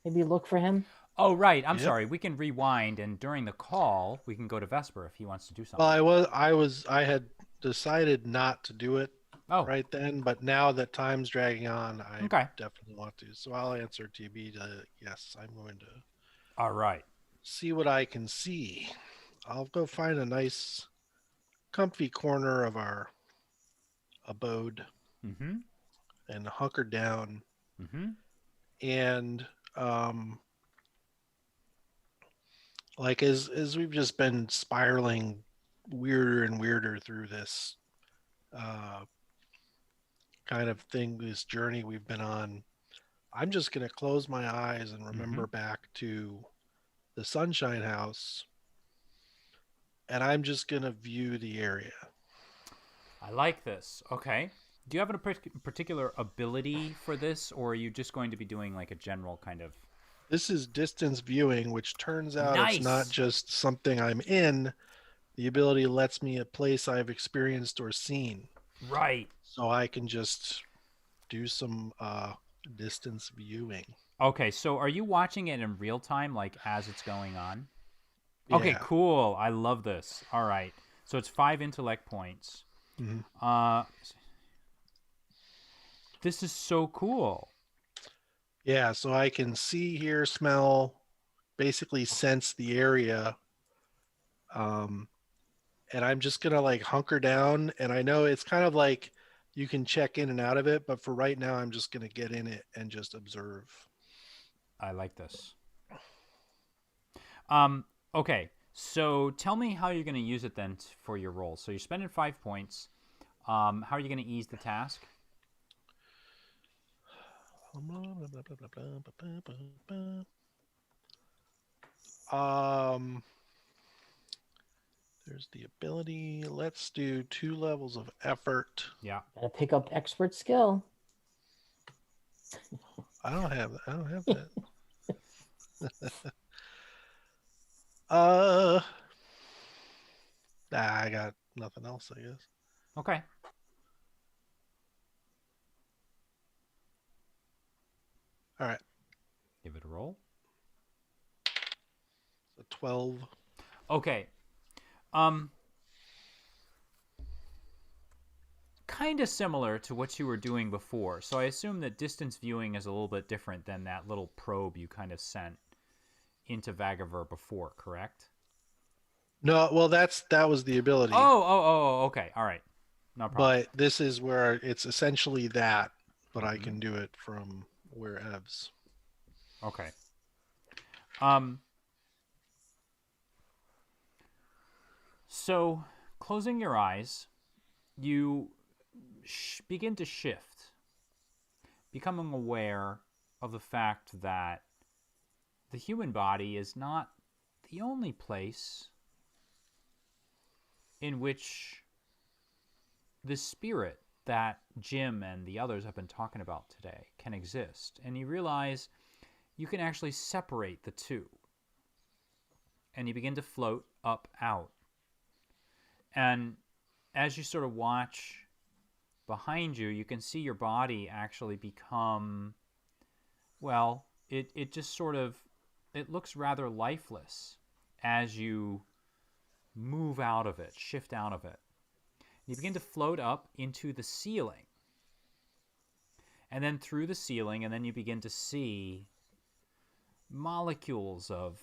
maybe look for him? Oh, right. I'm sorry. We can rewind, and during the call, we can go to Vesper if he wants to do something. Well, I had decided not to do it right then, but now that time's dragging on, I definitely want to. So I'll answer TB to yes, I'm going to. All right. See what I can see. I'll go find a nice, comfy corner of our abode and hunker down. And like as we've just been spiraling weirder and weirder through this kind of thing, this journey we've been on, I'm just going to close my eyes and remember back to the Sunshine House, and I'm just going to view the area. I like this. Okay. Do you have a particular ability for this, or are you just going to be doing like a general kind of... This is distance viewing, which turns out it's not just something I'm in. The ability lets me a place I've experienced or seen. Right. So I can just do some distance viewing. Okay, so are you watching it in real time, like as it's going on? Yeah. Okay, cool. I love this. All right. So it's 5 intellect points. This is so cool. Yeah, so I can see, hear, smell, basically sense the area. And I'm just going to like hunker down. And I know it's kind of like you can check in and out of it, but for right now, I'm just going to get in it and just observe. I like this. Okay, so tell me how you're going to use it then for your roll. So you're spending 5 points. How are you going to ease the task? There's the ability. Let's do 2 levels of effort. Yeah. Gotta pick up expert skill. I don't have that. I got nothing else, I guess. Okay. All right. Give it a roll. So 12. Okay. Kind of similar to what you were doing before. So I assume that distance viewing is a little bit different than that little probe you kind of sent into Vagaver before, correct? No, well, that was the ability. Oh, okay. All right. No problem. But this is where it's essentially that, but I can do it from wherevs. Okay. So, closing your eyes, you begin to shift, becoming aware of the fact that the human body is not the only place in which the spirit that Jim and the others have been talking about today can exist. And you realize you can actually separate the two. And you begin to float up out. And as you sort of watch behind you, you can see your body actually become, well, it just sort of, it looks rather lifeless as you move out of it, shift out of it. You begin to float up into the ceiling. And then through the ceiling, and then you begin to see molecules of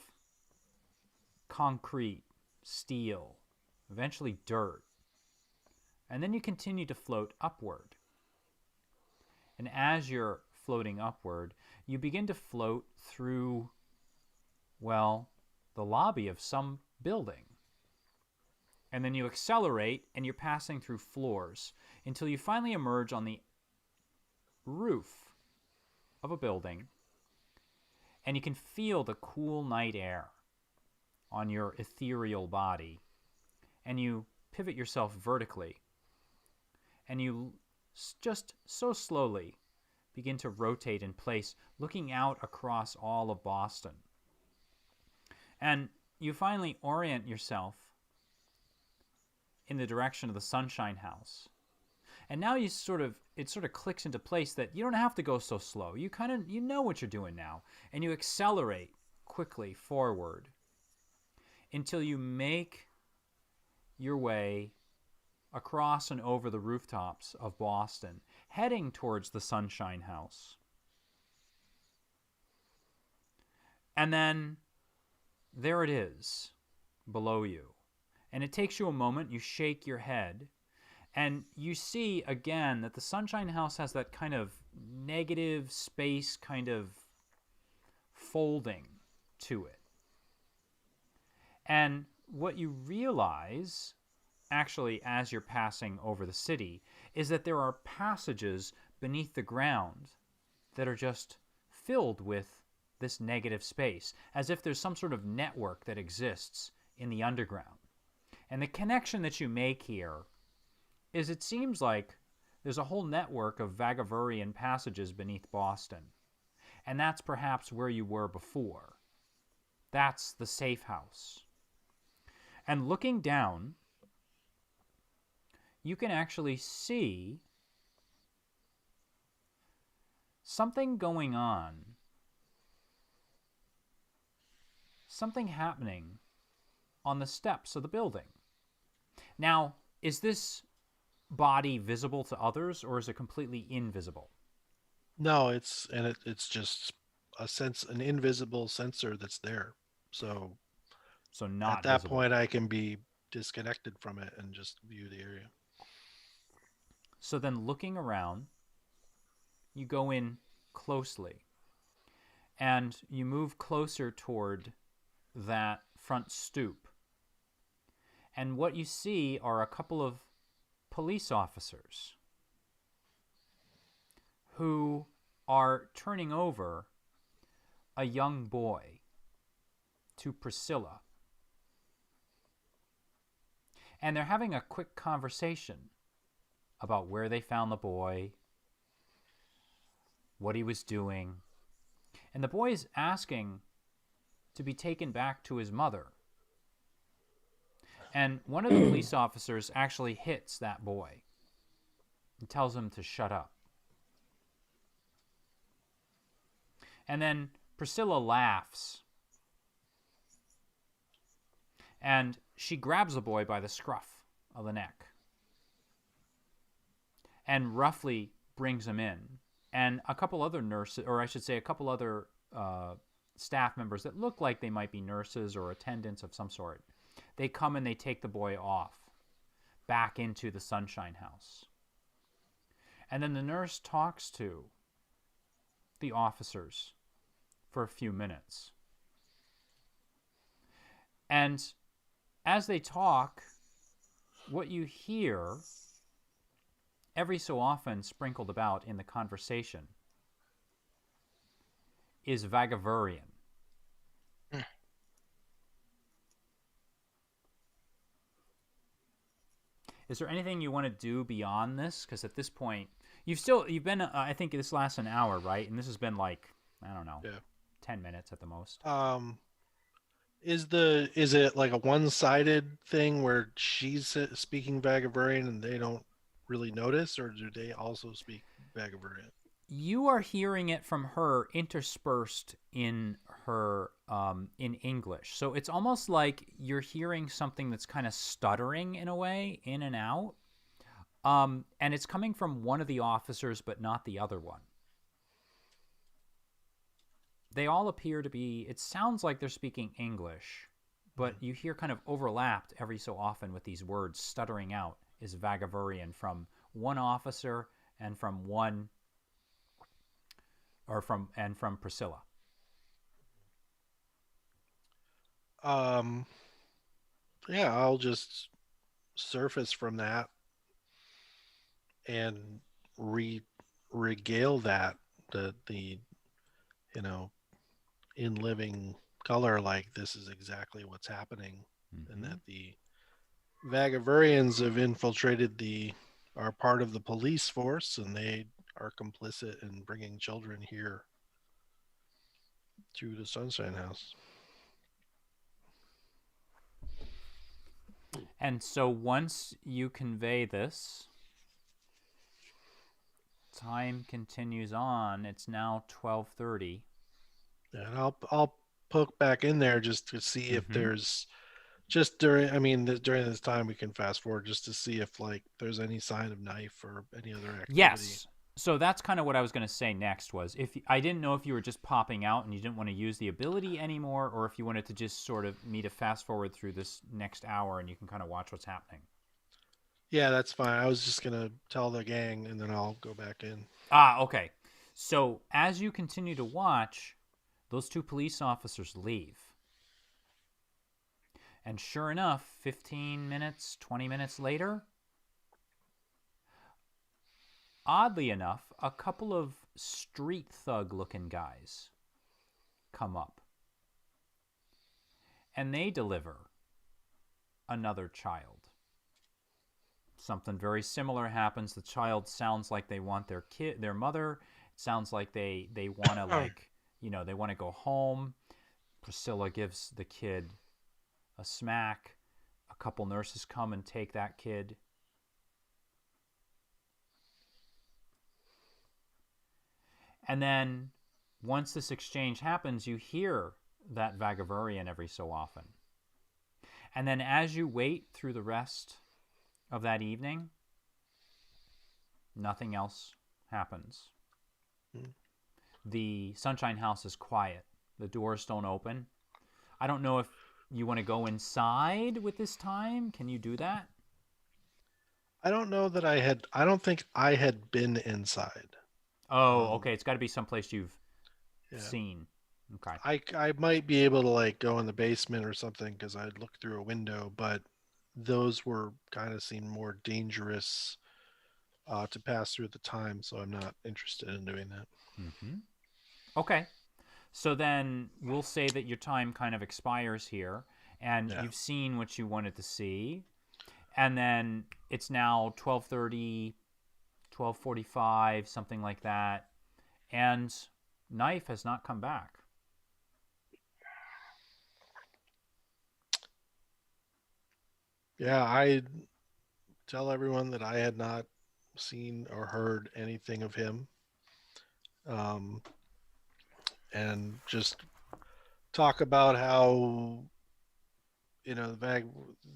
concrete, steel, eventually dirt. And then you continue to float upward. And as you're floating upward, you begin to float through, well, the lobby of some building. And then you accelerate and you're passing through floors until you finally emerge on the roof of a building. And you can feel the cool night air on your ethereal body. And you pivot yourself vertically. And you just so slowly begin to rotate in place, looking out across all of Boston. And you finally orient yourself in the direction of the Sunshine House. And now it sort of clicks into place that you don't have to go so slow. You know what you're doing now, and you accelerate quickly forward until you make your way across and over the rooftops of Boston, heading towards the Sunshine House. And then there it is, below you. And it takes you a moment, you shake your head, and you see again that the Sunshine House has that kind of negative space kind of folding to it. And what you realize, actually, as you're passing over the city, is that there are passages beneath the ground that are just filled with this negative space, as if there's some sort of network that exists in the underground. And the connection that you make here is it seems like there's a whole network of Vagavurian passages beneath Boston. And that's perhaps where you were before. That's the safe house. And looking down, you can actually see something going on. Something happening on the steps of the building. Now, is this body visible to others, or is it completely invisible? No, it's just an invisible sensor that's there. So not at that visible. point, I can be disconnected from it and just view the area. So then, looking around, you go in closely, and you move closer toward that front stoop. And what you see are a couple of police officers who are turning over a young boy to Priscilla. And they're having a quick conversation about where they found the boy, what he was doing. And the boy is asking to be taken back to his mother. And one of the police officers actually hits that boy and tells him to shut up. And then Priscilla laughs. And she grabs the boy by the scruff of the neck and roughly brings him in. And a couple other nurses, or I should say a couple other staff members that look like they might be nurses or attendants of some sort, they come and they take the boy off back into the Sunshine House. And then the nurse talks to the officers for a few minutes. And as they talk, what you hear every so often sprinkled about in the conversation is Vagavurian. Is there anything you want to do beyond this? Because at this point, you've been, I think this lasts an hour, right? And this has been like, I don't know, 10 minutes at the most. Is it like a one-sided thing where she's speaking Vagavurian and they don't really notice, or do they also speak Vagavurian? You are hearing it from her interspersed in her in English. So it's almost like you're hearing something that's kind of stuttering in a way, in and out. And it's coming from one of the officers, but not the other one. They all appear to be, it sounds like they're speaking English, but you hear kind of overlapped every so often with these words stuttering out is Vagavurian from one officer and from from Priscilla. Yeah, I'll just surface from that and regale that the in living color, like this is exactly what's happening, and that the Vagavurians have infiltrated are part of the police force, and they are complicit in bringing children here to the Sunshine House. And so once you convey this, time continues on. It's now 12:30. And I'll poke back in there just to see if there's just during this time we can fast forward just to see if like there's any sign of knife or any other activity. Yes. So that's kind of what I was going to say next was if I didn't know if you were just popping out and you didn't want to use the ability anymore, or if you wanted to just sort of me to fast forward through this next hour and you can kind of watch what's happening. Yeah, that's fine. I was just going to tell the gang and then I'll go back in. Okay. So as you continue to watch, those two police officers leave. And sure enough, 15 minutes, 20 minutes later, oddly enough, a couple of street thug-looking guys come up. And they deliver another child. Something very similar happens. The child sounds like they want their mother. It sounds like they want to they want to go home. Priscilla gives the kid a smack. A couple nurses come and take that kid. And then once this exchange happens, you hear that Vagavurian every so often. And then as you wait through the rest of that evening, nothing else happens. The Sunshine House is quiet. The doors don't open. I don't know if you want to go inside with this time. Can you do that? I don't know that I don't think I had been inside. Oh, okay. It's got to be someplace you've seen. Okay. I might be able to like go in the basement or something because I'd look through a window, but those were kind of seemed more dangerous to pass through at the time, so I'm not interested in doing that. Okay. So then we'll say that your time kind of expires here, and you've seen what you wanted to see, and then it's now 12:30, 12:45, something like that, and Knife has not come back. Yeah, I tell everyone that I had not seen or heard anything of him. And just talk about how,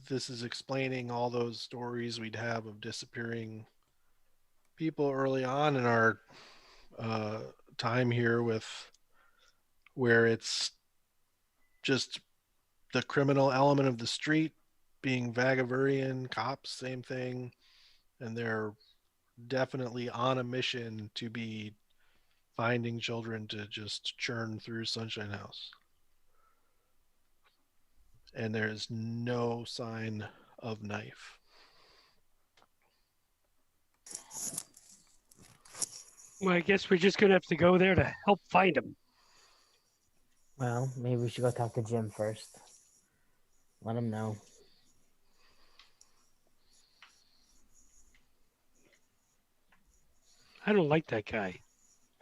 this is explaining all those stories we'd have of disappearing people early on in our time here where it's just the criminal element of the street being Vagavurian cops, same thing. And they're definitely on a mission to be finding children to just churn through Sunshine House. And there's no sign of Knife. Well, I guess we're just going to have to go there to help find him. Well, maybe we should go talk to Jim first. Let him know. I don't like that guy.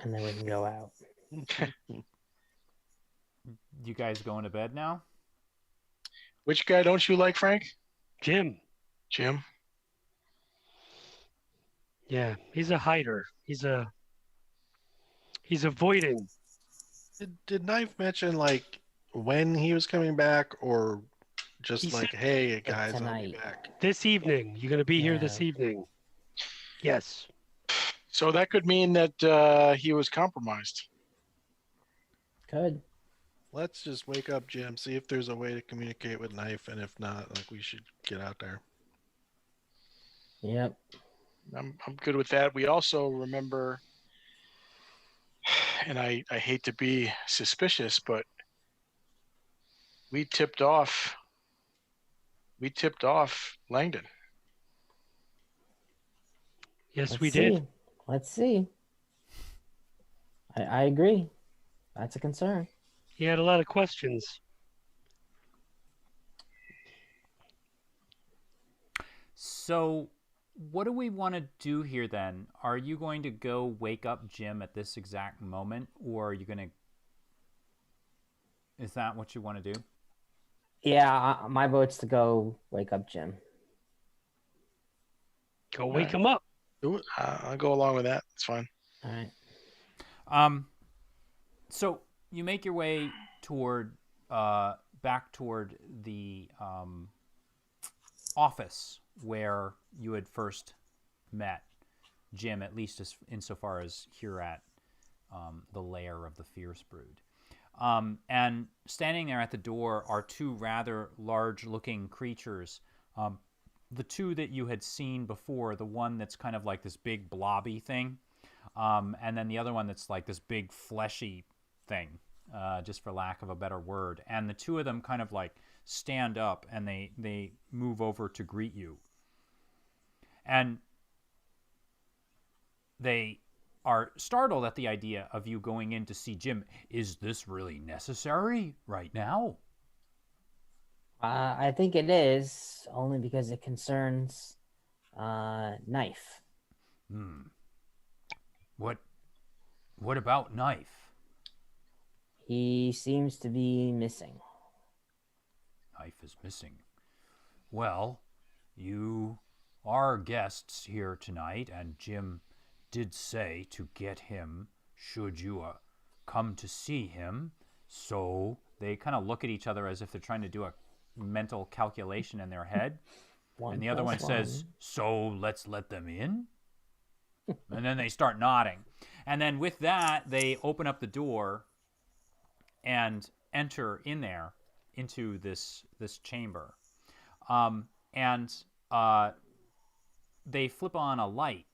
And then we can go out. You guys going to bed now? Which guy don't you like, Frank? Jim. Yeah, he's a hider. He's avoiding. Did Knife mention like when he was coming back, or just He like, said, hey guys, I'll be tonight. back? This evening. You're going to be here this evening. Yes. So that could mean that he was compromised. Could. Let's just wake up Jim, see if there's a way to communicate with Knife, and if not, like we should get out there. Yep. I'm good with that. We also remember, and I hate to be suspicious, but we tipped off Langdon. Yes, Let's we see. did. Let's see. I agree. That's a concern. He had a lot of questions. So what do we want to do here then? Are you going to go wake up Jim at this exact moment, or are you going to... Is that what you want to do? Yeah, my vote's to go wake up Jim. Go wake him up. Do it. I'll go along with that. It's fine. All right. So you make your way toward back toward the office where you had first met Jim, at least insofar as here at the lair of the FiERCE BRooD. And standing there at the door are two rather large-looking creatures. The two that you had seen before, the one that's kind of like this big blobby thing, and then the other one that's like this big fleshy thing, just for lack of a better word. And the two of them kind of like stand up and they move over to greet you. And they are startled at the idea of you going in to see Jim. Is this really necessary right now? I think it is, only because it concerns Knife. What about Knife? He seems to be missing. Knife is missing. Well, you are guests here tonight, and Jim did say to get him should you come to see him. So they kind of look at each other as if they're trying to do a mental calculation in their head. And the other one says, so let's let them in? And then they start nodding. And then with that, they open up the door and enter in there into this chamber. And they flip on a light.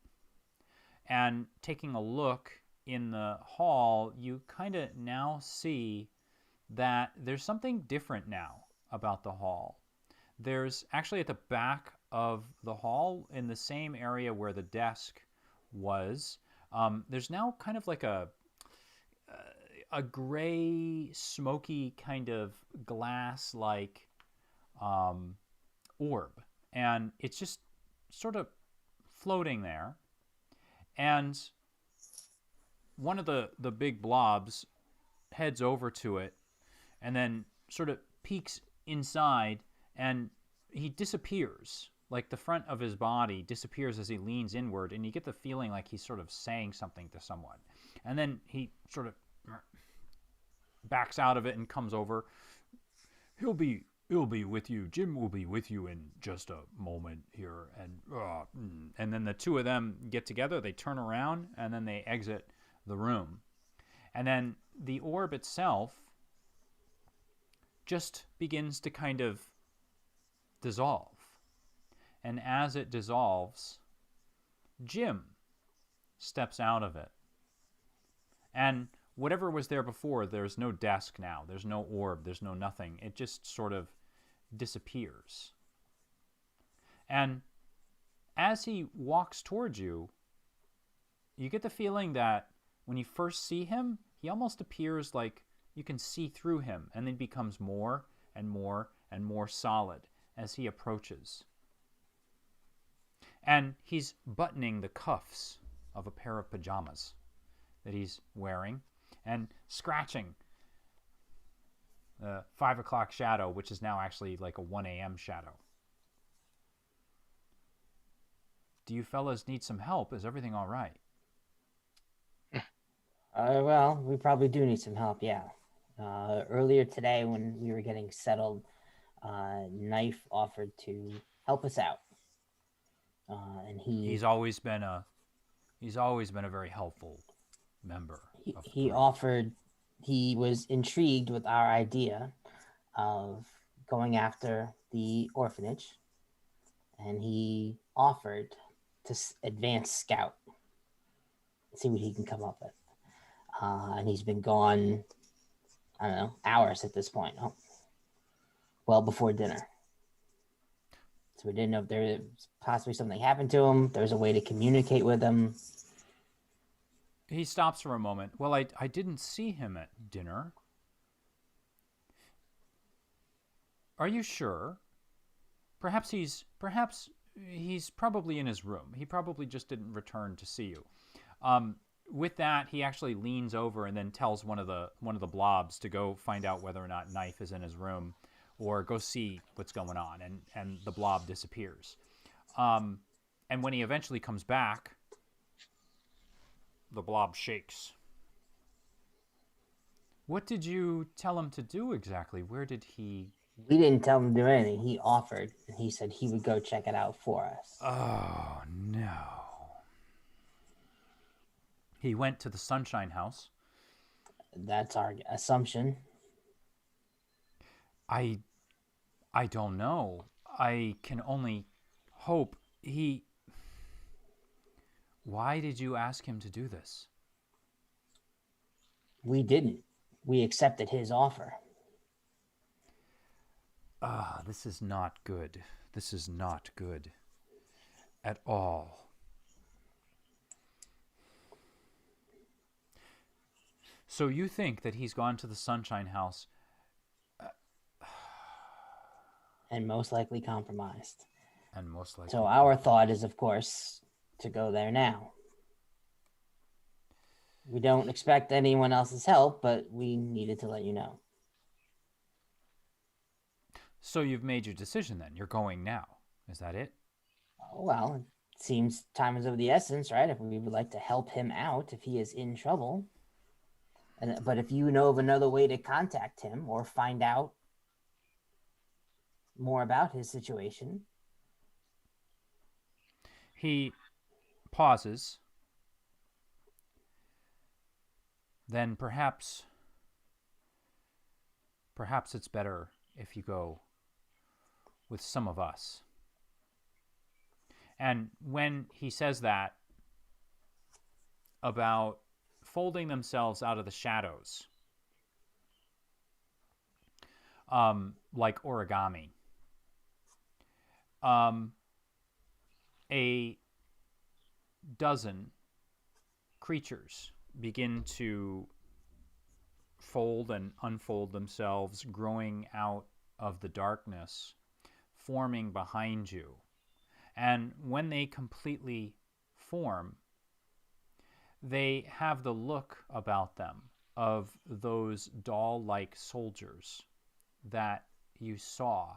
And taking a look in the hall, you kind of now see that there's something different now about the hall. There's actually at the back of the hall, in the same area where the desk was, there's now kind of like a gray, smoky kind of glass-like orb. And it's just sort of floating there. And one of the big blobs heads over to it and then sort of peeks inside, and he disappears. Like the front of his body disappears as he leans inward, and you get the feeling like he's sort of saying something to someone. And then he sort of backs out of it and comes over. He'll be with you. Jim will be with you in just a moment here. And then the two of them get together, they turn around, and then they exit the room. And then the orb itself just begins to kind of dissolve. And as it dissolves, Jim steps out of it. And whatever was there before, there's no desk now. There's no orb. There's no nothing. It just sort of disappears. And as he walks towards you, you get the feeling that when you first see him, he almost appears like you can see through him, and then becomes more and more and more solid as he approaches. And he's buttoning the cuffs of a pair of pajamas that he's wearing and scratching the 5 o'clock shadow, which is now actually like a 1 a.m. shadow. Do you fellas need some help? Is everything all right? Well, we probably do need some help, yeah. Earlier today when we were getting settled, Knife offered to help us out. And he's always been a very helpful member. He was intrigued with our idea of going after the orphanage, and he offered to advance scout, see what he can come up with. And he's been gone, I don't know, hours at this point. Oh, well before dinner. So we didn't know if there was possibly something happened to him. There's a way to communicate with him. He stops for a moment. Well, I didn't see him at dinner. Are you sure? Perhaps he's probably in his room. He probably just didn't return to see you. With that, he actually leans over and then tells one of the blobs to go find out whether or not Knife is in his room, or go see what's going on. And the blob disappears. And when he eventually comes back, the blob shakes. What did you tell him to do exactly? Where did he... We didn't tell him to do anything. He offered, and he said he would go check it out for us. Oh, no. He went to the Sunshine House. That's our assumption. I don't know. I can only hope he... Why did you ask him to do this? We didn't. We accepted his offer. This is not good. This is not good at all. So you think that he's gone to the Sunshine House and most likely compromised. And most likely. So our thought is, of course, to go there now. We don't expect anyone else's help, but we needed to let you know. So you've made your decision then. You're going now. Is that it? Well, it seems time is of the essence, right? If we would like to help him out if he is in trouble. But if you know of another way to contact him or find out more about his situation. He pauses. Then perhaps it's better if you go with some of us. And when he says that about folding themselves out of the shadows, like origami, a dozen creatures begin to fold and unfold themselves, growing out of the darkness, forming behind you. And when they completely form, they have the look about them of those doll-like soldiers that you saw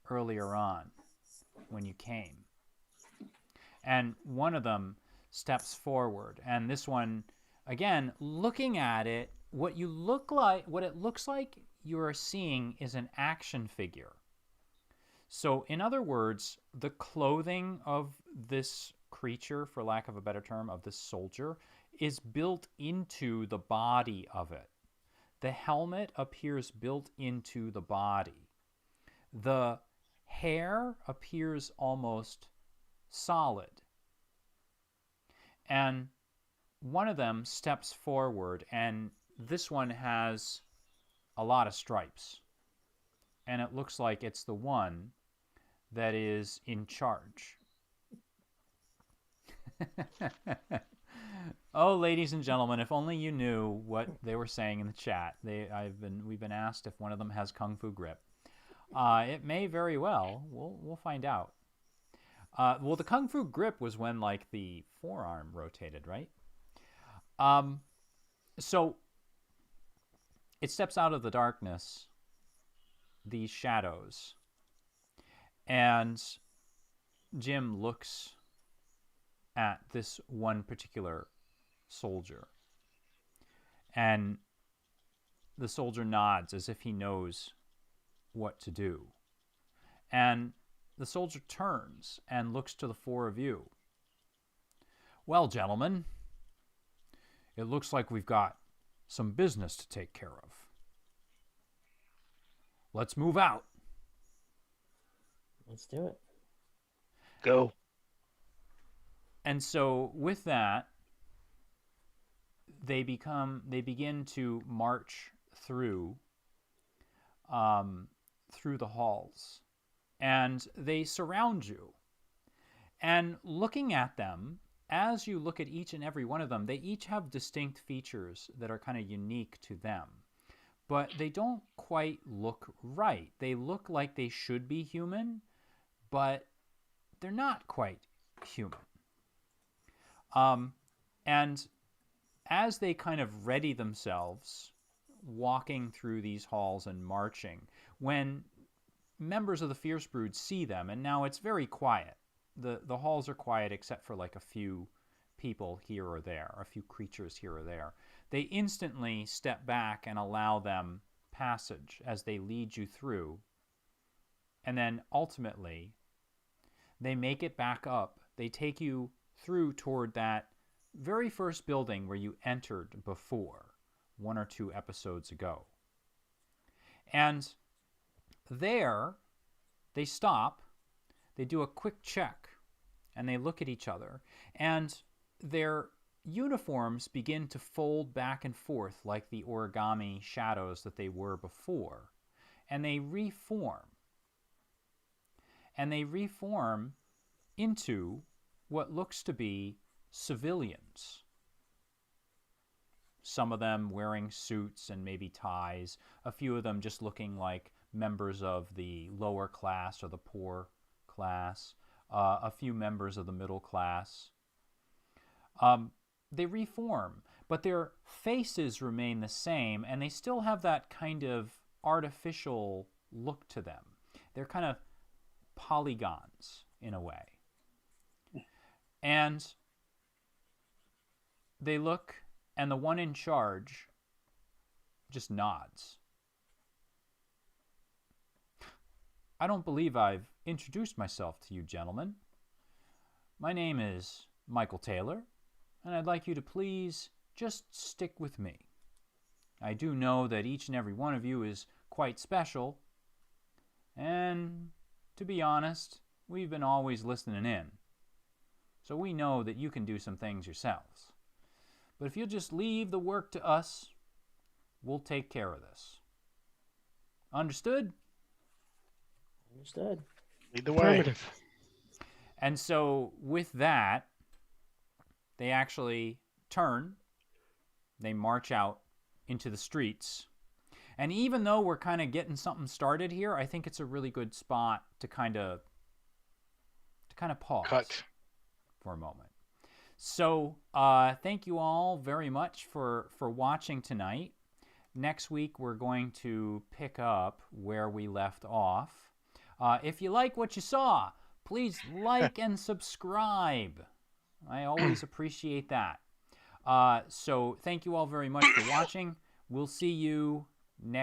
earlier on when you came. And one of them steps forward, and this one, again, looking at it, what it looks like you are seeing is an action figure. So in other words, the clothing of this creature, for lack of a better term, of this soldier, is built into the body of it. The helmet appears built into the body. The hair appears almost solid. And one of them steps forward, and this one has a lot of stripes. And it looks like it's the one that is in charge. Oh, ladies and gentlemen, if only you knew what they were saying in the chat. We've been asked if one of them has Kung Fu grip. It may very well. We'll find out. Well, the Kung Fu grip was when, like, the forearm rotated, right? So it steps out of the darkness, these shadows, and Jim looks at this one particular soldier, and the soldier nods as if he knows what to do. And the soldier turns and looks to the four of you. Well, gentlemen, it looks like we've got some business to take care of. Let's move out. Let's do it. Go. And so with that, they begin to march through the halls, and they surround you. And looking at them, as you look at each and every one of them, they each have distinct features that are kind of unique to them. But they don't quite look right. They look like they should be human, but they're not quite human. And as they kind of ready themselves, walking through these halls and marching, when members of the FiERCE BRooD see them, and now it's very quiet the halls are quiet except for like a few people here or there, a few creatures here or there. They instantly step back and allow them passage as they lead you through. And then ultimately, they make it back up. They take you through toward that very first building where you entered before, 1 or 2 episodes ago. And there, they stop, they do a quick check, and they look at each other, and their uniforms begin to fold back and forth like the origami shadows that they were before, and they reform. And they reform into what looks to be civilians. Some of them wearing suits and maybe ties, a few of them just looking like members of the lower class or the poor class, a few members of the middle class. They reform, but their faces remain the same, and they still have that kind of artificial look to them. They're kind of polygons in a way. And they look, and the one in charge just nods. I don't believe I've introduced myself to you, gentlemen. My name is Michael Taylor, and I'd like you to please just stick with me. I do know that each and every one of you is quite special, and to be honest, we've been always listening in. So we know that you can do some things yourselves. But if you'll just leave the work to us, we'll take care of this. Understood? Understood. Lead the way. And so with that, they actually turn. They march out into the streets. And even though we're kind of getting something started here, I think it's a really good spot to kind of pause. Cut. For a moment. So thank you all very much for watching tonight. Next week we're going to pick up where we left off. If you like what you saw, please like and subscribe. I always appreciate that. So thank you all very much for watching. We'll see you next